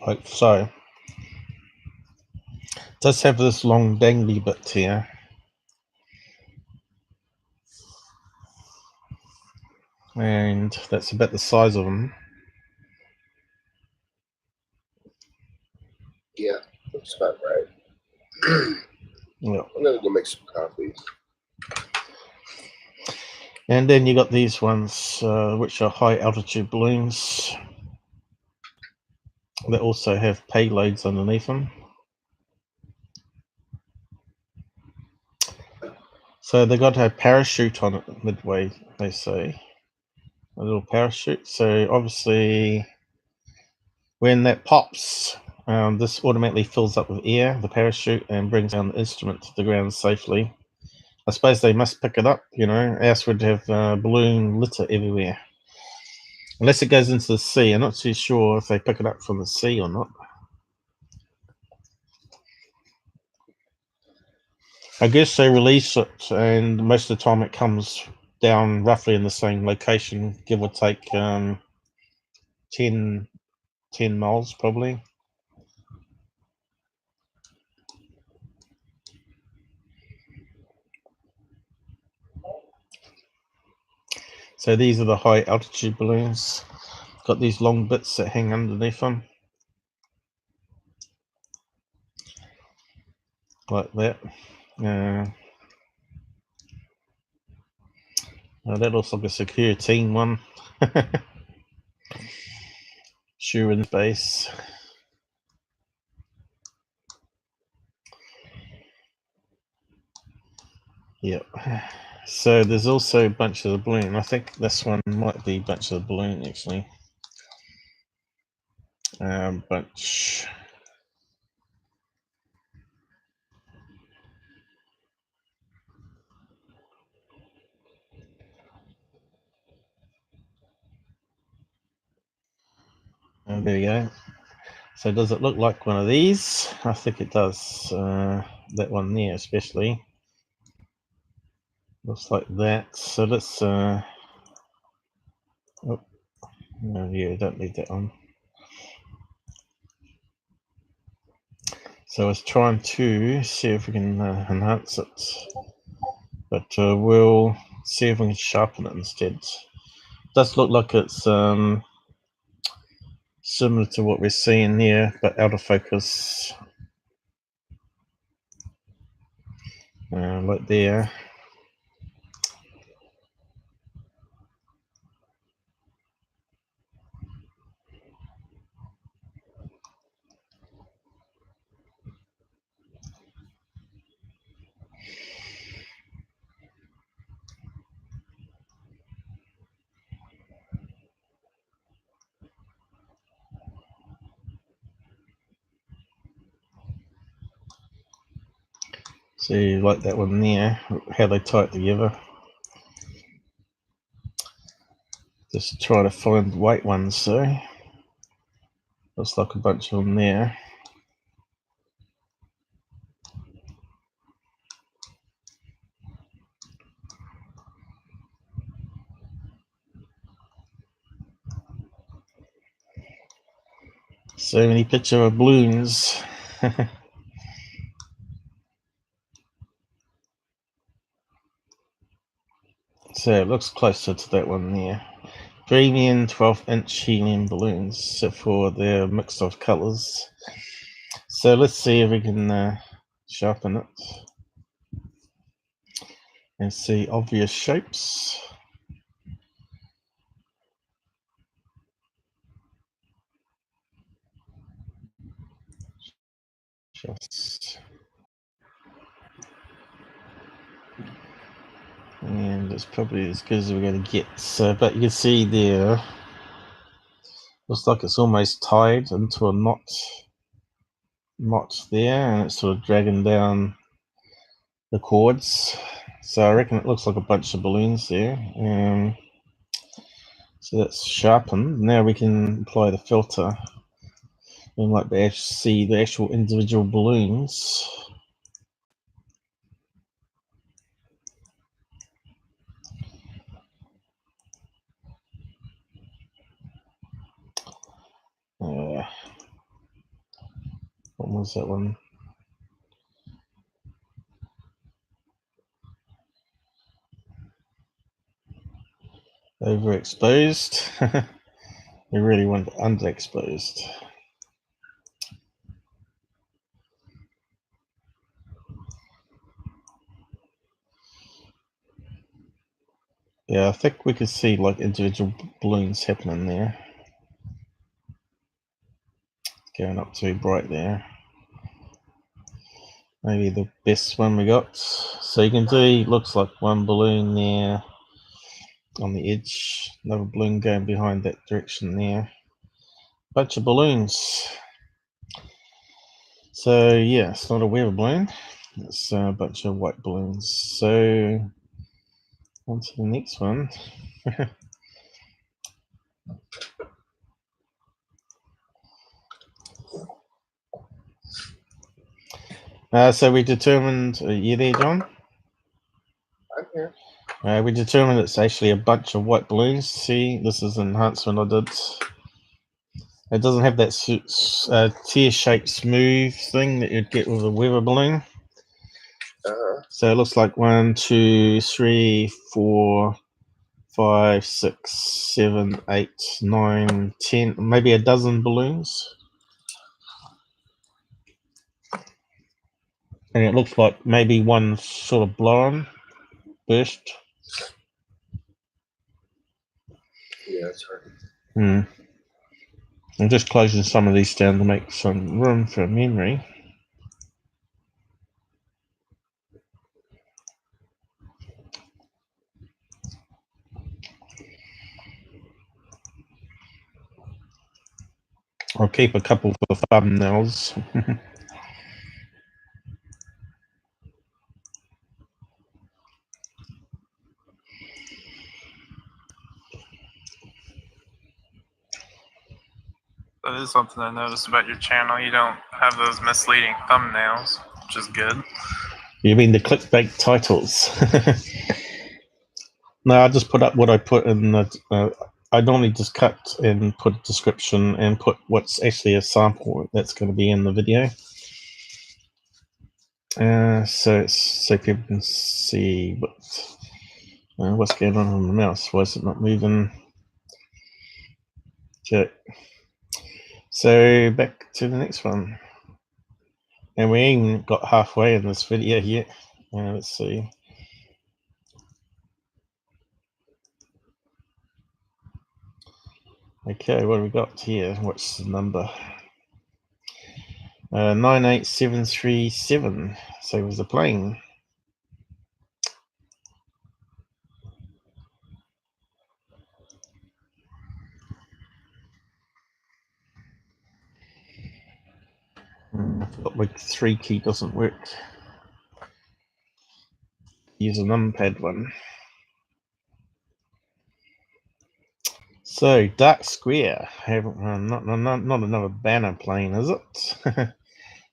Like so. It does have this long dangly bit here. And that's about the size of them. Yeah, looks about right. Yeah. I'm gonna go make some coffee. And then you got these ones, which are high altitude balloons that also have payloads underneath them. So they got a parachute on it midway, they say. A little parachute. So obviously when that pops, this automatically fills up with air, the parachute, and brings down the instrument to the ground safely. I suppose they must pick it up, else we'd have balloon litter everywhere. Unless it goes into the sea. I'm not too sure if they pick it up from the sea or not. I guess they release it, and most of the time it comes down roughly in the same location, give or take 10 miles probably. So these are the high altitude balloons. Got these long bits that hang underneath them. Like that. That looks like a secure team one. Sure in space. Yep. So there's also a bunch of the balloon. I think this one might be a bunch of the balloon actually. Bunch. There you go. So does it look like one of these? I think it does. That one there especially. Looks like that. So let's oh no, yeah, don't need that one. So I was trying to see if we can enhance it, but we'll see if we can sharpen it instead. It does look like it's similar to what we're seeing here, but out of focus, like there. See, like that one there, how they tie it together. Just try to find white ones, so looks like a bunch of them there. So many picture of balloons. So it looks closer to that one there. Premium 12-inch helium balloons, so for their mix of colors. So let's see if we can sharpen it and see obvious shapes. Just and it's probably as good as we're going to get. So, but you can see there, looks like it's almost tied into a knot there, and it's sort of dragging down the cords. So I reckon it looks like a bunch of balloons there. So that's sharpened. Now we can apply the filter and like to see the actual individual balloons. What was that one? Overexposed. We really want underexposed. Yeah, I think we could see like individual balloons happening there. Going up too bright there. Maybe the best one we got. So you can see, looks like one balloon there on the edge, another balloon going behind that direction there. Bunch of balloons. So yeah, it's not a weather balloon, it's a bunch of white balloons. So on to the next one. So we determined, you there, John? I'm here. We determined it's actually a bunch of white balloons. See, this is an enhancement I did. It doesn't have that tear-shaped smooth thing that you'd get with a weather balloon. So it looks like 1, 2, 3, 4, 5, 6, 7, 8, 9, 10, maybe a dozen balloons. And it looks like maybe one sort of blown, burst. Yeah, that's right. I'm just closing some of these down to make some room for memory. I'll keep a couple for the thumbnails. That is something I noticed about your channel. You don't have those misleading thumbnails, which is good. You mean the clickbait titles? No, I just put up what I put in the. I normally just cut and put a description and put what's actually a sample that's going to be in the video. So people can see what's going on the mouse. Why is it not moving? Okay. So back to the next one. And we ain't got halfway in this video yet. Let's see. Okay, what have we got here? What's the number? 98737. So it was a plane. I forgot my 3 key doesn't work. Use a numpad one. So dark square. Not another banner plane, is it?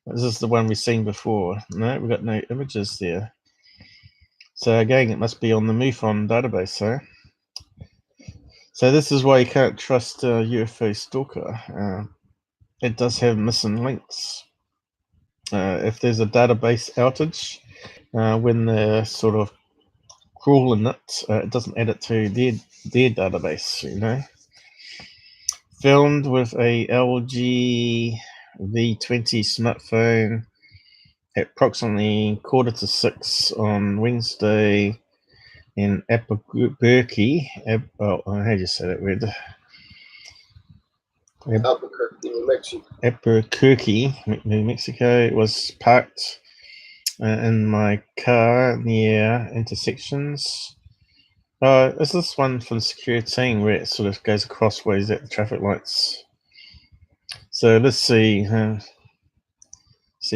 This is the one we've seen before. No, we've got no images there. So again, it must be on the MUFON database, huh? So this is why you can't trust a UFO stalker. It does have missing links. If there's a database outage, when they're sort of crawling it, it doesn't add it to their database, you know. Filmed with a LG V20 smartphone at approximately 5:45 on Wednesday in Albuquerque. How do you say that word? Albuquerque, New Mexico. Albuquerque, New Mexico. It was parked in my car near intersections Is this one from security where it sort of goes across ways at the traffic lights? So let's see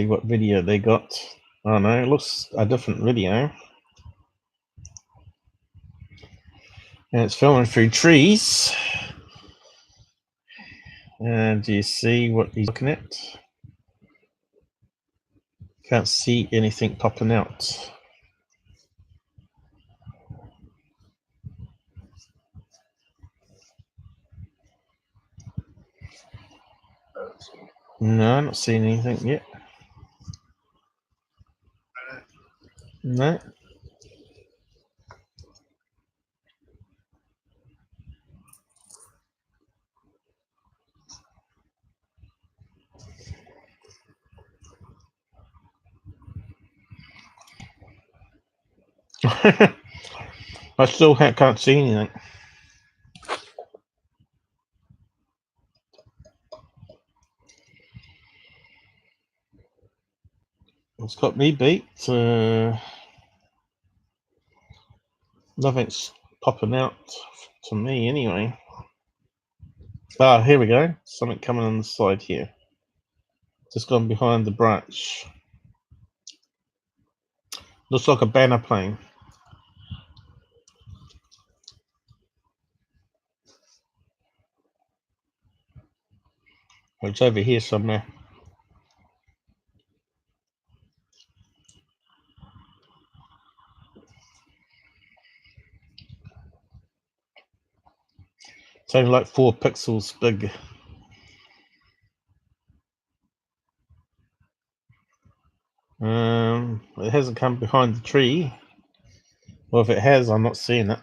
what video they got. Oh no, it looks a different video. And it's filming through trees. And do you see what he's looking at? Can't see anything popping out. No, I'm not seeing anything yet. No. I still can't see anything. It's got me beat. Nothing's popping out to me anyway. Ah, here we go. Something coming on the side here. Just gone behind the branch. Looks like a banner plane. It's over here somewhere. It's only like 4 pixels big. It hasn't come behind the tree. Well, if it has, I'm not seeing it.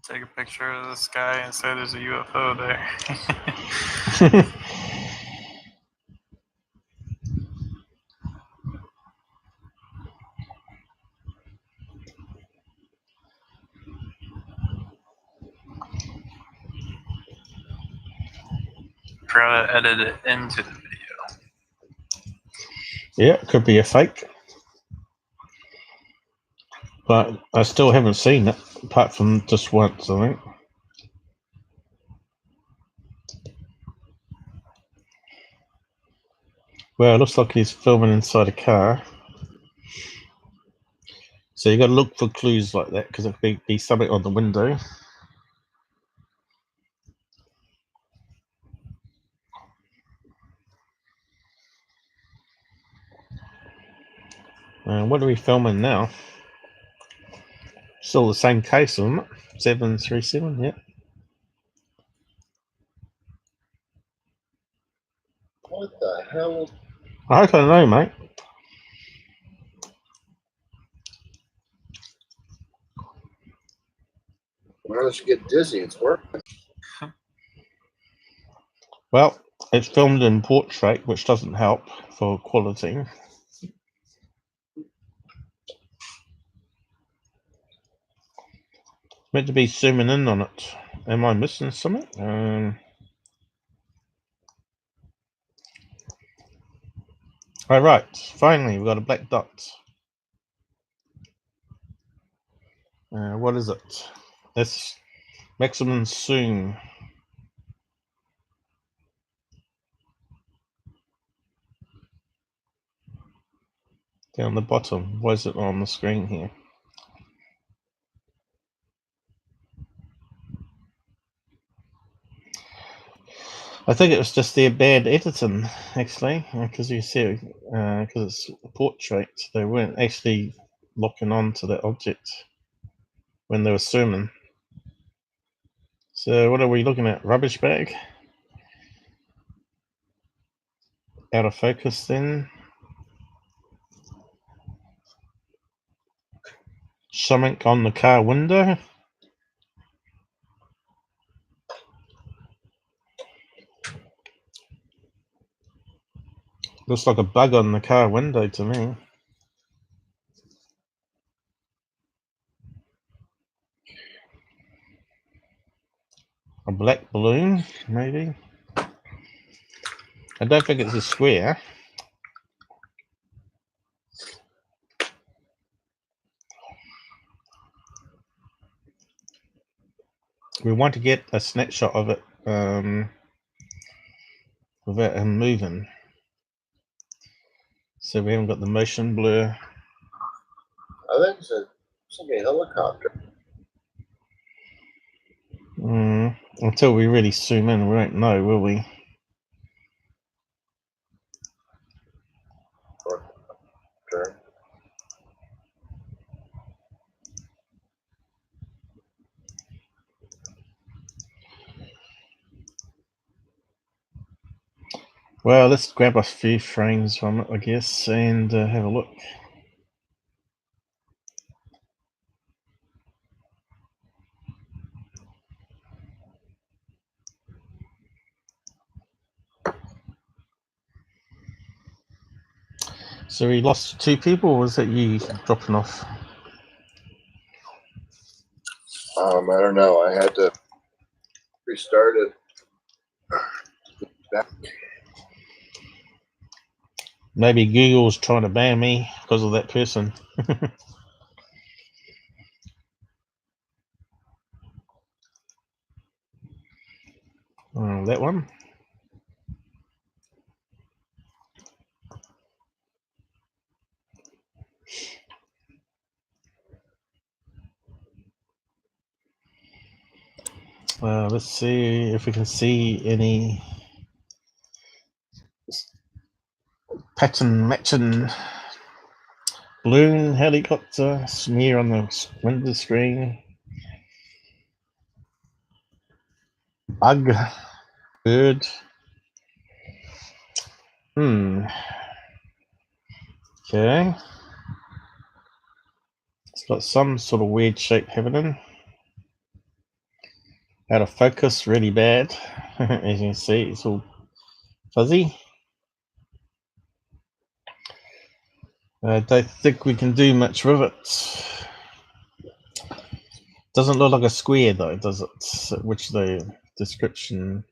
Take a picture of the sky and say there's a UFO there. Try to edit it into the video. Yeah, it could be a fake. But I still haven't seen it, apart from just once, I think. Well, it looks like he's filming inside a car. So you got to look for clues like that, because it could be something on the window. What are we filming now? Still the same case, isn't it? 737, yeah. What the hell? I don't know, mate. I managed to get dizzy. It's working. Well, it's filmed in portrait, which doesn't help for quality. Meant to be zooming in on it. Am I missing something? Oh, right. Finally, we've got a black dot. What is it? That's maximum zoom. Down the bottom. Why is it on the screen here? I think it was just their bad editing, actually, because you see, because it's a portrait, they weren't actually locking on to that object when they were zooming. So what are we looking at? Rubbish bag? Out of focus then? Something on the car window? Looks like a bug on the car window to me. A black balloon, maybe? I don't think it's a square. We want to get a snapshot of it without him moving. So we haven't got the motion blur. I think it's a helicopter. Until we really zoom in, we won't know, will we? Sure. Well, let's grab a few frames from it, I guess, and have a look. So we lost 2 people, or was that you dropping off? I don't know. I had to restart it. Maybe Google's trying to ban me because of that person. That one. Let's see if we can see any pattern matching balloon, helicopter, smear on the window screen, bug, bird. Okay. It's got some sort of weird shape happening. Out of focus really bad. As you can see, it's all fuzzy. I don't think we can do much with it. Doesn't look like a square though, does it? Which the description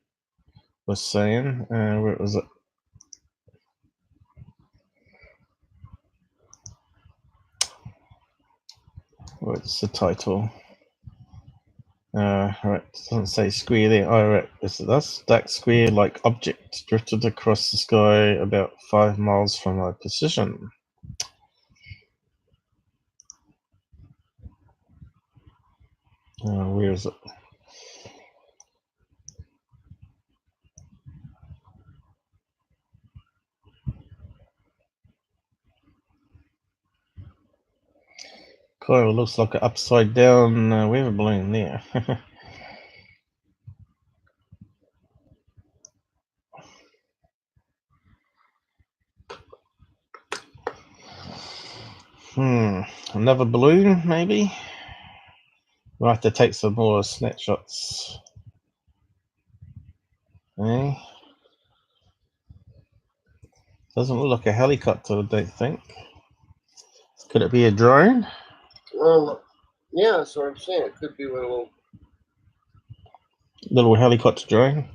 was saying. Where was it? What's the title? Right, doesn't say square there. Oh, right, is it this? Dark square-like object drifted across the sky about 5 miles from our position. Where is it? Kind of looks like an upside down weather balloon there. Another balloon, maybe? We'll have to take some more snapshots. Eh? Doesn't look like a helicopter, I don't think. Could it be a drone? Well, yeah, that's what I'm saying. It could be a Little helicopter drone?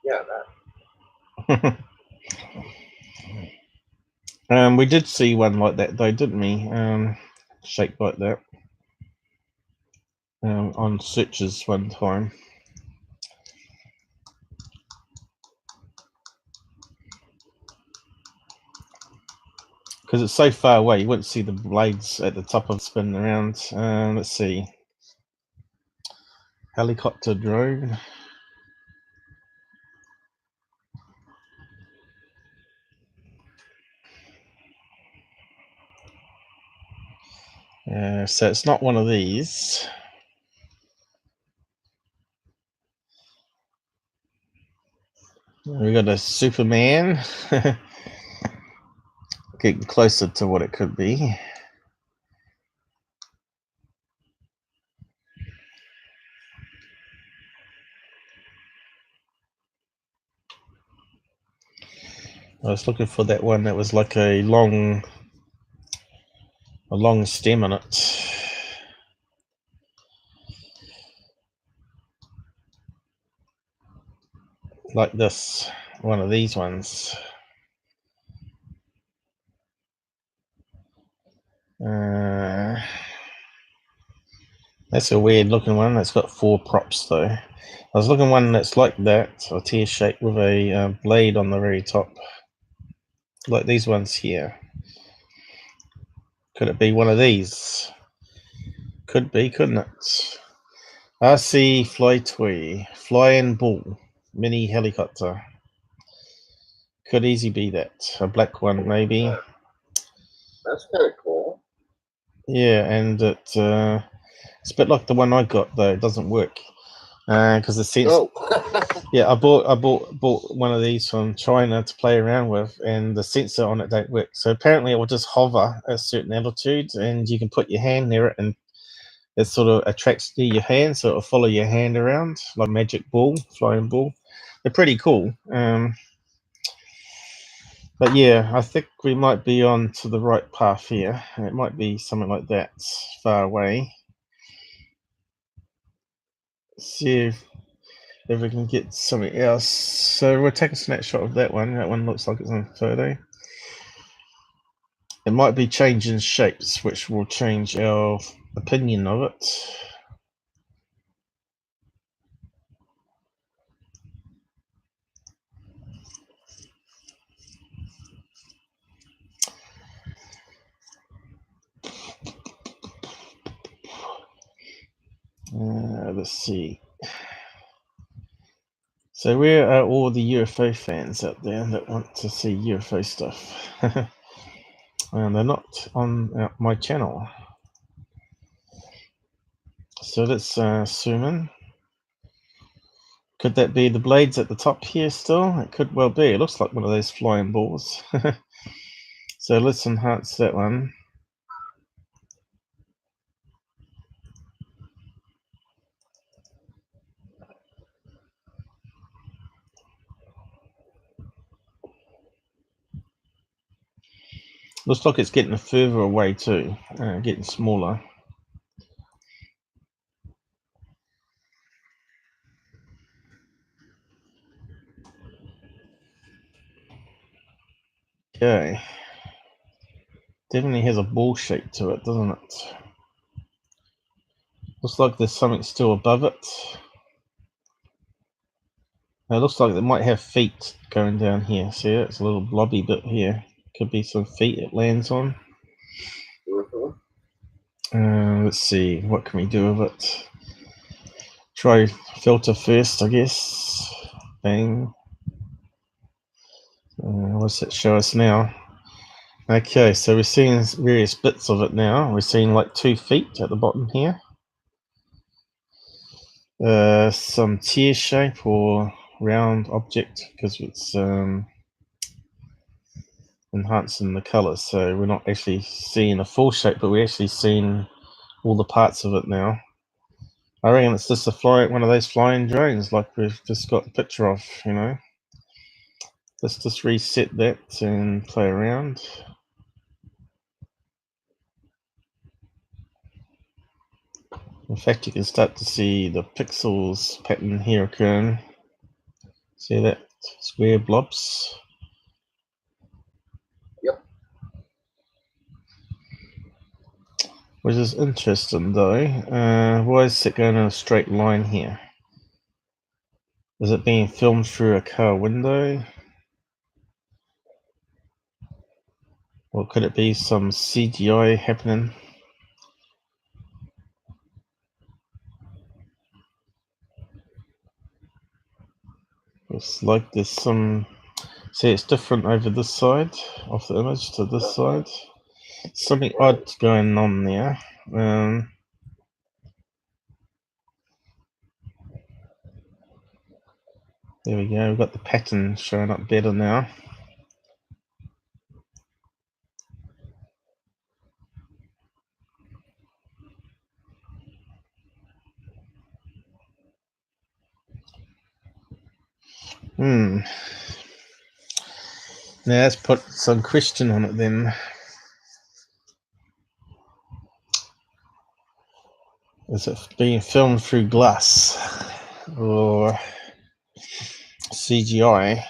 Yeah, that. We did see one like that though, didn't we? Shaped like that. On searches one time. Because it's so far away, you wouldn't see the blades at the top of spinning around. Let's see. Helicopter drone. So it's not one of these. We got a Superman. Getting closer to what it could be. I was looking for that one that was like a long stem on it. like this, one of these ones. That's a weird looking one. That's got 4 props though. I was looking one that's like that, a tear shape with a blade on the very top, like these ones here. Could it be one of these? Could be, couldn't it? RC Fly Toy, Flying Bull, mini helicopter. Could easily be that. A black one, maybe. That's kind of cool. Yeah, and it's a bit like the one I got though. It doesn't work because the sensor. Oh. Yeah, I bought one of these from China to play around with, and the sensor on it don't work. So apparently, it will just hover at a certain altitude, and you can put your hand near it, and it sort of attracts to your hand, so it'll follow your hand around like a magic ball, flying ball. They're pretty cool. But yeah, I think we might be on to the right path here. It might be something like that far away. See if we can get something else. So we'll take a snapshot of that one. That one looks like it's on photo. It might be changing shapes, which will change our opinion of it. Let's see. So where are all the UFO fans out there that want to see UFO stuff? And they're not on my channel. So let's zoom in. Could that be the blades at the top here still? It could well be. It looks like one of those flying balls. So let's enhance that one. Looks like it's getting further away too, getting smaller. Okay. Definitely has a ball shape to it, doesn't it? Looks like there's something still above it. It looks like it might have feet going down here. See, it's a little blobby bit here. Could be some feet it lands on. Let's see, what can we do with it? Try filter first, I guess. Bang. What's it show us now? Okay, so we're seeing various bits of it now. We're seeing like 2 feet at the bottom here. Some tear shape or round object because it's enhancing the color. So we're not actually seeing a full shape, but we're actually seeing all the parts of it now. I reckon it's just one of those flying drones like we've just got a picture of, you know. Let's just reset that and play around. In fact, you can start to see the pixels pattern here occurring. See that? Square blobs. Yep. Which is interesting though. Why is it going in a straight line here? Is it being filmed through a car window? Or could it be some CGI happening? Looks like there's some... See, it's different over this side of the image to this side. Something odd going on there. There we go, we've got the pattern showing up better now. Now let's put some question on it then. Is it being filmed through glass or CGI.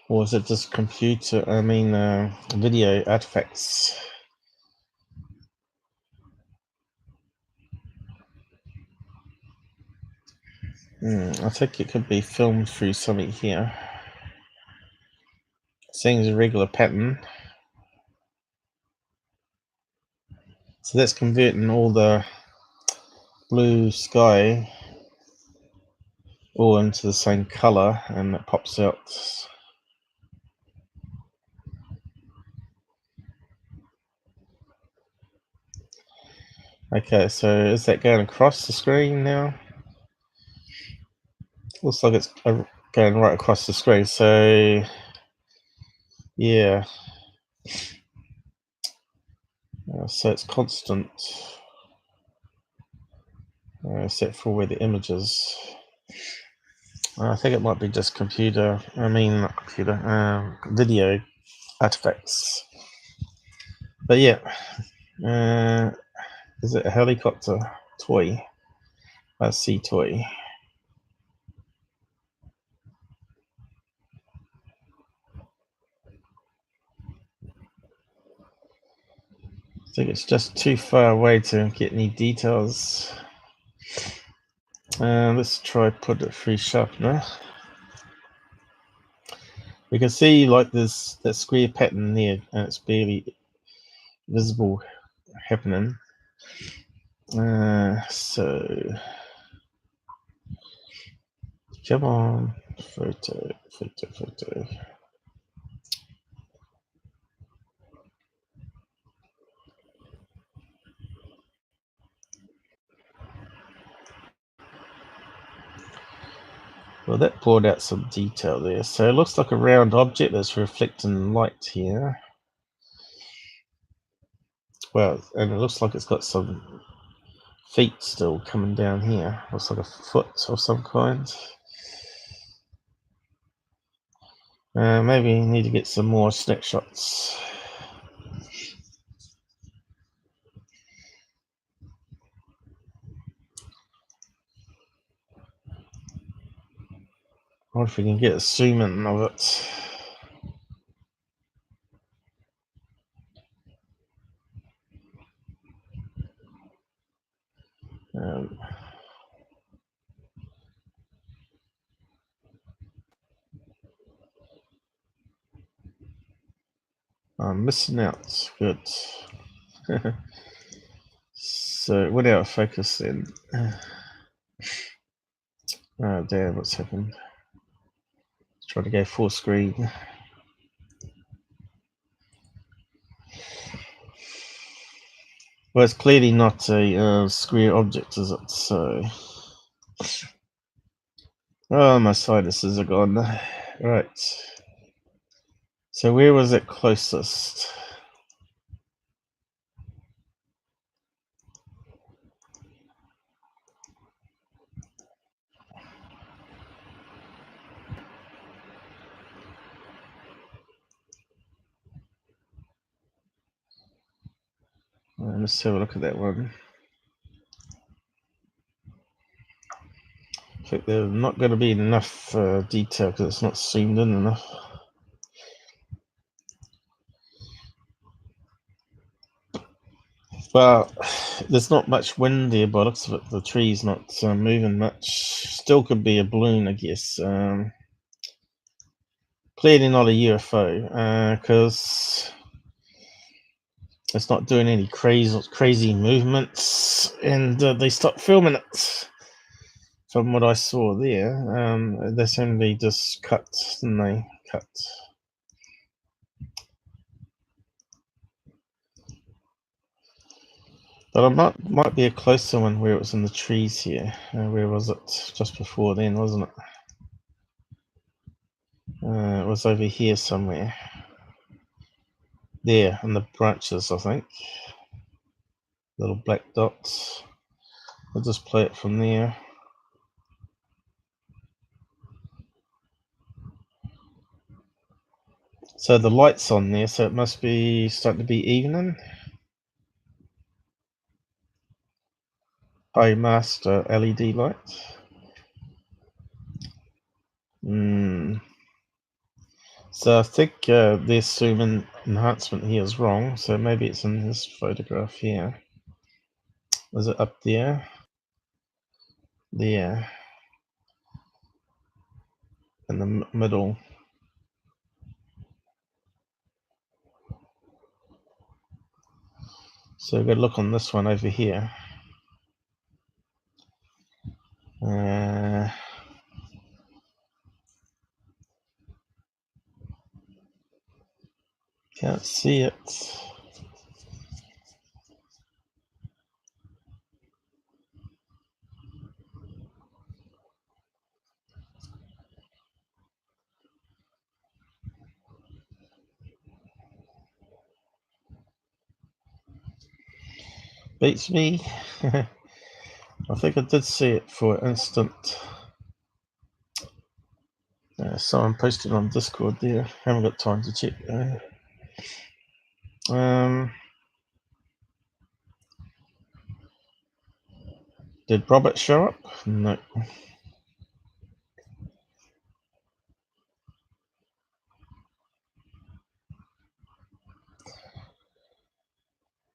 Or is it just video artifacts? I think it could be filmed through something here. Seeing as a regular pattern. So that's converting all the blue sky all into the same color, and it pops out. Okay, so is that going across the screen now? Looks like it's going right across the screen. So yeah, so it's constant, except for where the image is. I think it might be just video artifacts. But yeah, is it a helicopter toy? A sea toy. I think it's just too far away to get any details. Let's try put it through sharpener. We can see like there's that square pattern there, and it's barely visible happening. So come on, photo. Well, that poured out some detail there. So it looks like a round object that's reflecting light here. Well, and it looks like it's got some feet still coming down here. Looks like a foot of some kind. Maybe we need to get some more snapshots. I wonder if we can get a zoom in of it. I'm missing out. Good. So, what out of focus then? Oh, damn, what's happened? Try to go full screen. Well, it's clearly not a square object, is it? So, oh, my sinuses are gone. Right. So, where was it closest? Let's have a look at that one. I think there's not going to be enough detail because it's not zoomed in enough. Well, there's not much wind there by the looks of it. The tree's not moving much. Still could be a balloon, I guess. Clearly not a UFO because it's not doing any crazy movements, and they stopped filming it. From what I saw there, they simply just cut, didn't they? Cut. But it might be a closer one where it was in the trees here. Where was it? Just before then, wasn't it? It was over here somewhere. There, in the branches, I think. Little black dots. I'll just play it from there. So the light's on there, so it must be starting to be evening. high master LED light. So I think the zoom enhancement here is wrong. So maybe it's in this photograph here. Is it up there? There. In the middle. So we've got to look on this one over here. Can't see it. Beats me. I think I did see it for an instant. Someone posted on Discord there. Haven't got time to check. Did Robert show up? No.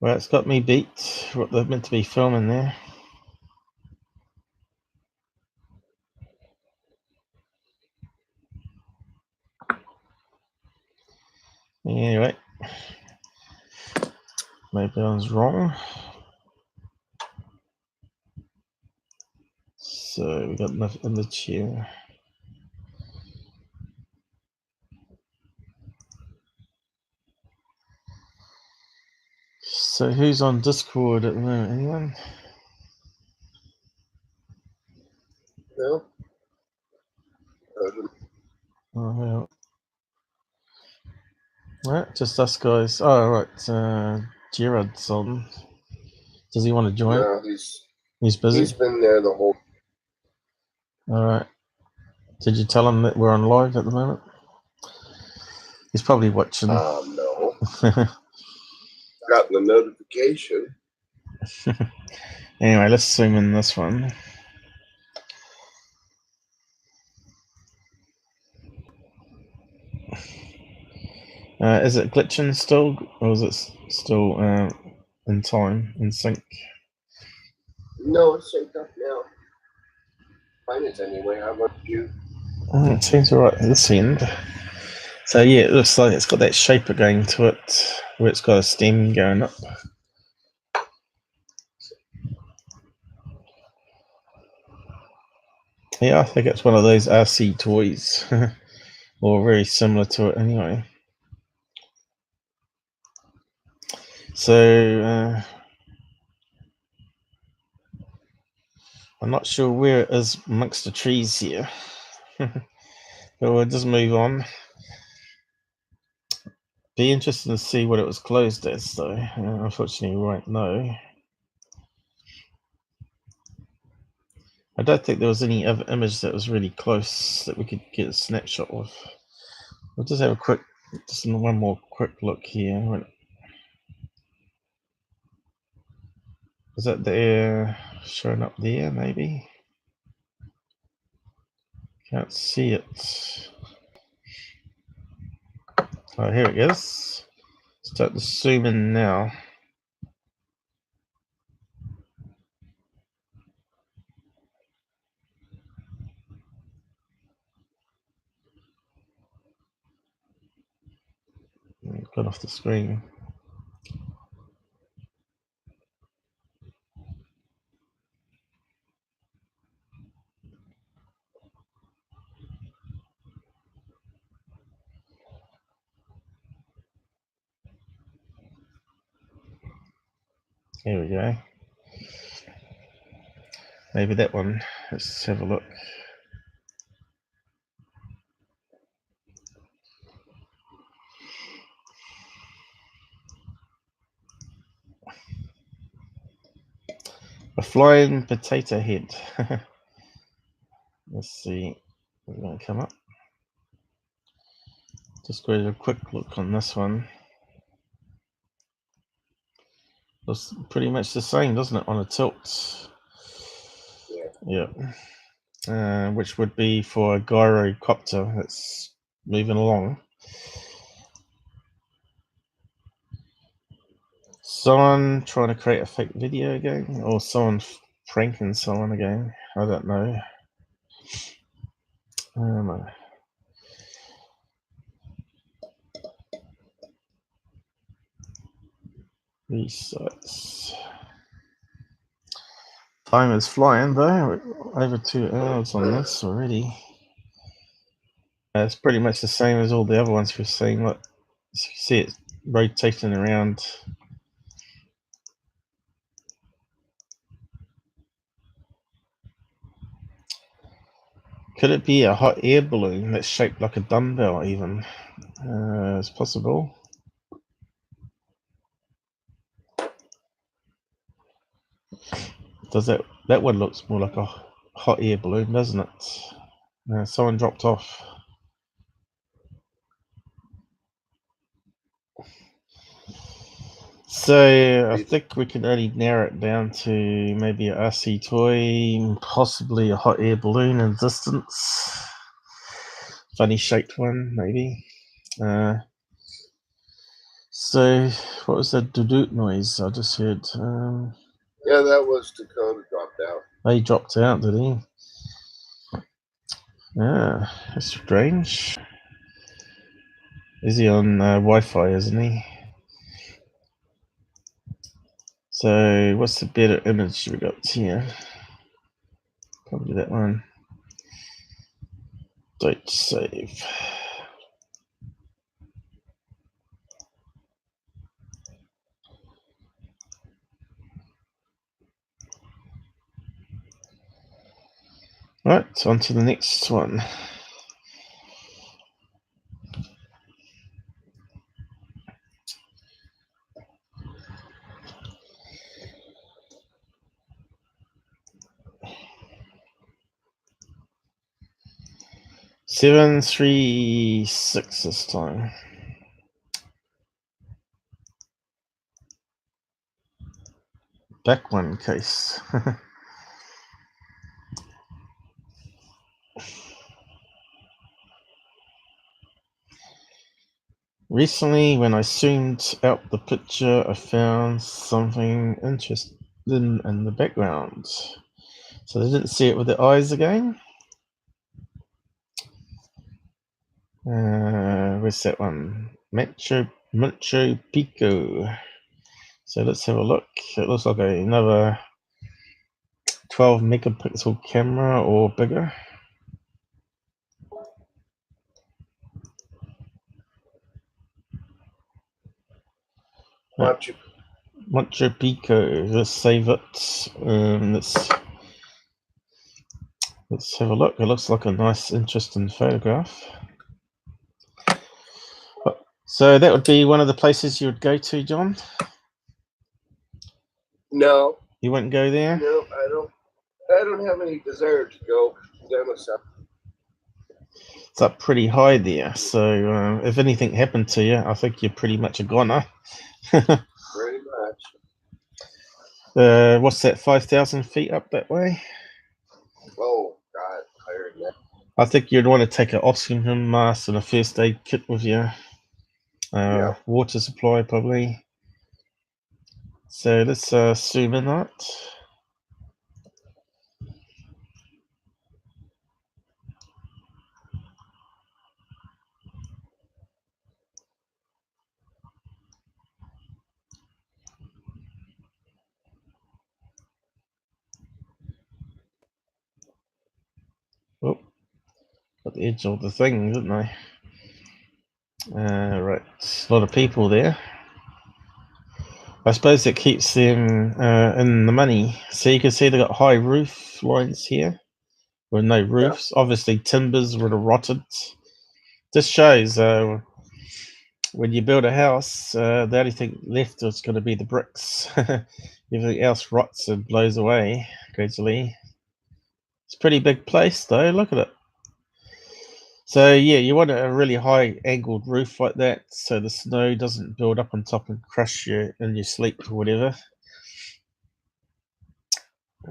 Well, it's got me beat. What they're meant to be filming there. Anyway, maybe I was wrong. So we got enough image here. So who's on Discord at the moment? Anyone? No. Oh, well. Right, just us guys. Oh, right. Gerard's on. Does he want to join? No, He's busy. He's been there the whole. All right. Did you tell him that we're on live at the moment? He's probably watching. No. Got the notification. Anyway, let's zoom in this one. Is it glitching still, or is it still in time, in sync? No, it's synced up now. Mine is anyway. How about you? It seems alright at this end. So yeah, it looks like it's got that shape again to it, where it's got a stem going up. Yeah, I think it's one of those RC toys, or very similar to it anyway. So I'm not sure where it is amongst the trees here, but we'll just move on. Be interesting to see what it was closed as, though. Unfortunately, we won't know. I don't think there was any other image that was really close that we could get a snapshot of. We'll just have a quick, just one more quick look here. Is that there showing up there, maybe? Can't see it. Oh, here it is. Start to zoom in now. Got off the screen. Here we go. Maybe that one. Let's have a look. A flying potato head. Let's see. We're going to come up. Just go to a quick look on this one. Looks pretty much the same, doesn't it, on a tilt? Yeah. Which would be for a gyrocopter that's moving along. Someone trying to create a fake video again, or someone pranking someone again. I don't know. These sites. Time is flying though. We're over 2 hours on this already. It's pretty much the same as all the other ones we've seen. Look, you see it rotating around. Could it be a hot air balloon that's shaped like a dumbbell even? It's possible. Does that one looks more like a hot air balloon, doesn't it? Someone dropped off. So I think we can only narrow it down to maybe a RC toy, possibly a hot air balloon in distance. Funny shaped one, maybe. So what was that doo-doo noise I just heard? Yeah, that was Dakota dropped out. Oh, he dropped out, did he? Yeah, that's strange. Is he on Wi-Fi, isn't he? So what's the better image we got here? Probably that one. Don't save. Right, on to the next one. Seven, 3, 6 this time. Back one case. Recently, when I zoomed out the picture, I found something interesting in the background. So they didn't see it with their eyes again. Where's that one? Machu Picchu. So let's have a look. It looks like another 12 megapixel camera or bigger. Machu Picchu. Let's save it. Let's have a look. It looks like a nice, interesting photograph. So that would be one of the places you would go to, John? No. You wouldn't go there? No, I don't have any desire to go down the south. It's up pretty high there, so if anything happened to you, I think you're pretty much a goner. Pretty much. What's that, 5,000 feet up that way? Oh, God, higher than that. I think you'd want to take an oxygen mask and a first aid kit with you. Yeah. Water supply, probably. So let's zoom in on it. Oh, got the edge of the thing, didn't I? Right, a lot of people there. I suppose it keeps them in the money. So you can see they've got high roof lines here with no roofs. Yeah. Obviously, timbers would have rotted. This shows when you build a house, the only thing left is going to be the bricks. Everything else rots and blows away gradually. It's a pretty big place, though. Look at it. So yeah, you want a really high angled roof like that, so the snow doesn't build up on top and crush you in your sleep or whatever.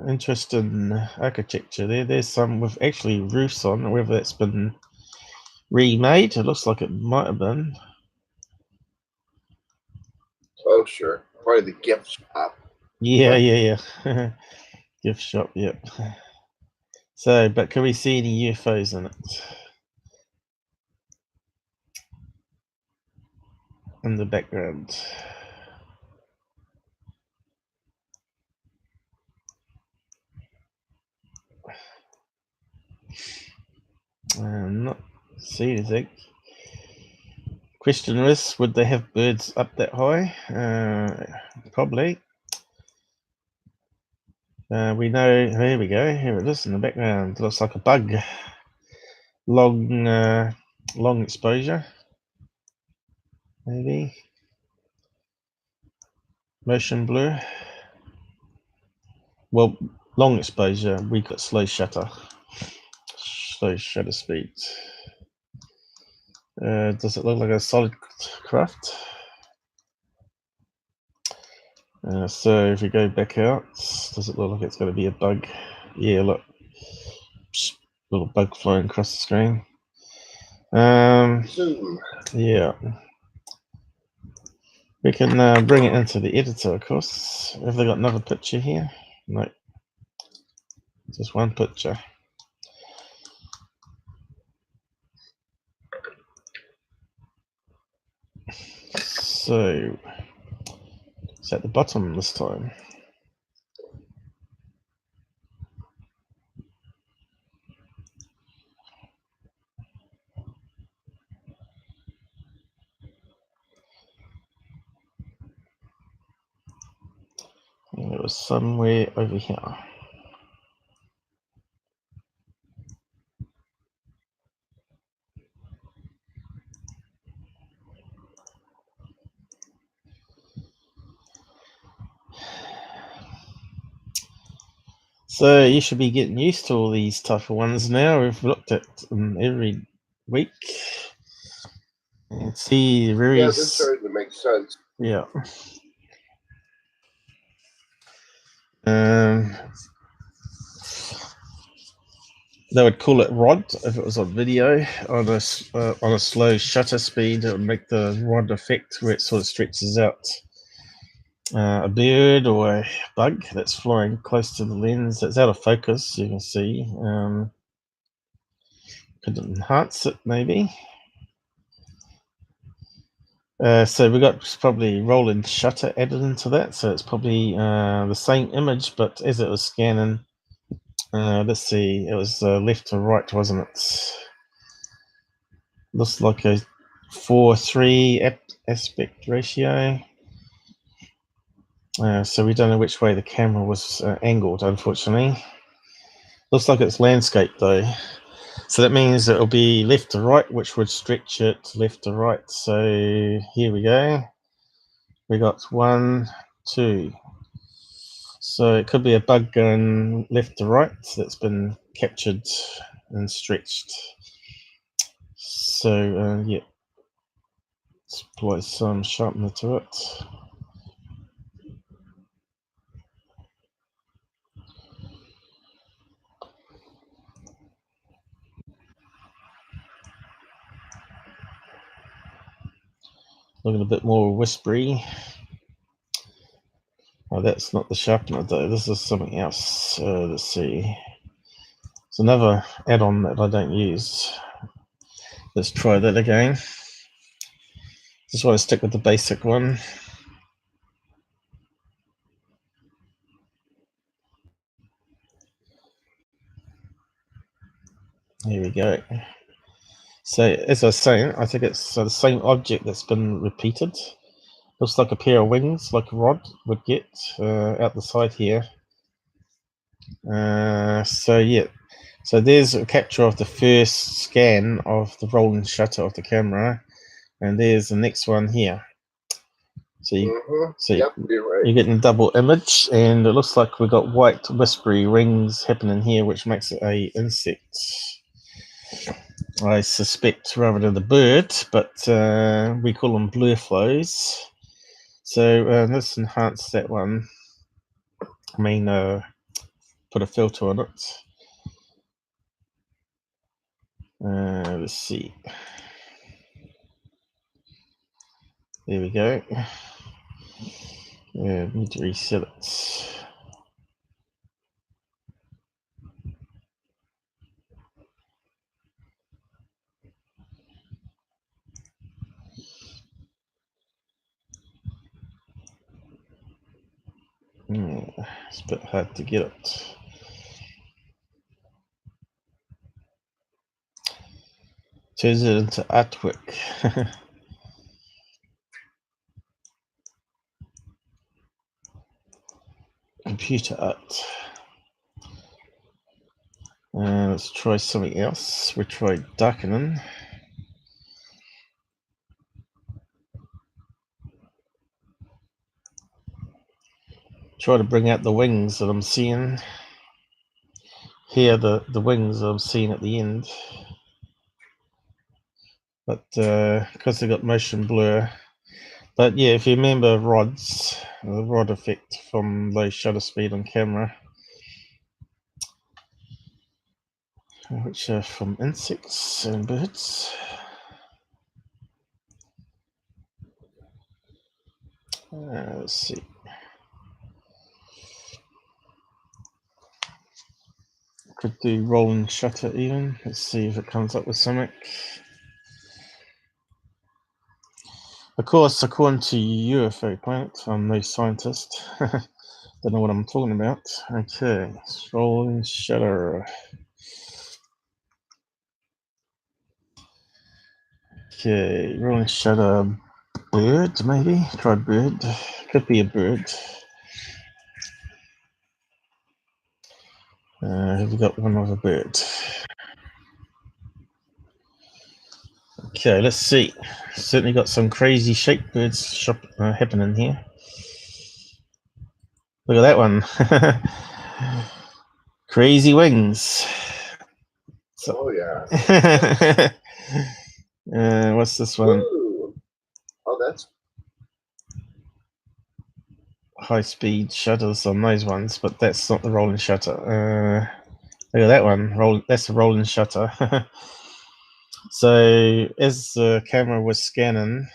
interesting architecture there. There's some with actually roofs on, whether that's been remade. It looks like it might have been. Oh, sure. Probably the gift shop. Yeah. Gift shop, yep. So, but can we see any UFOs in it? In the background. Not see anything. Question is, would they have birds up that high? Probably. We know, here we go, here it is in the background. It looks like a bug. Long exposure. Maybe. Motion blur. Well, long exposure, we got slow shutter. Slow shutter speed. Does it look like a solid craft? So if we go back out, does it look like it's going to be a bug? Yeah, look. Little bug flying across the screen. Zoom. Yeah. We can bring it into the editor, of course. Have they got another picture here? No. Just one picture. So it's at the bottom this time. And it was somewhere over here. So you should be getting used to all these type of ones now. We've looked at them every week. And see very... Yeah, this started to make sense. Yeah. They would call it rod if it was on video. On a slow shutter speed, it would make the rod effect where it sort of stretches out. A bird or a bug that's flying close to the lens. It's out of focus, you can see. Could enhance it maybe. So we got probably rolling shutter added into that, so it's probably the same image, but as it was scanning, let's see, it was left to right, wasn't it? Looks like a 4:3 aspect ratio. So we don't know which way the camera was angled, unfortunately. Looks like it's landscape though. So that means it'll be left to right, which would stretch it left to right. So here we go. We got 1, 2. So it could be a bug going left to right that's been captured and stretched. So yeah, let's apply some sharpener to it. Looking a bit more whispery. Oh, that's not the sharpener though. This is something else. Let's see. It's another add-on that I don't use. Let's try that again. Just want to stick with the basic one. Here we go. So as I was saying, I think it's the same object that's been repeated. Looks like a pair of wings, like a rod would get out the side here. So yeah, so there's a capture of the first scan of the rolling shutter of the camera, and there's the next one here. So Yep, you're right. You're getting double image, and it looks like we've got white whispery rings happening here, which makes it a insect, I suspect, rather than the bird, but we call them blur flows. So let's enhance that one. I mean, put a filter on it. Let's see. There we go. Need to reset it. It's a bit hard to get it. Turns it into artwork. Computer art. Let's try something else. We tried darkening. Try to bring out the wings that I'm seeing. Here, the wings that I'm seeing at the end. But because they got motion blur. But yeah, if you remember rods, the rod effect from low shutter speed on camera, which are from insects and birds. Let's see. Could do rolling shutter even. Let's see if it comes up with something. Of course, according to UFOplanet, I'm no scientist. Don't know what I'm talking about. Okay, rolling shutter. Okay, rolling shutter. Bird, maybe? Try bird. Could be a bird. Have we got one of a bird? Okay, let's see. Certainly got some crazy shaped birds happening here. Look at that one. Crazy wings. So, oh yeah. What's this one? Ooh. Oh, that's High speed shutters on those ones, but that's not the rolling shutter. Look at that one. That's the rolling shutter. So as the camera was scanning,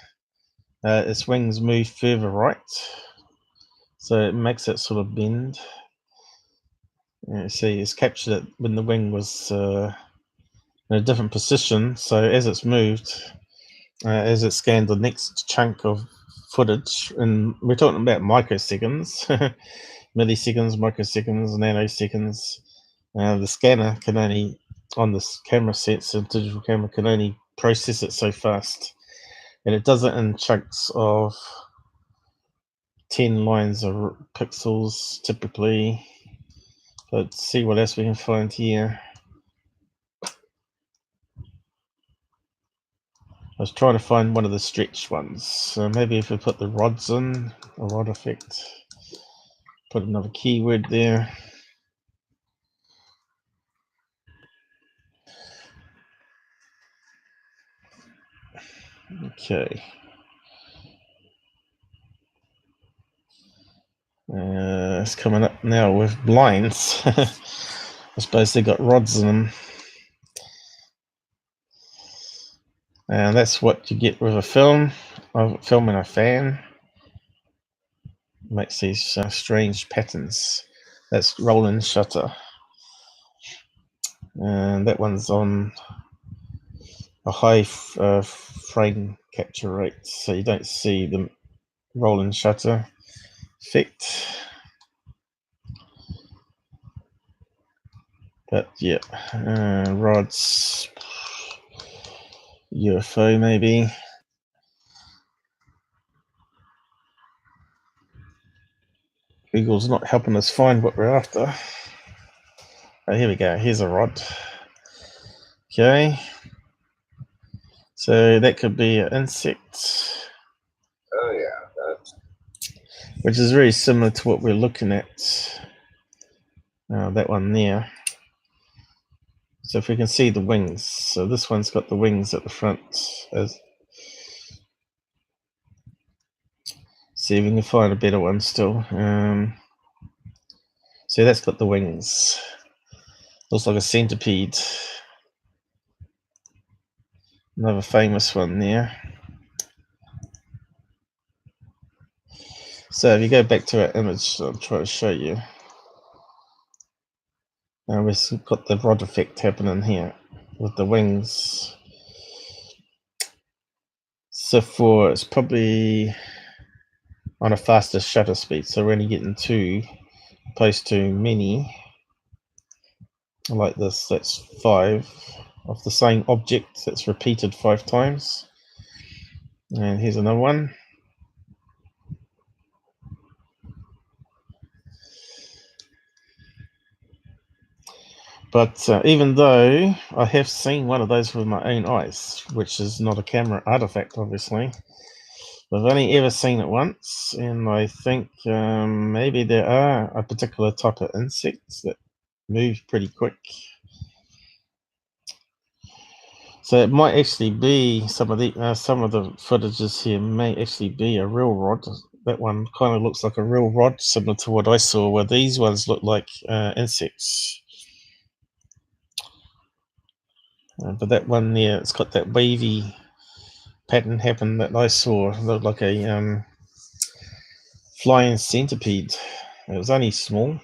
its wings move further right, so it makes it sort of bend. See, it's captured it when the wing was in a different position. So as it's moved, as it scanned the next chunk of footage, and we're talking about microseconds, milliseconds, microseconds, nanoseconds. The scanner can only, on this camera sets, a digital camera can only process it so fast, and it does it in chunks of 10 lines of pixels typically. Let's see what else we can find here. I was trying to find one of the stretched ones. So maybe if we put the rods in, a rod effect, put another keyword there. Okay. It's coming up now with blinds. I suppose they got rods in them. And that's what you get with a film in a fan. Makes these strange patterns. That's rolling shutter. And that one's on a high frame capture rate, so you don't see the rolling shutter effect. But yeah, rods, UFO maybe. Google's not helping us find what we're after. Oh, here we go. Here's a rod. Okay. So that could be an insect. oh yeah. That's Which is very similar to what we're looking at. That one there. So if we can see the wings, so this one's got the wings at the front. See if we can find a better one still. See, that's got the wings. Looks like a centipede. Another famous one there. So if you go back to our image, I'll try to show you. Now we've got the rod effect happening here with the wings. So for it's probably on a faster shutter speed, so we're only getting 2 opposed to many like this. That's 5 of the same object that's repeated 5 times. And here's another one. But even though I have seen one of those with my own eyes, which is not a camera artifact, obviously, I've only ever seen it once, and I think maybe there are a particular type of insects that move pretty quick. So it might actually be some of the footages here may actually be a real rod. That one kind of looks like a real rod, similar to what I saw, where these ones look like insects. But that one there, it's got that wavy pattern happen that I saw. It looked like a flying centipede. It was only small,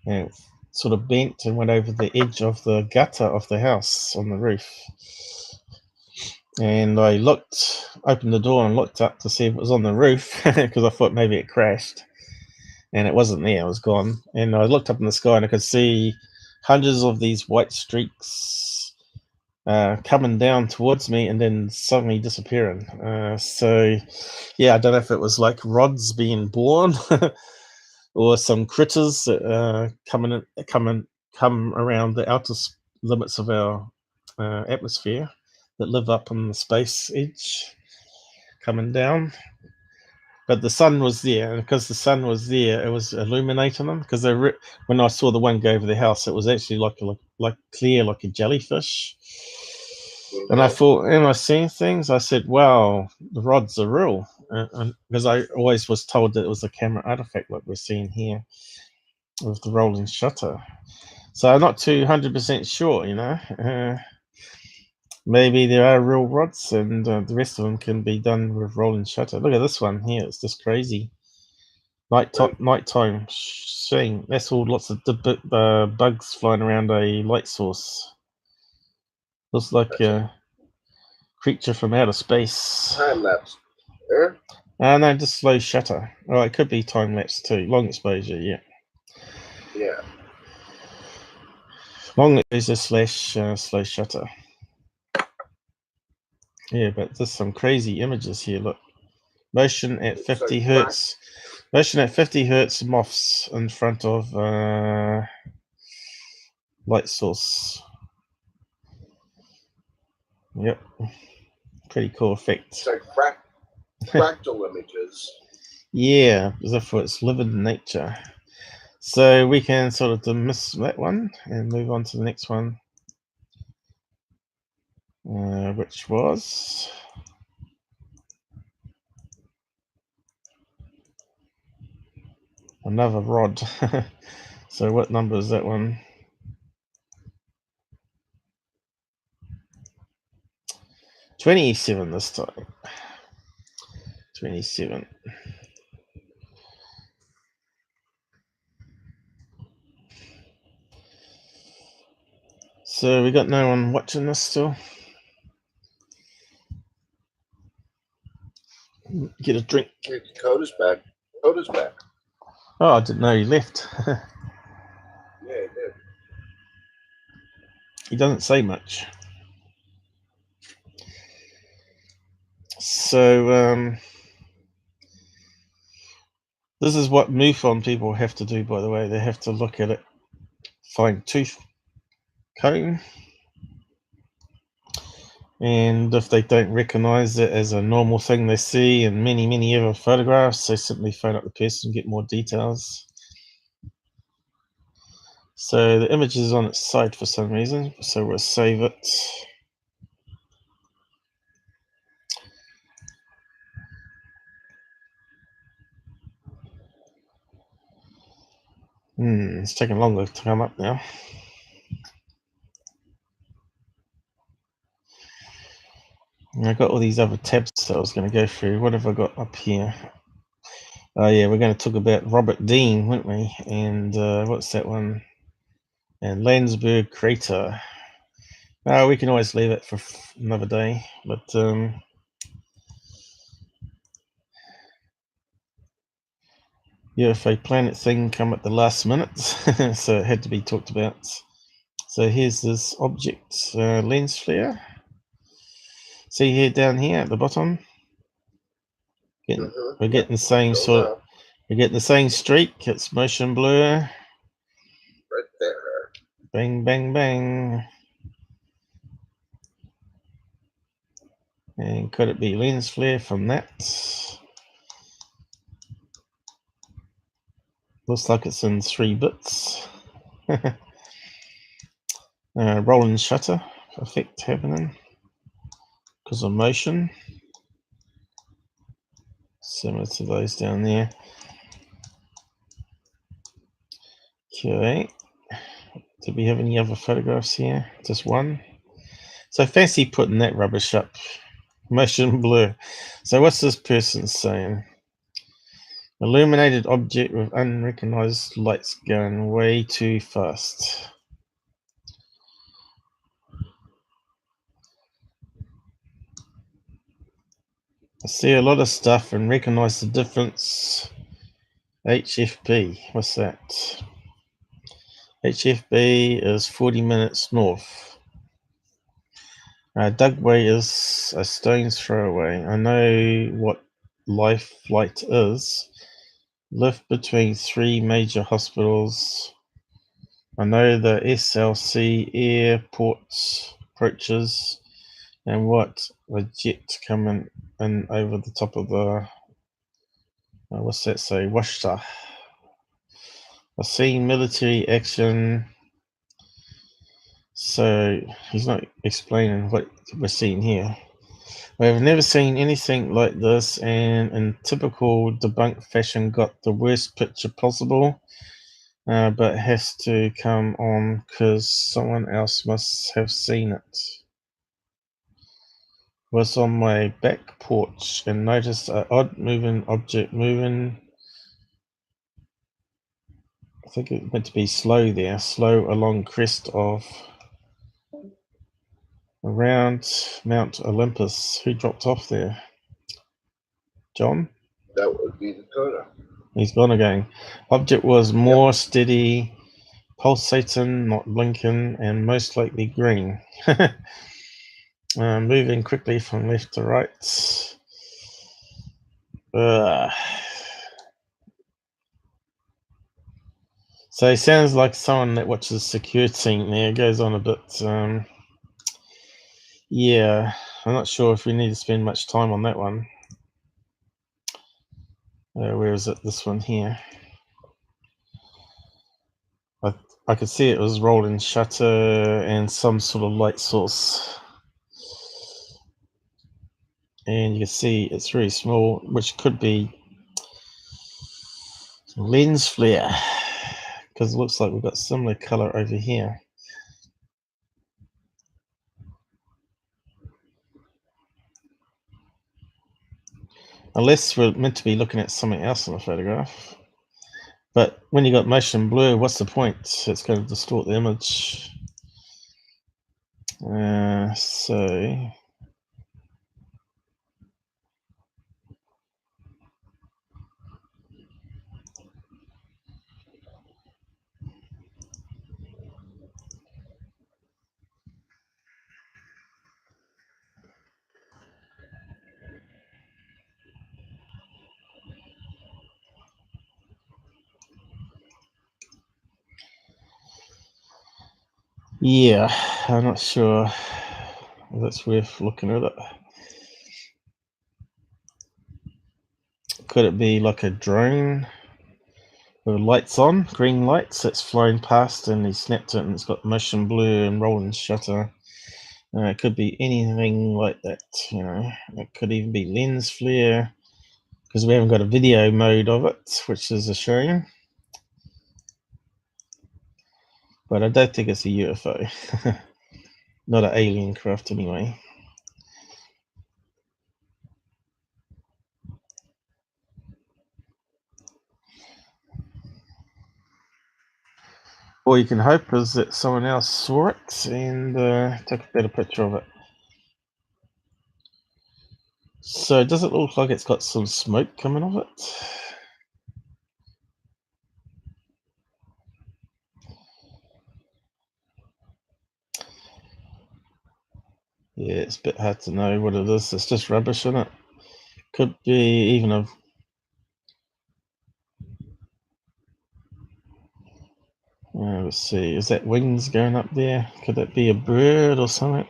and it sort of bent and went over the edge of the gutter of the house on the roof. And I opened the door and looked up to see if it was on the roof, because I thought maybe it crashed, and it wasn't there. It was gone. And I looked up in the sky and I could see hundreds of these white streaks coming down towards me and then suddenly disappearing. So yeah, I don't know if it was like rods being born or some critters that come around the outer limits of our atmosphere that live up on the space edge coming down. But the sun was there, and because the sun was there, it was illuminating them. Because when I saw the one go over the house, it was actually like clear, like a jellyfish. And I thought, am I seeing things? I said, wow, the rods are real. Because I always was told that it was a camera artifact like we're seeing here with the rolling shutter. So I'm not 200% sure, you know. Maybe there are real rods, and the rest of them can be done with rolling shutter. Look at this one here; it's just crazy. Nighttime seeing. That's all. Lots of bugs flying around a light source. Looks like a creature from outer space. Time lapse. There. No, just slow shutter. Oh, it could be time lapse too. Long exposure, yeah. Yeah. Long exposure / slow shutter. Yeah, but there's some crazy images here. Look, motion at 50 hertz. Motion at 50 hertz moths in front of light source. Yep, pretty cool effect. It's like fractal images. Yeah, as if it's living nature. So we can sort of dismiss that one and move on to the next one, which was another rod. So what number is that one? 27 this time. 27. So we got no one watching this still. Get a drink. Coda's back. Coda's back. Oh, I didn't know he left. Yeah, he did. He doesn't say much. So this is what MUFON people have to do, by the way. They have to look at it, find tooth comb, and if they don't recognize it as a normal thing they see in many other photographs, they simply phone up the person and get more details. So the image is on its side for some reason, so we'll save it. It's taking longer to come up now. And I got all these other tabs that I was going to go through. What have I got up here? Oh yeah, we're going to talk about Robert Dean, weren't we? And what's that one? And Landsberg Crater. We can always leave it for another day, but UFOplanet thing come at the last minute, so it had to be talked about. So here's this object lens flare. See here down here at the bottom, we're getting the same sort of, we're getting the same streak. It's motion blur. Right there. Bang, bang, bang. And could it be lens flare from that? Looks like it's in 3 bits. Rolling shutter effect happening because of motion. Similar to those down there. Okay. Did we have any other photographs here? Just one. So fancy putting that rubbish up. Motion blur. So what's this person saying? Illuminated object with unrecognized lights going way too fast. I see a lot of stuff and recognize the difference. HFB, what's that? HFB is 40 minutes north. Dugway is a stone's throw away. I know what life flight is. Lift between 3 major hospitals. I know the SLC airports approaches and what a jet coming in over the top of the what's that say? Washta. I've seen military action. So he's not explaining what we're seeing here. I've never seen anything like this, and in typical debunk fashion got the worst picture possible, but has to come on because someone else must have seen it. Was on my back porch and noticed an odd moving object moving. I think it meant to be slow there, slow along crest of around Mount Olympus. Who dropped off there? John? That would be Dakota. He's gone again. Object was more steady, pulsating, not blinking, and most likely green. Moving quickly from left to right. So he sounds like someone that watches security there. Goes on a bit. Yeah, I'm not sure if we need to spend much time on that one. Where is it? This one here. I could see it was rolling shutter and some sort of light source. And you can see it's very small, which could be lens flare, because it looks like we've got similar color over here. Unless we're meant to be looking at something else in the photograph. But when you got motion blur, what's the point? It's going to distort the image. So yeah, I'm not sure if it's worth looking at it. Could it be like a drone with lights on, green lights that's flying past, and he snapped it and it's got motion blur and rolling shutter? It could be anything like that, you know. It could even be lens flare, because we haven't got a video mode of it, which is a shame. But I don't think it's a UFO. Not an alien craft anyway. All you can hope is that someone else saw it and took a better picture of it. So does it look like it's got some smoke coming off it? Yeah, it's a bit hard to know what it is. It's just rubbish in it. Could be even a... let's see, is that wings going up there? Could that be a bird or something?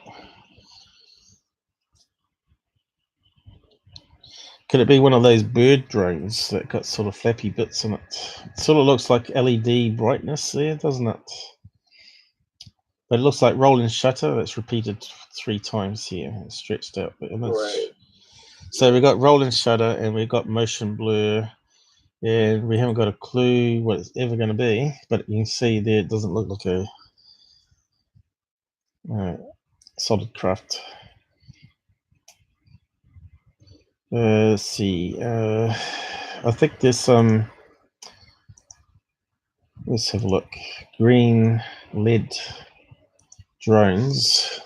Could it be one of those bird drones that got sort of flappy bits in it? It sort of looks like LED brightness there, doesn't it? But it looks like rolling shutter that's repeated 3 times here. It's stretched out the image. Right. So we've got rolling shutter and we've got motion blur, and we haven't got a clue what it's ever going to be, but you can see there it doesn't look like a solid craft. Let's see. I think there's some... Let's have a look. Green lead drones.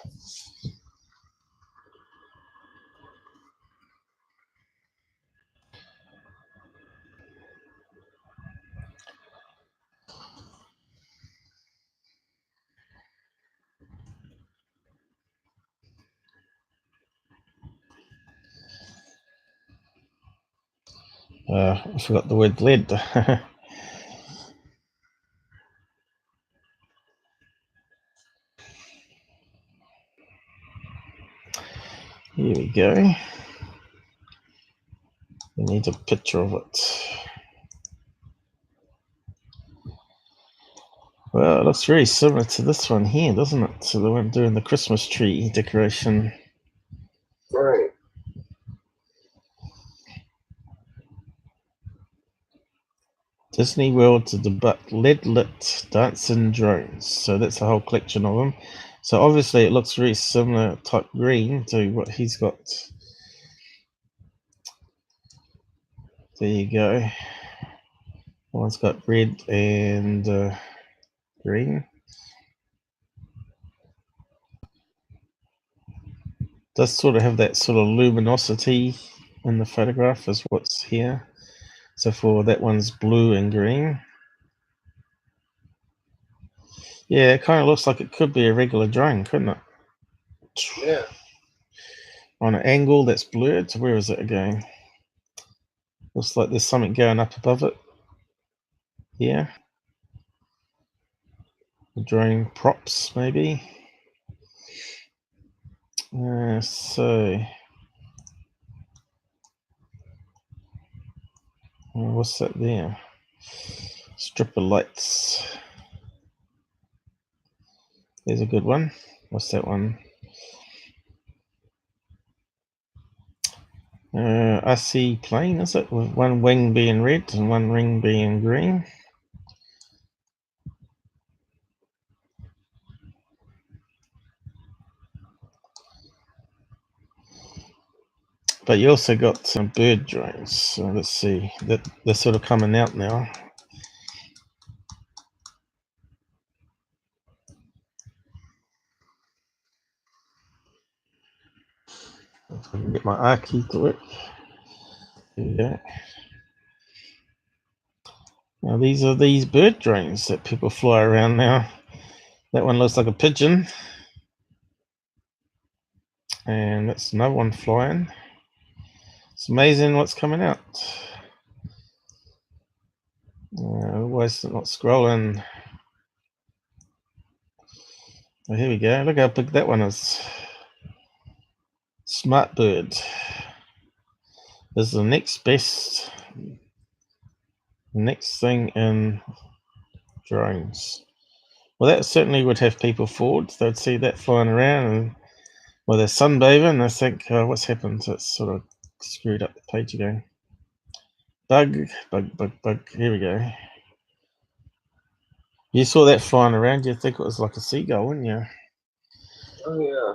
I forgot the word lead. Here we go. We need a picture of it. Well, it looks very similar to this one here, doesn't it? So the one doing the Christmas tree decoration. Right. Disney World to debunk lead-lit dancing drones. So that's a whole collection of them. So obviously it looks very similar type green to what he's got. There you go. One's got red and green. Does sort of have that sort of luminosity in the photograph as what's here. So for that one's blue and green. Yeah, it kind of looks like it could be a regular drone, couldn't it? Yeah. On an angle that's blurred. So where is it again? Looks like there's something going up above it. Here. The drone props, maybe. So what's that there? Strip of lights. There's a good one. What's that one? RC plane, is it? With one wing being red and one wing being green. But you also got some bird drones. So let's see. They're sort of coming out now. If I can get my R key to work. There we go. Now these are these bird drones that people fly around now. That one looks like a pigeon. And that's another one flying. It's amazing what's coming out. Why is it not scrolling? Oh, here we go. Look how big that one is. Smart bird. This is the next best, next thing in drones. Well, that certainly would have people forward. They'd see that flying around, and well, they're sunbathing. They think, what's happened? So it's sort of screwed up the page again. Bug. Here we go. You saw that flying around, you'd think it was like a seagull, wouldn't you? Oh yeah.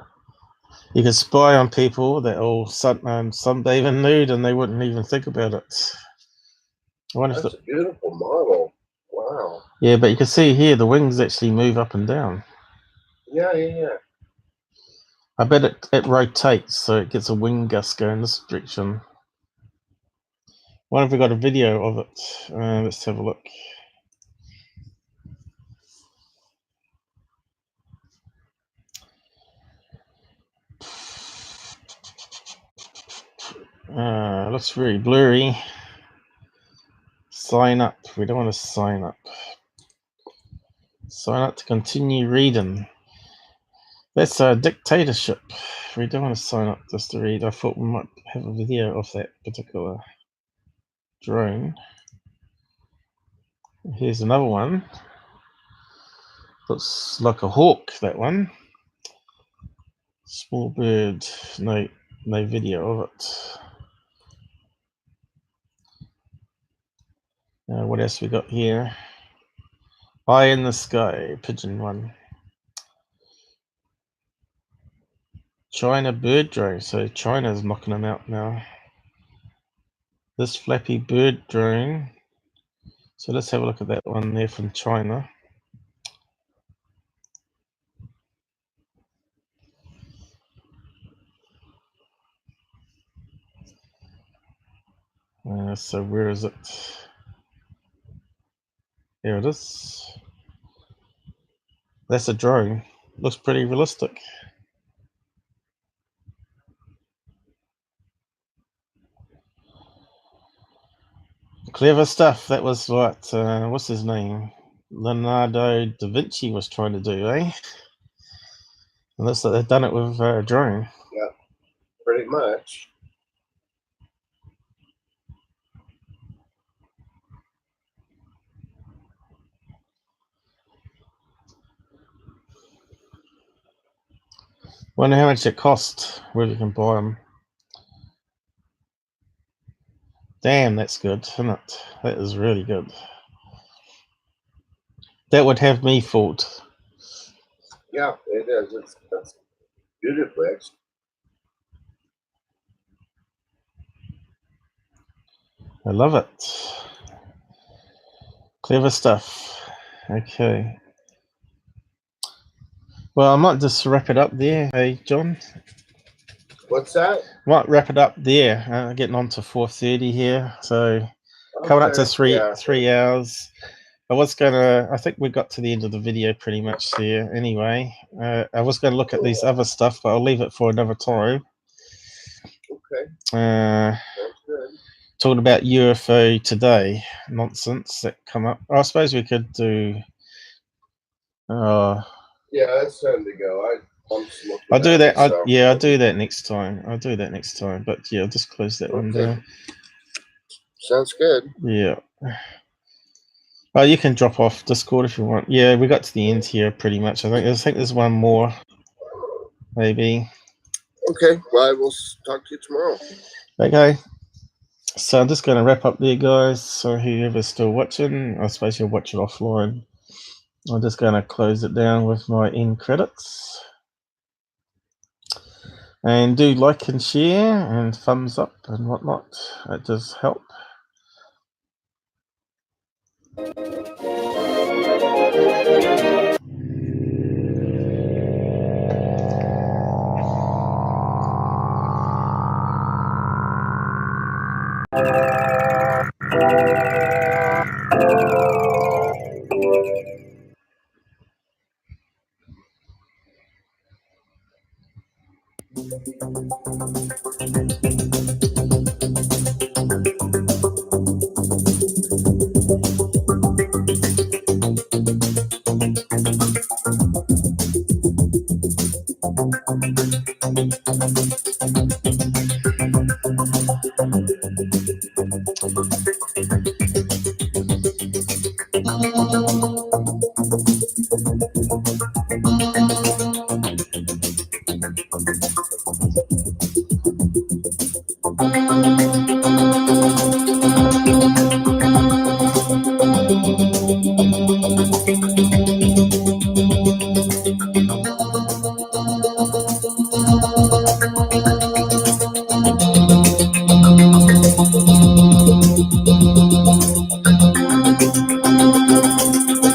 You could spy on people that all sunbathing nude and they wouldn't even think about it. I wonder That's a beautiful model. Wow. yeah, but you can see here the wings actually move up and down. Yeah. I bet it rotates, so it gets a wing gust going this direction. Why have we got a video of it? Let's have a look. Looks very blurry. Sign up. We don't want to sign up. Sign up to continue reading. That's a dictatorship. We don't want to sign up just to read. I thought we might have a video of that particular drone. Here's another one. Looks like a hawk, that one. Small bird. No video of it. What else we got here? Eye in the sky, pigeon one. China bird drone. So China's knocking them out now. This flappy bird drone. So let's have a look at that one there from China. So where is it? Here it is. That's a drone. Looks pretty realistic. Clever stuff. That was what, what's his name? Leonardo da Vinci was trying to do, eh? And looks like they've done it with a drone. Yeah, pretty much. Wonder how much it cost, where you can buy them. Damn, that's good, isn't it? That is really good. That would have me fooled. Yeah, it is. That's beautiful. I love it. Clever stuff. Okay. Well, I might just wrap it up there, hey, John? What's that? Might wrap it up there. Getting on to 4:30 here, so coming up to three hours. I think we got to the end of the video pretty much there anyway. I was going to look at these other stuff, but I'll leave it for another time. Okay. Sounds good. Talking about UFO today nonsense that come up. I suppose we could do. Yeah, it's time to go. I'll do that. I'll do that next time. But yeah, I'll just close that one down. Sounds good. Yeah. Oh, you can drop off Discord if you want. Yeah, we got to the end here pretty much. I think there's one more, maybe. Okay. Well, I will talk to you tomorrow. Okay. So I'm just going to wrap up there, guys. So whoever's still watching, I suppose you'll watch it offline. I'm just going to close it down with my end credits. And do like and share and thumbs up and whatnot. It does help. Bye.